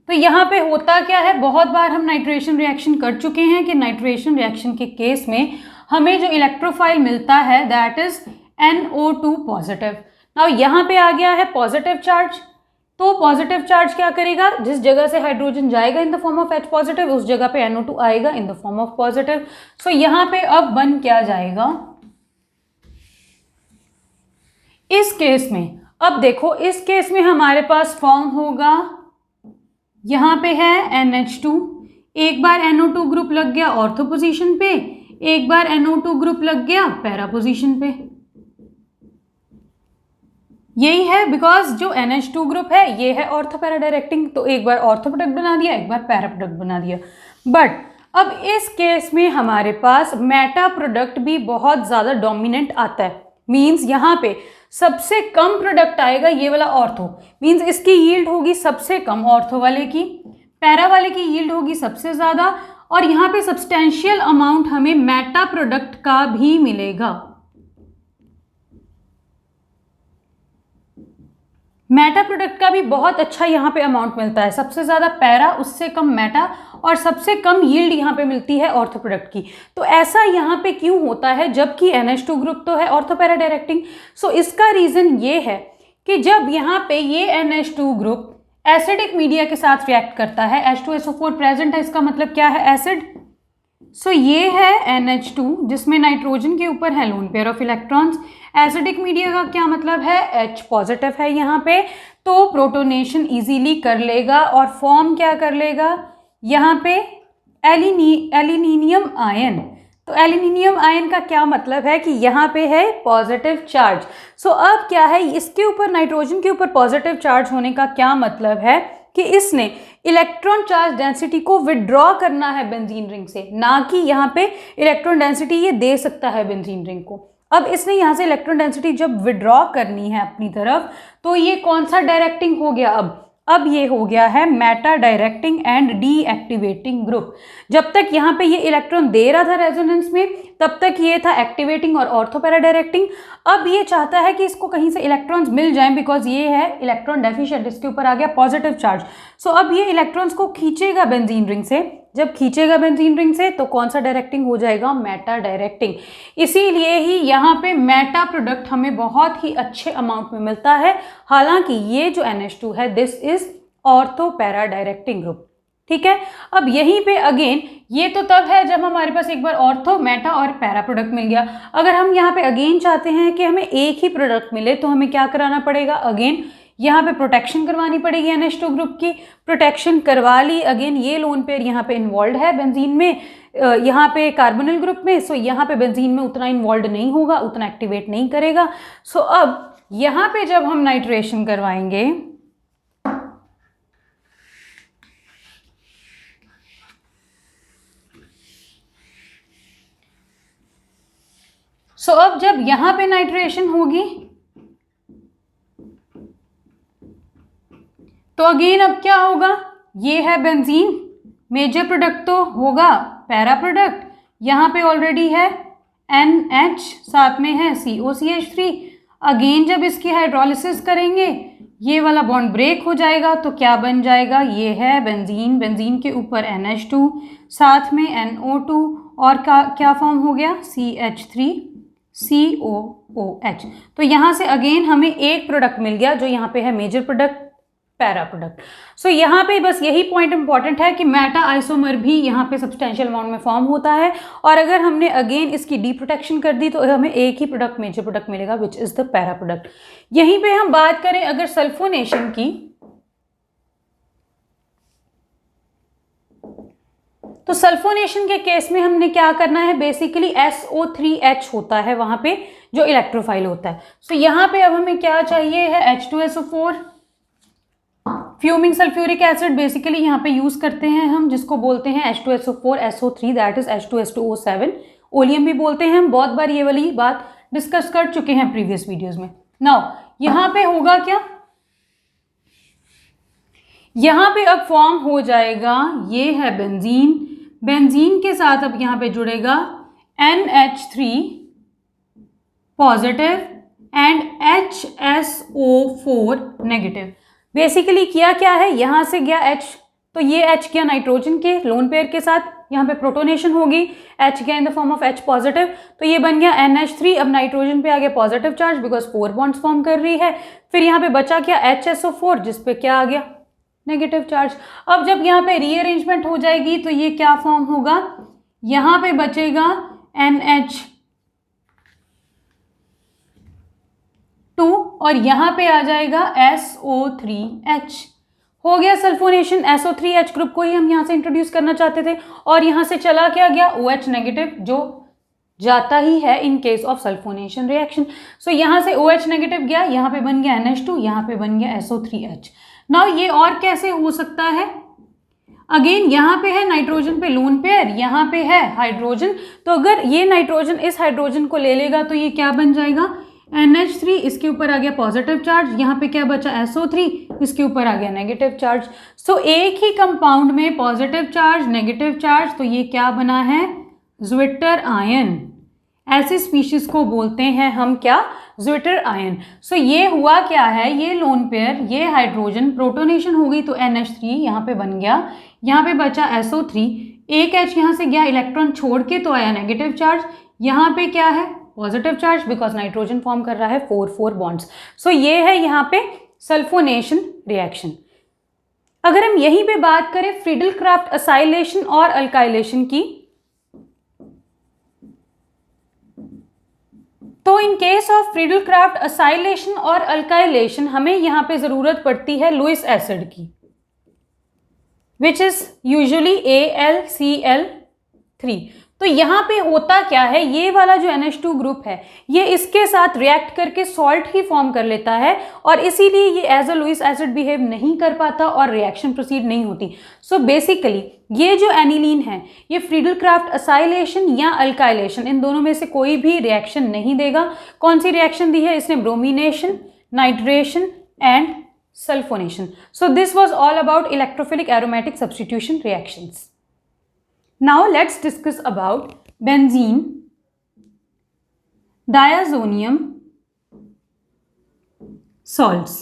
तो यहाँ पे होता क्या है, बहुत बार हम नाइट्रेशन रिएक्शन कर चुके हैं कि नाइट्रेशन रिएक्शन के केस में हमें जो इलेक्ट्रोफाइल मिलता है that is NO2 positive. Now यहाँ पे आ गया है पॉजिटिव चार्ज, तो पॉजिटिव चार्ज क्या करेगा, जिस जगह से हाइड्रोजन जाएगा in the form of H positive उस जगह पे NO2 आएगा in the form of positive. So यहाँ पे अब बन क्या जाएगा इस केस में, अब देखो इस केस में हमारे पास फॉर्म होगा, यहाँ पे है NH2, एक बार NO2 ग्रुप लग गया ऑर्थो पोजीशन पे, एक बार NO2 ग्रुप लग गया पैरा पोजीशन पे। यही है बिकॉज जो NH2 ग्रुप है ये है ऑर्थो पैरा डायरेक्टिंग, तो एक बार ऑर्थो प्रोडक्ट बना दिया एक बार पैरा प्रोडक्ट बना दिया। बट अब इस केस में हमारे पास मेटा प्रोडक्ट भी बहुत ज़्यादा डोमिनेंट आता है, मीन्स यहाँ पे सबसे कम प्रोडक्ट आएगा ये वाला ऑर्थो, मीन्स इसकी यील्ड होगी सबसे कम ऑर्थो वाले की, पैरा वाले की यील्ड होगी सबसे ज़्यादा, और यहाँ पे सब्सटेंशियल अमाउंट हमें मेटा प्रोडक्ट का भी मिलेगा। मेटा प्रोडक्ट का भी बहुत अच्छा यहाँ पे अमाउंट मिलता है, सबसे ज़्यादा पैरा उससे कम मेटा, और सबसे कम यील्ड यहाँ पे मिलती है ऑर्थो प्रोडक्ट की। तो ऐसा यहाँ पे क्यों होता है, जबकि NH2 ग्रुप तो है ऑर्थो पैरा डायरेक्टिंग। सो इसका रीज़न ये है कि जब यहाँ पे ये NH2 ग्रुप एसिडिक मीडिया के साथ रिएक्ट करता है, H2SO4 प्रेजेंट है, इसका मतलब क्या है एसिड, सो ये है NH2 जिसमें नाइट्रोजन के ऊपर है loan pair of electrons. Acidic media का क्या मतलब है, H पॉजिटिव है यहाँ पे, तो प्रोटोनेशन इजीली कर लेगा और फॉर्म क्या कर लेगा यहाँ पे एल्यूमिनियम आयन। तो एल्यूमिनियम आयन का क्या मतलब है कि यहाँ पे है पॉजिटिव चार्ज। सो अब क्या है, इसके ऊपर नाइट्रोजन के ऊपर पॉजिटिव चार्ज होने का क्या मतलब है कि इसने इलेक्ट्रॉन चार्ज डेंसिटी को विड्रॉ करना है बेंजीन रिंग से, ना कि यहाँ पे इलेक्ट्रॉन डेंसिटी ये दे सकता है बेंजीन रिंग को। अब इसने यहाँ से इलेक्ट्रॉन डेंसिटी जब विड्रॉ करनी है अपनी तरफ, तो ये कौन सा डायरेक्टिंग हो गया, अब ये हो गया है Meta directing and deactivating group. जब तक यहाँ पे ये इलेक्ट्रॉन दे रहा था रेजोनेंस में, तब तक ये था एक्टिवेटिंग और ऑर्थो पैरा डायरेक्टिंग। अब ये चाहता है कि इसको कहीं से इलेक्ट्रॉन्स मिल जाएं, बिकॉज ये है इलेक्ट्रॉन डेफिशिएंट, इसके ऊपर आ गया पॉजिटिव चार्ज। सो अब ये इलेक्ट्रॉन्स को खींचेगा बेंजीन रिंग से। जब खींचेगा बेंजीन रिंग से तो कौन सा डायरेक्टिंग हो जाएगा, मेटा डायरेक्टिंग। इसीलिए ही यहाँ पे मेटा प्रोडक्ट हमें बहुत ही अच्छे अमाउंट में मिलता है। हालांकि ये जो NH2 है this is ortho para directing group, ठीक है। अब यहीं पे अगेन ये तो तब है जब हमारे पास एक बार ऑर्थो, मेटा और पैरा प्रोडक्ट मिल गया। अगर हम यहाँ पे अगेन चाहते हैं कि हमें एक ही प्रोडक्ट मिले तो हमें क्या कराना पड़ेगा, अगेन यहाँ पे प्रोटेक्शन करवानी पड़ेगी। NH2 ग्रुप की प्रोटेक्शन करवा ली। अगेन ये लोन पेयर यहाँ पे इन्वॉल्व है बेंजीन में, यहाँ पे कार्बोनिल ग्रुप में। सो यहाँ पे बेंजीन में उतना इन्वॉल्व नहीं होगा, उतना एक्टिवेट नहीं करेगा। सो अब यहाँ पे जब हम नाइट्रेशन करवाएंगे, अब जब यहाँ पे नाइट्रेशन होगी तो अगेन अब क्या होगा, ये है बेंजीन, मेजर प्रोडक्ट तो होगा पैरा प्रोडक्ट, यहाँ पे ऑलरेडी है NH, साथ में है COCH3। अगेन जब इसकी हाइड्रोलिसिस करेंगे ये वाला बॉन्ड ब्रेक हो जाएगा, तो क्या बन जाएगा, ये है बेंजीन, बेंजीन के ऊपर NH2, साथ में NO2 और क्या फॉर्म हो गया, CH3COOH। तो यहाँ से अगेन हमें एक प्रोडक्ट मिल गया जो यहाँ पे है मेजर प्रोडक्ट, पैरा प्रोडक्ट। सो यहाँ पे बस यही पॉइंट इंपॉर्टेंट है कि मेटा आइसोमर भी यहाँ पे सब्सटेंशियल अमाउंट में फॉर्म होता है, और अगर हमने अगेन इसकी डी प्रोटेक्शन कर दी तो हमें एक ही प्रोडक्ट मेजर प्रोडक्ट मिलेगा which is the para product. यहीं पे हम बात करें अगर सल्फोनेशन की, तो सल्फोनेशन के केस में हमने क्या करना है, बेसिकली SO3H होता है वहां पे जो इलेक्ट्रोफाइल होता है। सो यहाँ पे अब हमें क्या चाहिए है, H2SO4, fuming sulphuric acid basically यहाँ पे यूज करते हैं हम, जिसको बोलते हैं H2SO4 SO3 that is H2S2O7, oleum भी बोलते हैं हम। बहुत बार ये वाली बात डिस्कस कर चुके हैं प्रीवियस वीडियोस में। नाउ यहाँ पे होगा क्या, यहाँ पे अब फॉर्म हो जाएगा, ये है बेंजीन, बेंजीन के साथ अब यहाँ पे जुड़ेगा NH3 positive and HSO4 negative. Basically किया क्या है, यहाँ से गया H, तो ये H गया नाइट्रोजन के लोन पेयर के साथ, यहाँ पे प्रोटोनेशन होगी, H गया इन the form of H positive, तो ये बन गया NH3। अब नाइट्रोजन पे आ गया positive charge because 4 bonds form कर रही है। फिर यहाँ पे बचा क्या, HSO4, जिस पे क्या आ गया, नेगेटिव चार्ज। अब जब यहाँ पे रीअरेंजमेंट हो जाएगी तो ये क्या फॉर्म होगा, यहाँ पे बचेगा NH2 और यहाँ पे आ जाएगा SO3H। हो गया सल्फोनेशन। SO3H ग्रुप को ही हम यहाँ से इंट्रोड्यूस करना चाहते थे, और यहाँ से चला क्या गया, OH नेगेटिव, जो जाता ही है in case of sulphonation reaction. So यहाँ से OH नेगेटिव गया, यहाँ पे बन गया NH2, यहाँ पे बन गया SO3H। नाउ ये और कैसे हो सकता है, अगेन यहाँ पे है नाइट्रोजन पे लोन पेयर, यहाँ पे है हाइड्रोजन, तो अगर ये नाइट्रोजन इस हाइड्रोजन को ले लेगा तो ये क्या बन जाएगा, NH3, इसके ऊपर आ गया पॉजिटिव चार्ज, यहाँ पे क्या बचा SO3, इसके ऊपर आ गया नेगेटिव चार्ज। सो एक ही कंपाउंड में पॉजिटिव चार्ज नेगेटिव चार्ज, तो ये क्या बना है, ज्विटर आयन। ऐसे स्पीशीज को बोलते हैं हम क्या, ज्विटर आयन। सो ये हुआ क्या है, ये लोन पेयर, ये हाइड्रोजन, प्रोटोनेशन हो गई तो NH3 यहाँ पे बन गया, यहाँ पे बचा SO3, एक H यहाँ से गया इलेक्ट्रॉन छोड़ के तो आया नेगेटिव चार्ज, यहाँ पे क्या है positive charge because nitrogen form कर रहा है 4 बॉन्ड्स। सो ये है यहाँ पे सल्फोनेशन रिएक्शन। अगर हम यहीं पे बात करें फ्रीडल क्राफ्ट असाइलेशन और अल्काइलेशन की, इन केस ऑफ फ्रीडल-क्राफ्ट असाइलेशन और अल्काइलेशन हमें यहाँ पे ज़रूरत पड़ती है लुईस एसिड की, विच इज़ यूजुअली AlCl3। तो यहाँ पे होता क्या है, ये वाला जो NH2 ग्रुप है ये इसके साथ रिएक्ट करके सॉल्ट ही फॉर्म कर लेता है और इसीलिए ये as a Lewis acid behave नहीं कर पाता और रिएक्शन प्रोसीड नहीं होती। सो बेसिकली ये जो एनिलीन है ये फ्रीडल-क्राफ्ट असाइलेशन या अल्काइलेशन इन दोनों में से कोई भी रिएक्शन नहीं देगा। कौन सी रिएक्शन दी है इसने? Bromination, nitration and sulphonation. So this was all about electrophilic aromatic substitution reactions. Now let's discuss about benzene, diazonium salts।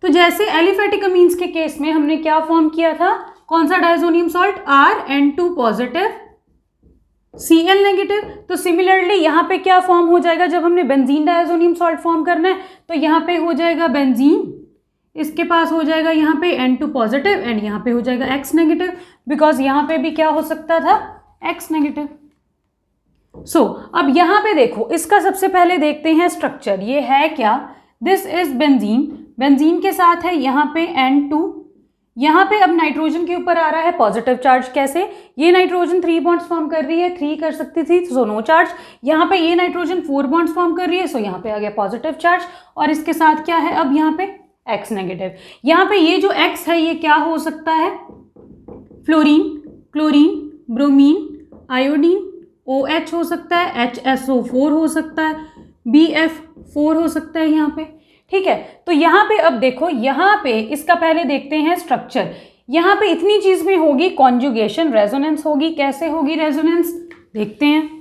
तो जैसे एलिफेटिक अमीन्स के केस में हमने क्या फॉर्म किया था, कौन सा diazonium salt? RN2 positive Cl negative. तो सिमिलरली यहाँ पे क्या फॉर्म हो जाएगा, जब हमने बेंजीन डायजोनियम सॉल्ट फॉर्म करना है तो यहाँ पे हो जाएगा बेंजीन, इसके पास हो जाएगा यहाँ पे N2 पॉजिटिव एंड यहाँ पे हो जाएगा X नेगेटिव, बिकॉज यहाँ पे भी क्या हो सकता था? X negative. सो अब यहाँ पे देखो, इसका सबसे पहले देखते हैं स्ट्रक्चर, ये है क्या? दिस इज बेंजीन, बेंजीन के साथ है यहाँ पे N2, यहाँ पे अब नाइट्रोजन के ऊपर आ रहा है पॉजिटिव चार्ज। कैसे? ये नाइट्रोजन 3 बॉन्ड्स फॉर्म कर रही है, 3 कर सकती थी सो नो चार्ज। यहाँ पे ये नाइट्रोजन 4 बॉन्ड्स फॉर्म कर रही है सो यहाँ पे आ गया पॉजिटिव चार्ज और इसके साथ क्या है अब यहाँ पे? X negative. यहाँ पे ये जो X है ये क्या हो सकता है? Fluorine, chlorine, bromine, iodine, OH हो सकता है, HSO4 हो सकता है, BF4 हो सकता है यहाँ पे। ठीक है, तो यहाँ पे अब देखो, यहाँ पे इसका पहले देखते हैं स्ट्रक्चर। यहाँ पे इतनी चीज में होगी कॉन्जुगेशन, रेजोनेंस होगी। कैसे होगी रेजोनेंस? देखते हैं।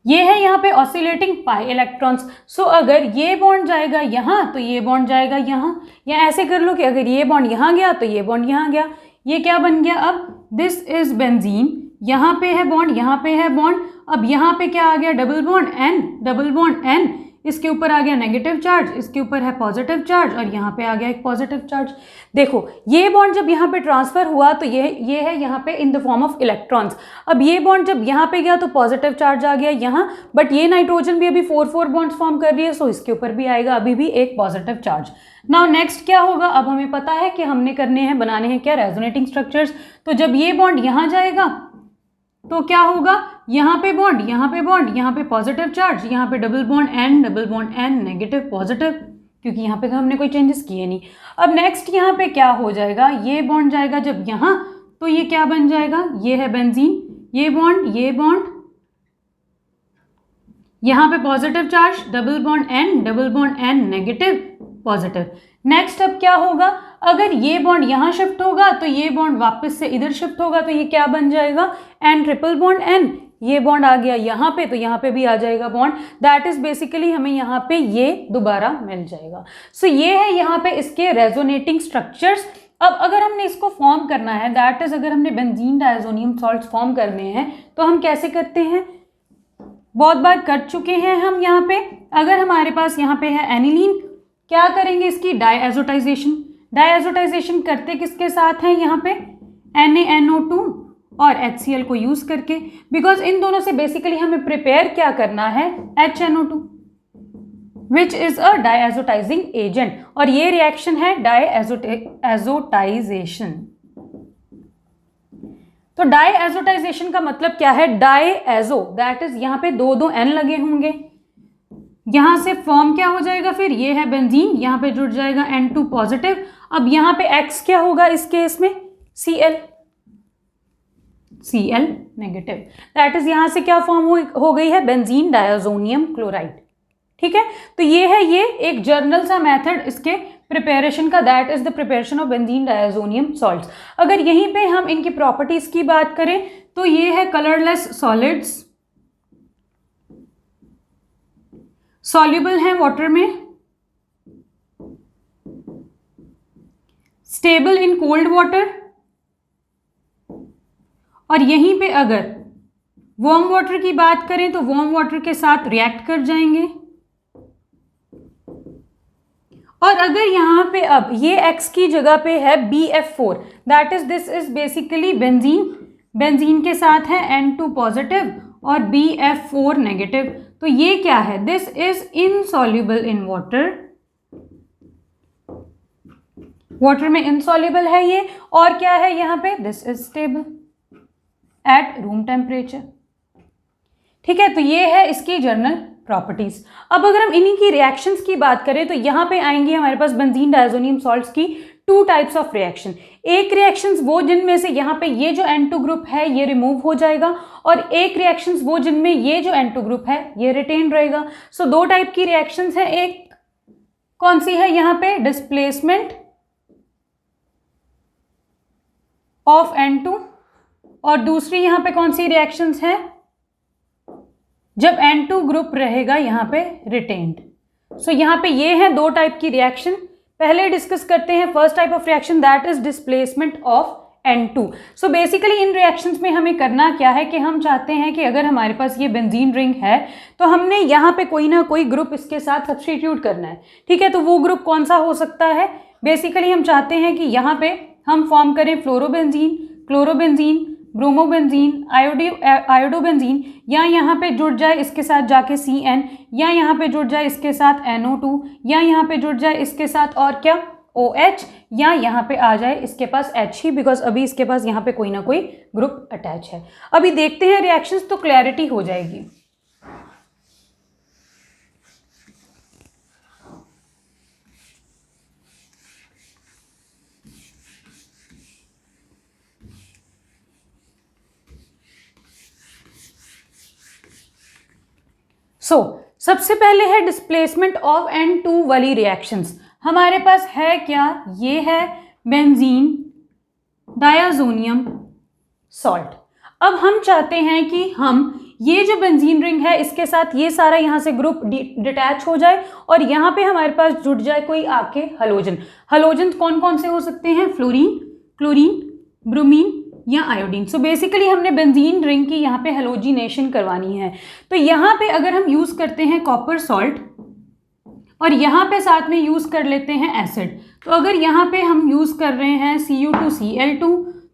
ये है यहाँ पे ऑसिलेटिंग पाई इलेक्ट्रॉन्स। सो अगर ये बॉन्ड जाएगा यहाँ तो ये बॉन्ड जाएगा यहाँ, या ऐसे कर लो कि अगर ये बॉन्ड यहाँ गया तो ये बॉन्ड यहाँ गया। ये क्या बन गया अब? दिस इज बेंजीन, यहाँ पे है बॉन्ड, यहाँ पे है बॉन्ड। अब यहाँ पे क्या आ गया? Double bond N, double bond N, इसके ऊपर आ गया नेगेटिव चार्ज, इसके ऊपर है पॉजिटिव चार्ज और यहाँ पे आ गया एक पॉजिटिव चार्ज। देखो ये बॉन्ड जब यहाँ पे ट्रांसफर हुआ तो ये है यहाँ पे इन द फॉर्म ऑफ इलेक्ट्रॉन्स। अब ये बॉन्ड जब यहाँ पे गया तो पॉजिटिव चार्ज आ गया यहाँ, बट ये नाइट्रोजन भी अभी 4 बॉन्ड्स फॉर्म कर रही है सो इसके ऊपर भी आएगा अभी भी एक पॉजिटिव चार्ज। नाउ नेक्स्ट क्या होगा? अब हमें पता है कि हमने करने हैं, बनाने हैं क्या? Resonating structures. तो जब ये बॉन्ड यहाँ जाएगा तो क्या होगा? यहाँ पे बॉन्ड, यहाँ पे बॉन्ड, यहाँ पे पॉजिटिव चार्ज, यहाँ पे double bond N, double bond N, negative positive, क्योंकि यहाँ पे तो हमने कोई चेंजेस किए नहीं। अब नेक्स्ट यहाँ पे क्या हो जाएगा? ये बॉन्ड जाएगा जब यहाँ तो ये क्या बन जाएगा? ये है बेंजीन, ये बॉन्ड, यहाँ पे positive charge, double bond N, negative positive. Next अब क्या होगा? अगर ये बॉन्ड यहाँ शिफ्ट होगा तो ये बॉन्ड वापस से इधर शिफ्ट होगा तो ये क्या बन जाएगा? N triple bond N। ये बॉन्ड आ गया यहाँ पे तो यहाँ पे भी आ जाएगा बॉन्ड। दैट इज बेसिकली हमें यहाँ पे ये दोबारा मिल जाएगा। सो ये है यहाँ पे इसके रेजोनेटिंग स्ट्रक्चर्स। अब अगर हमने इसको फॉर्म करना है, दैट इज अगर हमने बेंजीन डायजोनियम सॉल्ट फॉर्म करने हैं तो हम कैसे करते हैं? बहुत बार कर चुके हैं हम। यहाँ पे अगर हमारे पास यहाँ पे है एनिलीन, क्या करेंगे? इसकी डायएजोटाइजेशन। डायएजोटाइजेशन करते किसके साथ हैं? यहाँ पे NaNO2 और HCl को यूज करके, बिकॉज इन दोनों से बेसिकली हमें प्रिपेयर क्या करना है? HNO2 which is a डायएजोटाइजिंग agent, और ये रिएक्शन है डायएजोटाइजेशन। तो डायएजोटाइजेशन का मतलब क्या है? डायएजो, दैट इज यहाँ पे दो N लगे होंगे, यहाँ से फॉर्म क्या हो जाएगा? फिर ये है बेंजीन, यहाँ पे जुड़ जाएगा N2 पॉजिटिव। अब यहाँ पे X क्या होगा इस केस में? Cl negative. दैट इज यहाँ से क्या फॉर्म हो गई है? Benzene diazonium chloride. ठीक है, तो ये है ये एक जर्नल सा मेथड इसके प्रिपरेशन का, that is the preparation of benzene diazonium salts. अगर यहीं पे हम इनकी प्रॉपर्टीज की बात करें तो ये है कलरलेस सॉलिड्स, सॉल्युबल है वाटर में, स्टेबल इन कोल्ड वाटर, और यहीं पे अगर वार्म वाटर की बात करें तो वार्म वाटर के साथ रिएक्ट कर जाएंगे। और अगर यहाँ पे अब ये X की जगह पे है BF4, that is this is basically benzene, benzene के साथ है N2 पॉजिटिव और BF4 नेगेटिव। तो ये क्या है? This is insoluble in water, water में इनसॉल्युबल है ये। और क्या है यहाँ पे? This is stable at room temperature. ठीक है, तो ये है इसकी जर्नल प्रॉपर्टीज। अब अगर हम इन्हीं की रिएक्शंस की बात करें तो यहाँ पे आएंगी हमारे पास बेंजीन डायज़ोनियम सॉल्ट्स की टू टाइप्स ऑफ रिएक्शन। एक रिएक्शंस वो जिनमें से यहाँ पे ये जो N2 ग्रुप है ये रिमूव हो जाएगा, और एक रिएक्शंस वो जिनमें ये जो N2 ग्रुप है ये रिटेन रहेगा। सो दो टाइप की रिएक्शंस है, एक कौन सी है यहाँ पे? डिस्प्लेसमेंट ऑफ N2, और दूसरी यहाँ पे कौन सी रिएक्शंस है? जब N2 ग्रुप रहेगा यहाँ पे रिटेन्ड। सो यहाँ पे ये है दो टाइप की रिएक्शन। पहले डिस्कस करते हैं first type of reaction, that is displacement of N2। So basically in reactions में हमें करना क्या है कि हम चाहते हैं कि अगर हमारे पास ये बेंजीन रिंग है तो हमने यहाँ पे कोई ना कोई ग्रुप इसके साथ सब्स्टिट्यूट करना है। ठीक है, तो वो ग्रुप कौन सा हो सकता है? बेसिकली हम चाहते हैं कि यहाँ पे हम फॉर्म करें फ्लोरोबेंजीन, क्लोरोबेंजीन, ब्रोमोबेंजीन, आयोडोबेंजीन, या यहाँ पे जुड़ जाए इसके साथ जाके CN, या यहाँ पे जुड़ जाए इसके साथ NO2, या यहाँ पे जुड़ जाए इसके साथ और क्या? OH, या यहाँ पे आ जाए इसके पास H ही, बिकॉज अभी इसके पास यहाँ पे कोई ना कोई ग्रुप अटैच है। अभी देखते हैं रिएक्शंस तो क्लैरिटी हो जाएगी। सबसे पहले है डिस्प्लेसमेंट ऑफ N2 वाली रिएक्शंस। हमारे पास है क्या? ये है बेंजीन डायज़ोनियम सॉल्ट। अब हम चाहते हैं कि हम ये जो बेंजीन रिंग है इसके साथ ये सारा यहाँ से ग्रुप डिटैच हो जाए और यहाँ पे हमारे पास जुड़ जाए कोई आके हलोजन। हलोजन कौन कौन से हो सकते हैं? फ्लोरीन, क्लोरीन, ब्रोमीन या आयोडीन। सो बेसिकली हमने बेंजीन रिंग की यहाँ पे हेलोजिनेशन करवानी है। तो यहाँ पे अगर हम यूज करते हैं कॉपर सॉल्ट और यहाँ पे साथ में यूज कर लेते हैं एसिड, तो अगर यहाँ पे हम यूज कर रहे हैं Cu2Cl2,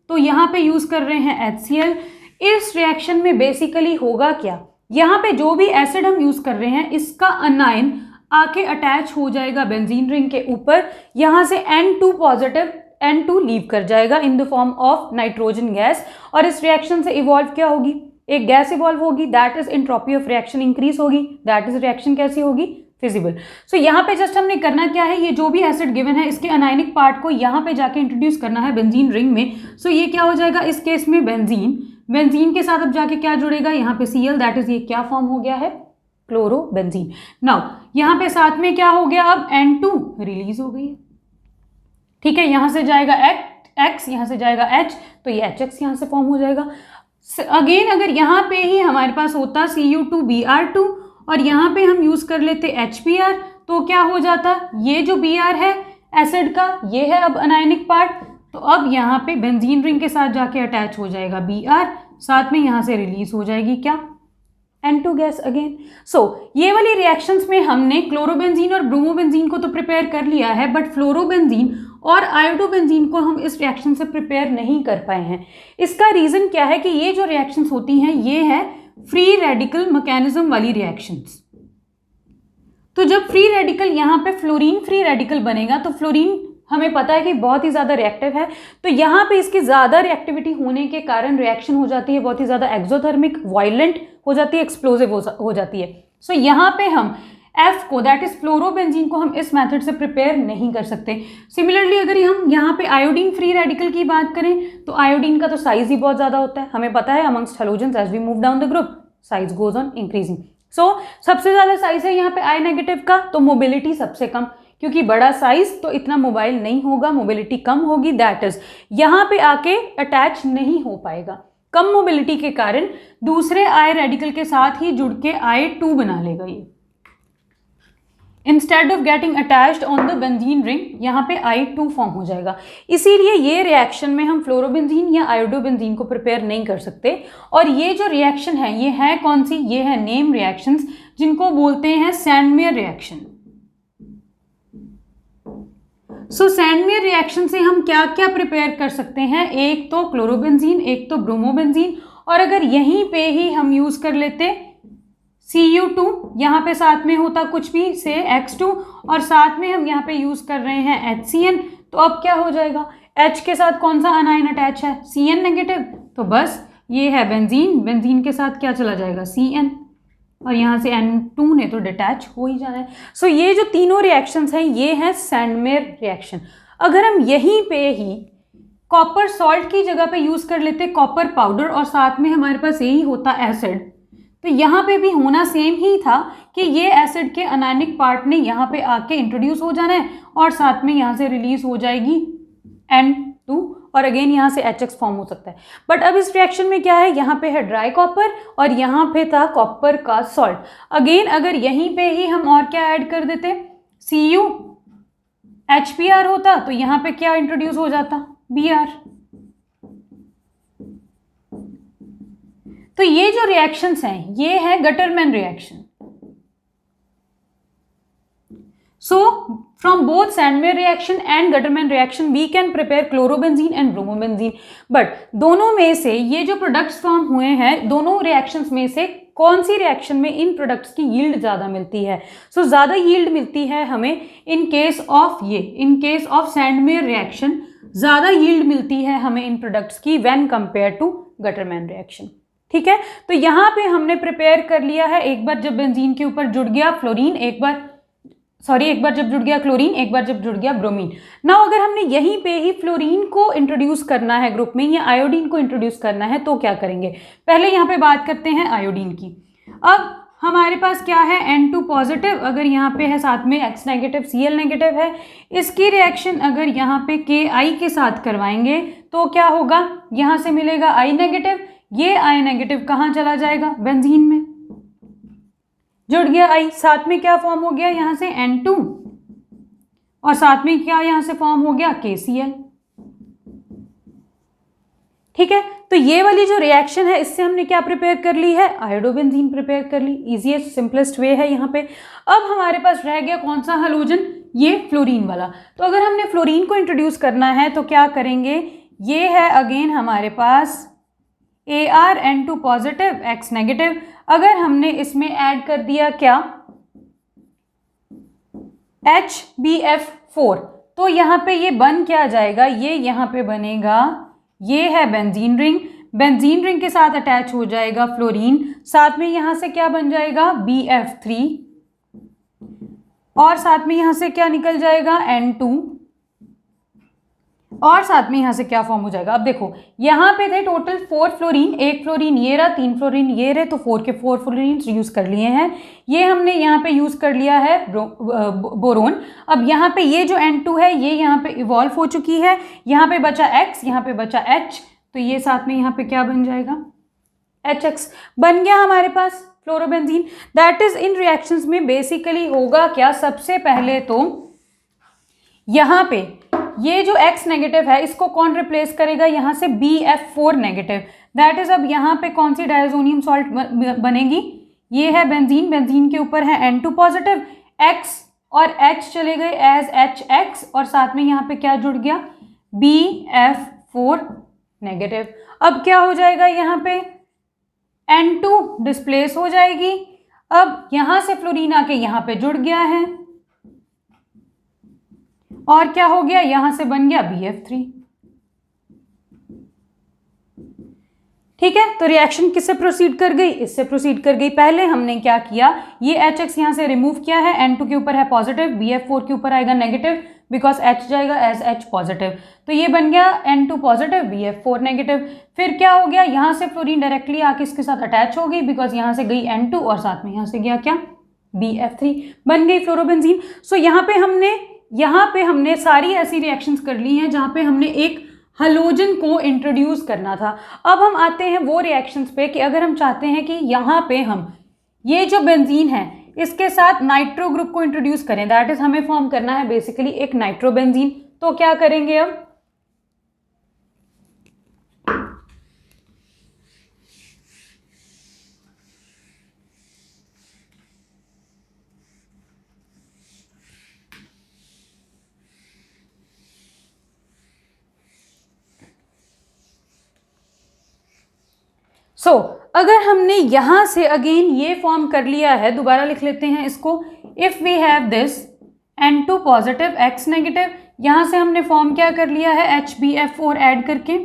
तो यहाँ पे यूज कर रहे हैं HCl। इस रिएक्शन में बेसिकली होगा क्या? यहाँ पे जो भी एसिड हम यूज कर रहे हैं इसका अनायन आके अटैच हो जाएगा बेंजीन रिंग के ऊपर, यहाँ से N2 पॉजिटिव N2 लीव कर जाएगा in the form of nitrogen gas, और इस रिएक्शन से इवॉल्व क्या होगी? एक गैस इवॉल्व होगी, that is entropy of reaction increase होगी, दैट इज रिएक्शन कैसी होगी? फिजिबल। सो यहाँ पे जस्ट हमने करना क्या है, ये जो भी एसिड गिवन है इसके अनायनिक पार्ट को यहाँ पे जाके इंट्रोड्यूस करना है बेंजीन रिंग में। सो ये क्या हो जाएगा इस केस में? बेंजीन। बेंजीन के साथ अब जाके क्या जुड़ेगा? यहाँ पे Cl, दैट इज ये क्या फॉर्म हो गया है? क्लोरोबेंजीन। नाउ यहाँ पे साथ में क्या हो गया? अब N2 रिलीज हो गई है। ठीक है, यहाँ से जाएगा X, यहाँ से जाएगा H, तो ये HX यहाँ से फॉर्म हो जाएगा। अगेन अगर यहाँ पे ही हमारे पास होता Cu2Br2 और यहाँ पे हम यूज कर लेते HBr, तो क्या हो जाता? ये जो Br है एसिड का, ये है अब अनायनिक पार्ट, तो अब यहाँ पे बेंजीन रिंग के साथ जाके अटैच हो जाएगा Br, साथ में यहाँ से रिलीज हो जाएगी क्या? N2 gas again. सो ये वाली रिएक्शंस में हमने क्लोरोबेंजीन और ब्रोमोबेंजीन को तो प्रिपेयर कर लिया है, बट फ्लोरोबेंजीन और आयोडोबेंजीन को हम इस रिएक्शन से प्रिपेयर नहीं कर पाए हैं। इसका रीजन क्या है कि ये जो रिएक्शंस होती हैं ये है फ्री रेडिकल मैकेनिज्म वाली रिएक्शंस। तो जब फ्री रेडिकल यहाँ पे फ्लोरीन फ्री रेडिकल बनेगा तो फ्लोरीन हमें पता है कि बहुत ही ज़्यादा रिएक्टिव है, तो यहाँ पे इसकी ज़्यादा रिएक्टिविटी होने के कारण रिएक्शन हो जाती है बहुत ही ज़्यादा एक्सोथर्मिक, वायलेंट हो जाती है, एक्सप्लोजिव हो जाती है। सो यहाँ पे हम F को, दैट इज फ्लोरोबेंजीन को, हम इस मेथड से प्रिपेयर नहीं कर सकते। सिमिलरली अगर हम यहाँ पे आयोडीन फ्री रेडिकल की बात करें तो आयोडीन का तो साइज ही बहुत ज़्यादा होता है, हमें पता है amongst halogens as we move down the group size goes on increasing. So सबसे ज़्यादा साइज है यहाँ पे I नेगेटिव का, तो मोबिलिटी सबसे कम, क्योंकि बड़ा साइज तो इतना मोबाइल नहीं होगा, मोबिलिटी कम होगी, दैट इज यहाँ पे आके अटैच नहीं हो पाएगा। कम मोबिलिटी के कारण दूसरे I रेडिकल के साथ ही जुड़ के I2 बना लेगा ये, instead of getting attached on the benzene ring यहाँ पे I2 फॉर्म हो जाएगा। इसीलिए ये रिएक्शन में हम फ्लोरोबेंजीन या आयोडोबेंजीन को प्रिपेयर नहीं कर सकते। और ये जो रिएक्शन है ये है कौन सी? ये है नेम रिएक्शंस, जिनको बोलते हैं सैंडमेयर रिएक्शन। सो सैंडमेयर रिएक्शन से हम क्या क्या प्रिपेयर कर सकते हैं? एक तो क्लोरोबेंजीन, एक तो ब्रोमोबेंजीन, और अगर यहीं पे ही हम यूज कर लेते Cu2, यहाँ पे साथ में होता कुछ भी से X2 और साथ में हम यहाँ पे यूज कर रहे हैं HCN, तो अब क्या हो जाएगा, H के साथ कौन सा अनायन अटैच है, Cn नेगेटिव, तो बस ये है बेंजीन, बेंजीन के साथ क्या चला जाएगा Cn और यहाँ से N2 ने तो डिटैच हो ही जाना है। सो ये जो तीनों रिएक्शंस हैं ये हैं सैंडमेयर रिएक्शन। अगर हम यहीं पे ही कॉपर सॉल्ट की जगह पे यूज कर लेते कॉपर पाउडर और साथ में हमारे पास यही होता एसिड, तो यहाँ पे भी होना सेम ही था कि ये एसिड के अनायनिक पार्ट ने यहाँ पे आके इंट्रोड्यूस हो जाना है और साथ में यहाँ से रिलीज हो जाएगी N2 और अगेन यहाँ से HX फॉर्म हो सकता है। बट अब इस रिएक्शन में क्या है, यहाँ पे है ड्राई कॉपर और यहाँ पे था कॉपर का सॉल्ट। अगेन अगर यहीं पे ही हम और क्या ऐड कर देते, Cu HBr होता तो यहाँ पे क्या इंट्रोड्यूस हो जाता, Br। तो ये जो रिएक्शंस हैं ये है Gattermann reaction. So from both Sandmeyer reaction and Gutterman reaction we can prepare chlorobenzene and bromobenzene। but दोनों में से ये जो प्रोडक्ट्स फॉर्म हुए हैं दोनों रिएक्शंस में से कौन सी रिएक्शन में इन प्रोडक्ट्स की यील्ड ज़्यादा मिलती है, सो ज़्यादा यील्ड मिलती है हमें in case of Sandmeyer reaction ज़्यादा यील्ड मिलती है हमें इन प्रोडक्ट्स की when compare to Gattermann reaction. ठीक है, तो यहाँ पे हमने प्रिपेयर कर लिया है, एक बार जब बेंजीन के ऊपर जुड़ गया फ्लोरीन, एक बार जब जुड़ गया क्लोरीन, एक बार जब जुड़ गया ब्रोमीन। नाउ अगर हमने यहीं पे ही फ्लोरीन को इंट्रोड्यूस करना है ग्रुप में या आयोडीन को इंट्रोड्यूस करना है तो क्या करेंगे, पहले यहाँ पे बात करते हैं आयोडीन की। अब हमारे पास क्या है N2 पॉजिटिव, अगर यहाँ पे है साथ में X नेगेटिव Cl नेगेटिव है, इसकी रिएक्शन अगर यहाँ पे Ki के साथ करवाएंगे तो क्या होगा, यहाँ से मिलेगा I नेगेटिव, ये I नेगेटिव कहाँ चला जाएगा, बेंजीन में जुड़ गया I, साथ में क्या फॉर्म हो गया यहाँ से N2 और साथ में क्या यहाँ से फॉर्म हो गया KCl। ठीक है, तो ये वाली जो रिएक्शन है इससे हमने क्या प्रिपेयर कर ली है, आयोडोबेंजीन प्रिपेयर कर ली, इजीएस्ट सिंपलेस्ट वे है यहाँ पे। अब हमारे पास रह गया कौन सा हैलोजन, ये फ्लोरीन वाला। तो अगर हमने फ्लोरीन को इंट्रोड्यूस करना है तो क्या करेंगे, ये है अगेन हमारे पास ArN2 पॉजिटिव X नेगेटिव, अगर हमने इसमें ऐड कर दिया क्या HbF4 तो यहाँ पे ये बन क्या जाएगा, ये यहाँ पे बनेगा, ये है बेंजीन रिंग, बेंजीन रिंग के साथ अटैच हो जाएगा फ्लोरीन, साथ में यहाँ से क्या बन जाएगा BF3 और साथ में यहाँ से क्या निकल जाएगा N2 और साथ में यहाँ से क्या फॉर्म हो जाएगा। अब देखो यहाँ पे थे टोटल 4 फ्लोरीन, एक फ्लोरीन ये रहा, 3 फ्लोरीन ये रहे, तो 4 के 4 फ्लोरीन यूज कर लिए हैं। ये हमने यहाँ पे यूज कर लिया है बोरोन। अब यहाँ पे ये जो N2 है ये यहाँ पे इवॉल्व हो चुकी है, यहाँ पे बचा X, यहाँ पे बचा H, तो ये साथ में यहाँ पे क्या बन जाएगा HX बन गया हमारे पास fluorobenzene. That is in reactions में बेसिकली होगा क्या, सबसे पहले तो यहाँ पे ये जो X नेगेटिव है इसको कौन रिप्लेस करेगा, यहाँ से BF4 नेगेटिव। दैट इज अब यहाँ पे कौन सी डायजोनियम सॉल्ट बनेगी, ये है बेंजीन, बेंजीन के ऊपर है N2 पॉजिटिव, X और H चले गए एज HX और साथ में यहाँ पे क्या जुड़ गया BF4 नेगेटिव। अब क्या हो जाएगा, यहाँ पे N2 डिस्प्लेस हो जाएगी, अब यहाँ से फ्लोरीन आके यहाँ पे जुड़ गया है और क्या हो गया, यहां से बन गया BF3। ठीक है, तो रिएक्शन किससे प्रोसीड कर गई, इससे प्रोसीड कर गई। पहले हमने क्या किया, ये HX यहां से रिमूव किया है, N2 के ऊपर है पॉजिटिव, BF4 के ऊपर आएगा नेगेटिव बिकॉज H जाएगा एज H पॉजिटिव, तो ये बन गया N2 पॉजिटिव BF4 नेगेटिव। फिर क्या हो गया, यहां से फ्लोरीन डायरेक्टली आके इसके साथ अटैच हो गई बिकॉज यहां से गई N2 और साथ में यहां से गया क्या BF3, बन गई फ्लोरोबेंजीन। सो यहाँ पे हमने सारी ऐसी रिएक्शंस कर ली हैं जहाँ पे हमने एक हैलोजन को इंट्रोड्यूस करना था। अब हम आते हैं वो रिएक्शंस पे कि अगर हम चाहते हैं कि यहाँ पे हम ये जो बेंजीन है इसके साथ नाइट्रो ग्रुप को इंट्रोड्यूस करें, दैट इज हमें फॉर्म करना है बेसिकली एक नाइट्रोबेंजीन, तो क्या करेंगे अब, सो अगर हमने यहाँ से अगेन ये फॉर्म कर लिया है, दोबारा लिख लेते हैं इसको, if we have this N2 positive X negative, यहाँ से हमने फॉर्म क्या कर लिया है, HbF4 ऐड करके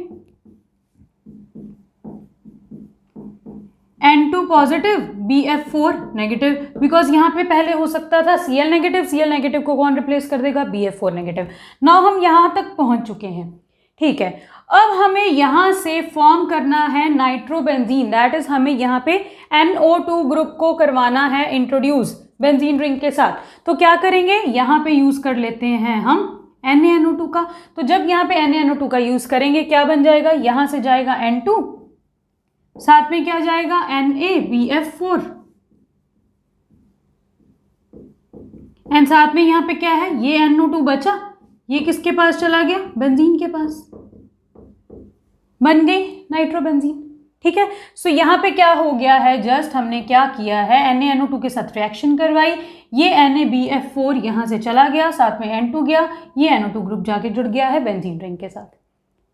N2 positive BF4 negative, because यहाँ पे पहले हो सकता था Cl नेगेटिव, Cl नेगेटिव को कौन रिप्लेस कर देगा, BF4 नेगेटिव। नाउ हम यहाँ तक पहुँच चुके हैं, ठीक है। अब हमें यहाँ से फॉर्म करना है नाइट्रोबेंजीन, दैट इज हमें यहाँ पे NO2 ग्रुप को करवाना है इंट्रोड्यूस बेंजीन रिंग के साथ। तो क्या करेंगे, यहाँ पे यूज कर लेते हैं हम NaNO2 का। तो जब यहाँ पे NaNO2 का यूज करेंगे क्या बन जाएगा, यहाँ से जाएगा N2, साथ में क्या जाएगा NaBF4, एंड साथ में यहाँ पे क्या है, ये NO2 बचा, ये किसके पास चला गया, बेंजीन के पास, बन गई नाइट्रोबेंजीन, ठीक है। सो यहाँ पे क्या हो गया है, जस्ट हमने क्या किया है, NaNO2 के साथ रिएक्शन करवाई, ये NaBF4 यहाँ से चला गया, साथ में N2 गया, ये NO2 ग्रुप जाके जुड़ गया है बेंजीन रिंग के साथ,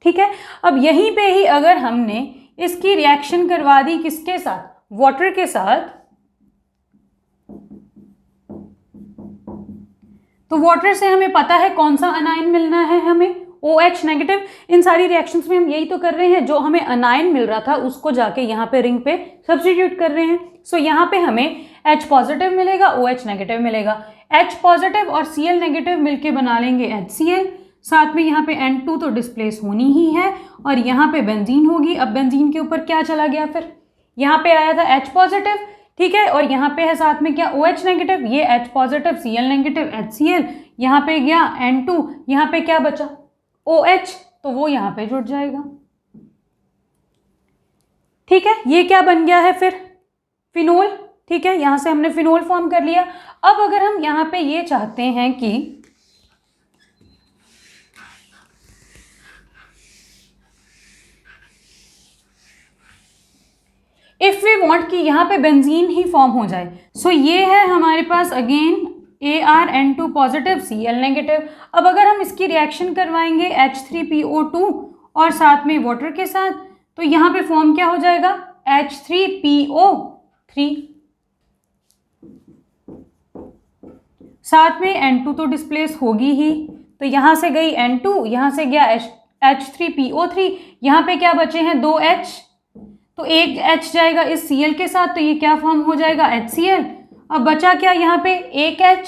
ठीक है। अब यहीं पे ही अगर हमने इसकी रिएक्शन करवा दी किसके साथ, वाटर के साथ, तो वाटर से हमें पता है कौन सा अनायन मिलना है, हमें OH नेगेटिव। इन सारी रिएक्शंस में हम यही तो कर रहे हैं, जो हमें अनायन मिल रहा था उसको जाके यहाँ पे रिंग पे सब्स्टिट्यूट कर रहे हैं। सो यहाँ पे हमें H पॉजिटिव मिलेगा, OH नेगेटिव मिलेगा, H पॉजिटिव और Cl नेगेटिव मिलके बना लेंगे HCl, साथ में यहाँ पे N2 तो डिस्प्लेस होनी ही है, और यहाँ पे बेंजीन होगी। अब बेंजीन के ऊपर क्या चला गया, फिर यहाँ पे आया था H पॉजिटिव, ठीक है, और यहाँ पे है साथ में क्या, OH नेगेटिव, ये H positive, Cl negative, HCl, यहाँ पे गया N2, यहाँ पे क्या बचा OH, तो वो यहाँ पे जुड़ जाएगा, ठीक है। ये क्या बन गया है फिर, फिनोल, ठीक है, यहाँ से हमने फिनोल फॉर्म कर लिया। अब अगर हम यहाँ पे ये चाहते हैं कि इफ वी वांट कि यहाँ पे बेंजीन ही फॉर्म हो जाए, सो ये है हमारे पास again ArN2 positive Cl negative. अब अगर हम इसकी रिएक्शन करवाएंगे H3PO2 और साथ में वाटर के साथ, तो यहाँ पे फॉर्म क्या हो जाएगा, H3PO3, साथ में N2 तो डिस्प्लेस होगी ही, तो यहाँ से गई N2, यहाँ से गया H3PO3, यहाँ पे क्या बचे हैं, 2 H, तो एक H जाएगा इस Cl के साथ, तो ये क्या फॉर्म हो जाएगा, HCl। अब बचा क्या यहाँ पे, एक H,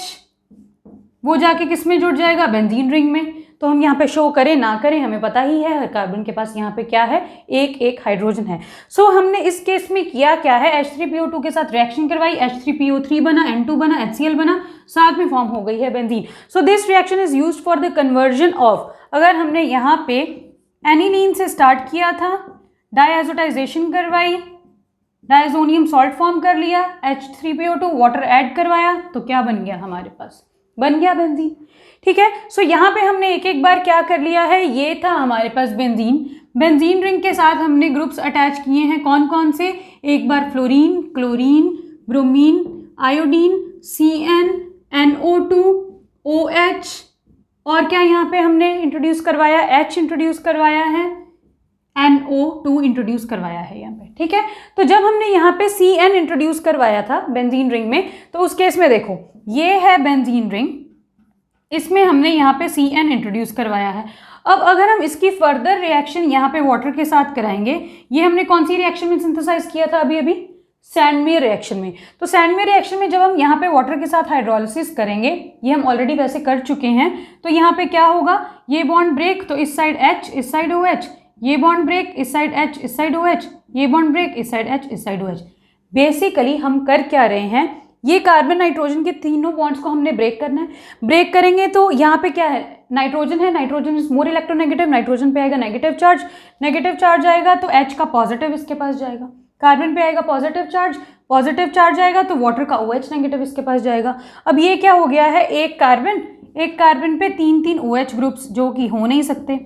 वो जाके किस में जुड़ जाएगा, बेंजीन रिंग में। तो हम यहाँ पे शो करें ना करें, हमें पता ही है हर कार्बन के पास यहाँ पे क्या है, एक एक हाइड्रोजन है। सो हमने इस केस में किया क्या है, H3PO2 के साथ रिएक्शन करवाई, H3PO3 बना, N2 बना, HCl बना, साथ में फॉर्म हो गई है benzene. So this reaction is used for the conversion of, अगर हमने यहाँ पे एनिलीन से स्टार्ट किया था, डायएजोटाइजेशन करवाई, डायजोनियम सॉल्ट फॉर्म कर लिया, H3PO2 वाटर ऐड करवाया, तो क्या बन गया हमारे पास, बन गया बेंजीन, ठीक है। सो यहाँ पे हमने एक एक बार क्या कर लिया है, ये था हमारे पास बेंजीन, बेंजीन रिंग के साथ हमने ग्रुप्स अटैच किए हैं, कौन कौन से, एक बार fluorine, chlorine, bromine, iodine, CN, NO2, OH, और क्या यहाँ पे हमने इंट्रोड्यूस करवाया, H इंट्रोड्यूस करवाया है, NO2 इंट्रोड्यूस करवाया है यहाँ पे, ठीक है। तो जब हमने यहाँ पे CN इंट्रोड्यूस करवाया था बेंजीन रिंग में, तो उस केस में देखो ये है बेंजीन रिंग, इसमें हमने यहाँ पे CN इंट्रोड्यूस करवाया है। अब अगर हम इसकी फर्दर रिएक्शन यहाँ पे वाटर के साथ कराएंगे, ये हमने कौन सी रिएक्शन में सिंथेसाइज किया था अभी, सैंडमेयर रिएक्शन में। तो सैंडमेयर रिएक्शन में जब हम यहाँ पे वाटर के साथ हाइड्रोलिसिस करेंगे, ये हम ऑलरेडी वैसे कर चुके हैं, तो यहाँ पे क्या होगा, ये बॉन्ड ब्रेक, तो इस साइड H, इस साइड OH, ये बॉन्ड ब्रेक, इस साइड H, इस साइड OH, ये बॉन्ड ब्रेक, इस साइड H, इस साइड OH। बेसिकली हम कर क्या रहे हैं, ये कार्बन नाइट्रोजन के तीनों बॉन्ड्स को हमने ब्रेक करना है। ब्रेक करेंगे तो यहाँ पे क्या है, नाइट्रोजन है, nitrogen is more electronegative, nitrogen पे आएगा नेगेटिव चार्ज आएगा, तो H का पॉजिटिव इसके पास जाएगा, कार्बन पे आएगा पॉजिटिव चार्ज आएगा, तो वाटर का OH नेगेटिव इसके पास जाएगा। अब ये क्या हो गया है, एक कार्बन पे 3 OH ग्रुप्स, जो कि हो नहीं सकते,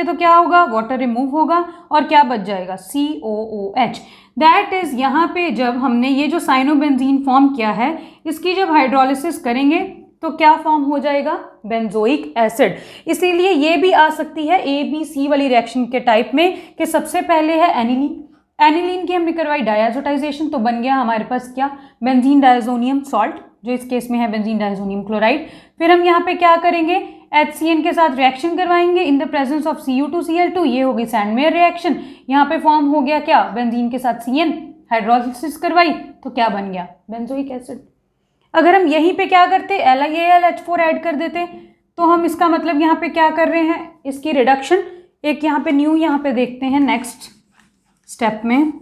तो क्या होगा, वाटर रिमूव होगा और क्या बच जाएगा, COOH। दैट इज यहाँ पे जब हमने ये जो साइनोबेंजीन फॉर्म किया है, इसकी जब हाइड्रोलिसिस करेंगे तो क्या फॉर्म हो जाएगा, बेंजोइक एसिड। इसीलिए ये भी आ सकती है ABC वाली रिएक्शन के टाइप में, कि सबसे पहले है एनिलीन, एनिलीन की हमने करवाई डायजोटाइजेशन, तो बन गया हमारे पास क्या, बेंजीन डायजोनियम सॉल्ट, जो इस केस में है बेंजीन डायजोनियम क्लोराइड। फिर हम यहाँ पे क्या करेंगे, HCN के साथ रिएक्शन करवाएंगे इन द प्रेजेंस ऑफ Cu2Cl2, ये होगी सैंडमेयर रिएक्शन। यहाँ पे फॉर्म हो गया क्या, बेंजीन के साथ CN, हाइड्रोलिसिस करवाई तो क्या बन गया, बेंजोइक एसिड। अगर हम यहीं पे क्या करते, LiAlH4 ऐड कर देते, तो हम इसका मतलब यहाँ पे क्या कर रहे हैं, इसकी रिडक्शन, एक यहाँ पे न्यू यहाँ पे देखते हैं नेक्स्ट स्टेप में।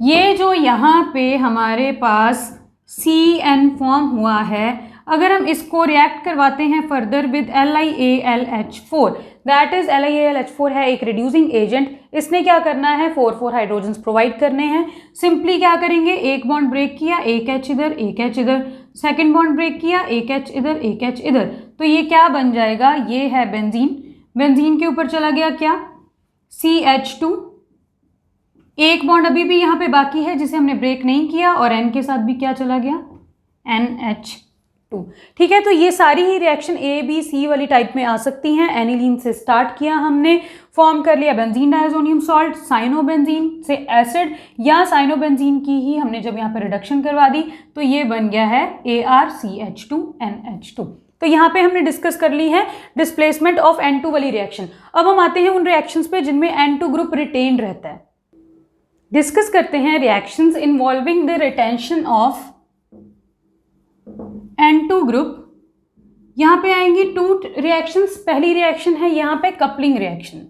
ये जो यहाँ पे हमारे पास CN फॉर्म हुआ है, अगर हम इसको रिएक्ट करवाते हैं further with LiAlH4, that is LiAlH4 है एक रिड्यूसिंग एजेंट, इसने क्या करना है, 4 हाइड्रोजन्स प्रोवाइड करने हैं। सिंपली क्या करेंगे, एक बॉन्ड ब्रेक किया, एक H इधर एक H इधर, सेकेंड बॉन्ड ब्रेक किया, एक H इधर एक H इधर, तो ये क्या बन जाएगा, ये है बेंजीन। बेंजीन के ऊपर चला गया क्या, CH2, एक बॉन्ड अभी भी यहाँ पे बाकी है जिसे हमने ब्रेक नहीं किया, और N के साथ भी क्या चला गया, NH2। ठीक है, तो ये सारी ही रिएक्शन A B C वाली टाइप में आ सकती हैं। एनिलीन से स्टार्ट किया हमने, फॉर्म कर लिया बेंजीन डायजोनियम सॉल्ट, साइनोबेंजीन से एसिड, या साइनोबेंजीन की ही हमने जब यहाँ पे रिडक्शन करवा दी तो ये बन गया है ArCH2NH2। तो यहाँ पे हमने डिस्कस कर ली है डिस्प्लेसमेंट ऑफ N2 वाली रिएक्शन। अब हम आते हैं उन रिएक्शंस पे जिनमें N2 ग्रुप रिटेन रहता है। डिस्कस करते हैं reactions involving the retention of N2 group. यहाँ पे आएंगी 2 रिएक्शंस। पहली रिएक्शन है यहाँ पे कपलिंग रिएक्शन।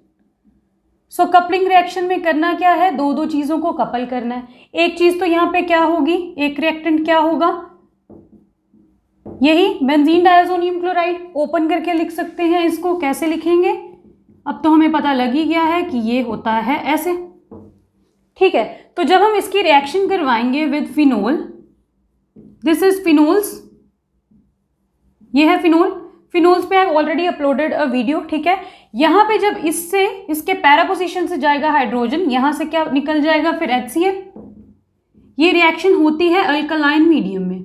सो कपलिंग रिएक्शन में करना क्या है, दो चीज़ों को कपल करना है। एक चीज़ तो यहाँ पे क्या होगी, एक रिएक्टेंट क्या होगा, यही बेंजीन डायजोनियम क्लोराइड। ओपन करके लिख सकते हैं इसको, कैसे लिखेंगे, अब तो हमें पता लग ही गया है कि ये होता है ऐसे। ठीक है, तो जब हम इसकी रिएक्शन करवाएंगे with phenol, this is phenols, ये है फिनोल। फिनोल्स पे I already uploaded a video. ठीक है, यहाँ पे जब इससे इसके पैरा पोजीशन से जाएगा हाइड्रोजन, यहाँ से क्या निकल जाएगा फिर HCl। ये रिएक्शन होती है अल्कलाइन मीडियम में,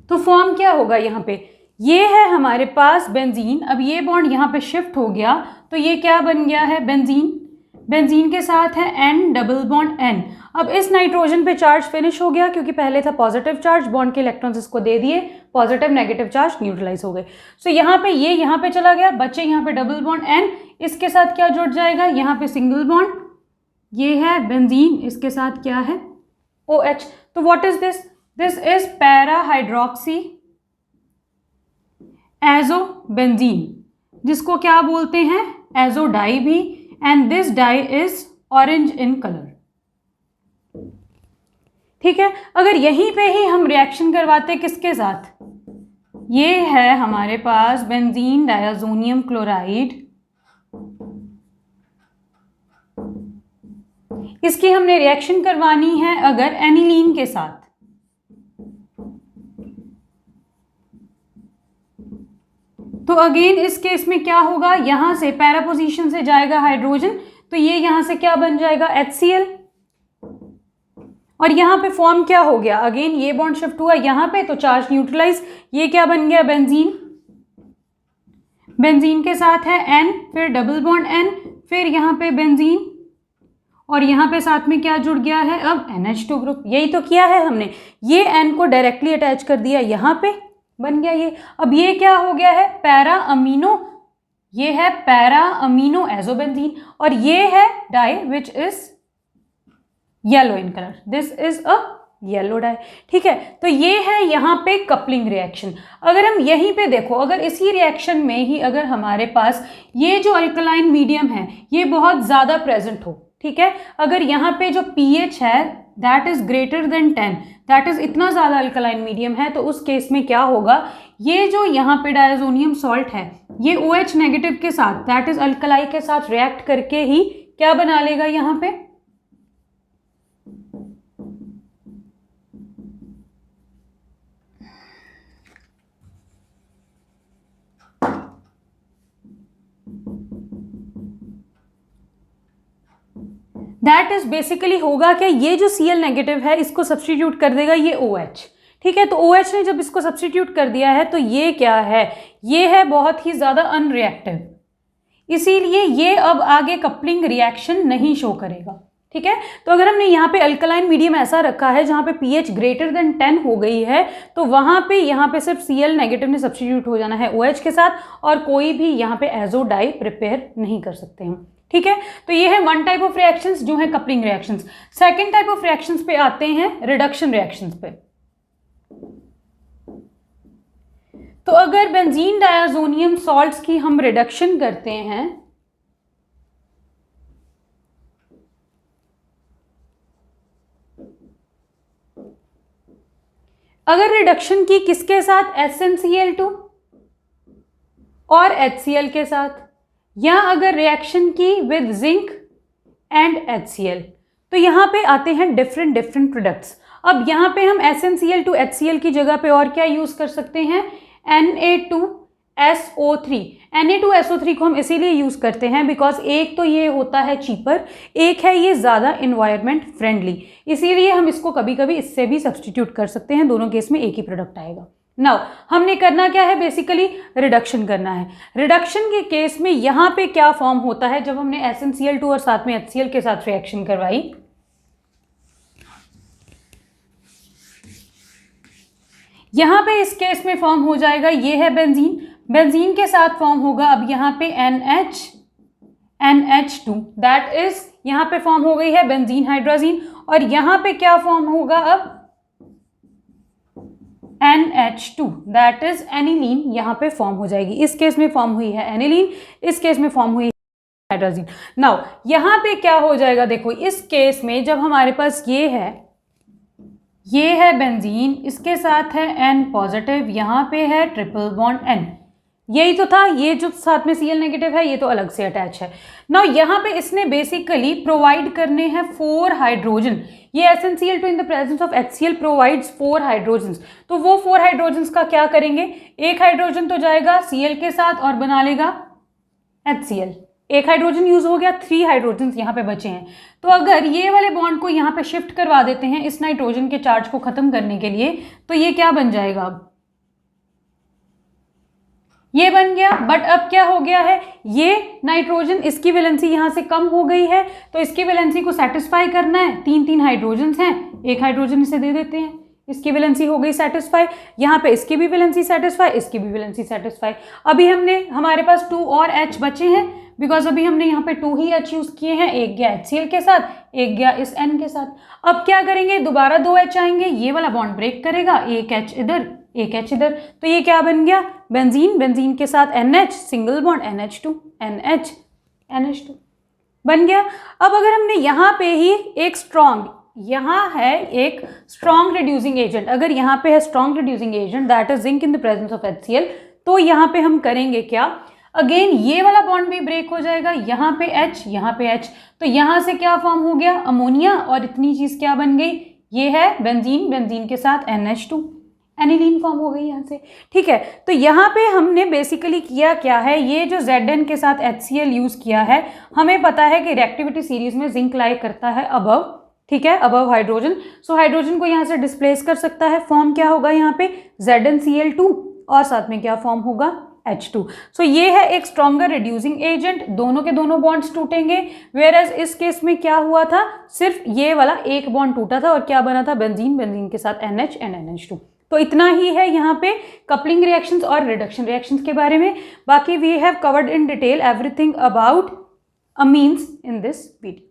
तो फॉर्म क्या होगा यहाँ पे, ये है हमारे पास बेंजीन। अब ये बॉन्ड यहाँ पे शिफ्ट हो गया तो ये क्या बन गया है, बेंजीन। बेंजीन के साथ है N डबल बॉन्ड N। अब इस नाइट्रोजन पे चार्ज फिनिश हो गया क्योंकि पहले था पॉजिटिव चार्ज, बॉन्ड के इलेक्ट्रॉन्स इसको दे दिए, पॉजिटिव नेगेटिव चार्ज न्यूट्रलाइज हो गए। सो यहाँ पे ये यहाँ पे चला गया, बच्चे यहाँ पे डबल बॉन्ड N, इसके साथ क्या जुड़ जाएगा, यहाँ पे सिंगल बॉन्ड, ये है बेंजीन, इसके साथ क्या है OH। तो what is this, this is para hydroxy azobenzene, जिसको क्या बोलते हैं, एजो डाई भी, and this dye is orange in colour. ठीक है, अगर यहीं पे ही हम रिएक्शन करवाते किसके साथ, ये है हमारे पास बेंजीन डायजोनियम क्लोराइड, इसकी हमने रिएक्शन करवानी है अगर एनिलीन के साथ, तो अगेन इस केस में क्या होगा, यहां से पैरा पोजीशन से जाएगा हाइड्रोजन, तो ये यहां से क्या बन जाएगा HCl, और यहाँ पे फॉर्म क्या हो गया, अगेन ये बॉन्ड शिफ्ट हुआ यहाँ पे तो चार्ज न्यूट्रलाइज, ये क्या बन गया, बेंजीन। बेंजीन के साथ है N, फिर डबल बॉन्ड N, फिर यहाँ पे बेंजीन, और यहाँ पे साथ में क्या जुड़ गया है, अब NH2 ग्रुप। यही तो किया है हमने, ये N को डायरेक्टली अटैच कर दिया, यहाँ पे बन गया ये। अब ये क्या हो गया है, पैरा अमीनो, ये है पैरा अमीनो एजोबेंजीन, और ये है dye which is yellow in colour, this is a yellow dye. ठीक है, तो ये है यहाँ पे कपलिंग रिएक्शन। अगर हम यहीं पे देखो, अगर इसी रिएक्शन में ही अगर हमारे पास ये जो अल्कलाइन मीडियम है ये बहुत ज़्यादा प्रेजेंट हो, ठीक है, अगर यहाँ पे जो pH है that is greater than 10, that is इतना ज़्यादा अल्कलाइन मीडियम है, तो उस केस में क्या होगा, ये जो यहाँ पे डायजोनियम सॉल्ट है ये OH नेगेटिव के साथ दैट इज अल्कलाई के साथ रिएक्ट करके ही क्या बना लेगा, यहाँ पे दैट इज बेसिकली होगा क्या, ये जो Cl नेगेटिव है इसको सब्सटीट्यूट कर देगा ये OH। ठीक है, तो OH ने जब इसको सब्सटीट्यूट कर दिया है तो ये क्या है, ये है बहुत ही ज़्यादा अनरिएक्टिव, इसीलिए ये अब आगे कपलिंग रिएक्शन नहीं शो करेगा। ठीक है। तो अगर हमने यहाँ पे अल्कलाइन मीडियम ऐसा रखा है जहाँ पे pH ग्रेटर देन 10 हो गई है, तो वहाँ पे यहाँ पे सिर्फ Cl नेगेटिव ने सब्स्टिट्यूट हो जाना है OH के साथ, और कोई भी यहाँ पे एजो डाई प्रिपेयर नहीं कर सकते हम, ठीक है। तो ये है वन टाइप ऑफ रिएक्शंस जो है coupling reactions. Second type of reactions पे आते हैं रिडक्शन रिएक्शंस पे। तो अगर बेंजीन डायाजोनियम सॉल्ट्स की हम रिडक्शन करते हैं, अगर रिडक्शन की किसके साथ, SnCl2 और HCl के साथ, या अगर रिएक्शन की विद जिंक एंड HCl, तो यहां पे आते हैं डिफरेंट प्रोडक्ट्स। अब यहां पे हम SnCl2 HCl की जगह पे और क्या यूज कर सकते हैं, Na2SO3। Na2SO3 को हम इसीलिए यूज करते हैं बिकॉज एक तो ये होता है चीपर, एक है ये ज़्यादा इन्वायरमेंट फ्रेंडली, इसीलिए हम इसको कभी कभी इससे भी सब्सटीट्यूट कर सकते हैं, दोनों केस में एक ही प्रोडक्ट आएगा। नाउ हमने करना क्या है, बेसिकली रिडक्शन करना है। रिडक्शन के केस में यहाँ पे क्या फॉर्म होता है, जब हमने SnCl2 और साथ में HCl के साथ रिएक्शन करवाई, यहाँ पे इस केस में फॉर्म हो जाएगा, ये है बेंजीन, बेंजीन के साथ फॉर्म होगा अब यहाँ पे NH2, दैट इज यहाँ पे फॉर्म हो गई है बेंजीन हाइड्रोजीन, और यहाँ पे क्या फॉर्म होगा अब, NH2, दैट इज एनिलीन, यहाँ पे फॉर्म हो जाएगी। इस केस में फॉर्म हुई है एनिलीन, इस केस में फॉर्म हुई है हाइड्रोजीन। नाउ यहाँ पे क्या हो जाएगा, देखो इस केस में जब हमारे पास ये है बेंजीन, इसके साथ है N पॉजिटिव, यहाँ पे है ट्रिपल बॉन्ड N, यही तो था, ये जो साथ में Cl नेगेटिव है ये तो अलग से अटैच है। नाउ यहाँ पे इसने बेसिकली प्रोवाइड करने हैं 4 हाइड्रोजन, ये SnCl2 in the presence of HCl provides 4 hydrogens, तो वो 4 हाइड्रोजन्स का क्या करेंगे, एक हाइड्रोजन तो जाएगा Cl के साथ और बना लेगा HCl, एक हाइड्रोजन यूज हो गया, 3 हाइड्रोजन यहाँ पे बचे हैं। तो अगर ये वाले बॉन्ड को यहाँ पे शिफ्ट करवा देते हैं इस नाइट्रोजन के चार्ज को खत्म करने के लिए, तो ये क्या बन जाएगा, अब ये बन गया। बट अब क्या हो गया है, ये नाइट्रोजन इसकी वैलेंसी यहाँ से कम हो गई है, तो इसकी वैलेंसी को सेटिस्फाई करना है, 3 हाइड्रोजन हैं, एक हाइड्रोजन इसे दे देते हैं, इसकी वैलेंसी हो गई सेटिस्फाई, यहाँ पे इसकी भी वैलेंसी सेटिस्फाई, इसकी भी वैलेंसी सेटिस्फाई। अभी हमारे पास 2 और H बचे हैं, बिकॉज अभी हमने यहाँ पे 2 ही H यूज किए हैं, एक गया HCl के साथ, एक गया इस N के साथ। अब क्या करेंगे, दोबारा 2 H आएंगे, ये वाला बॉन्ड ब्रेक करेगा, एक H इधर, एक H इधर, तो ये क्या बन गया, बेंजीन, बेंजीन के साथ NH, single bond NH2, NH2 बन गया। अब अगर हमने यहाँ पे ही एक स्ट्रॉन्ग, यहाँ है एक स्ट्रॉन्ग रिड्यूसिंग एजेंट, अगर यहाँ पे है strong reducing agent that is zinc in the presence of HCl, तो यहाँ पे हम करेंगे क्या, अगेन ये वाला बॉन्ड भी ब्रेक हो जाएगा, यहाँ पे H, यहाँ पे H, तो यहाँ से क्या फॉर्म हो गया, अमोनिया, और इतनी चीज क्या बन गई, ये है बेंजीन, बेंजीन के साथ NH2, एनिलीन फॉर्म हो गई यहाँ से, ठीक है। तो यहाँ पे हमने बेसिकली किया क्या है, ये जो Zn के साथ HCl यूज किया है, हमें पता है कि रिएक्टिविटी सीरीज में जिंक लाई करता है अबव, ठीक है, अबव हाइड्रोजन, सो हाइड्रोजन को यहाँ से डिस्प्लेस कर सकता है, फॉर्म क्या होगा यहाँ पे ZnCl2 और साथ में क्या फॉर्म होगा H2। सो ये है एक स्ट्रॉन्गर रिड्यूसिंग एजेंट, दोनों के दोनों बॉन्ड्स टूटेंगे, वेयर एज इस केस में क्या हुआ था, सिर्फ ये वाला एक बॉन्ड टूटा था और क्या बना था, बेंजीन, बेंजीन के साथ NH एंड NH2। तो इतना ही है यहाँ पे कपलिंग रिएक्शंस और रिडक्शन रिएक्शंस के बारे में। बाकी we have covered in detail everything about amines in this video.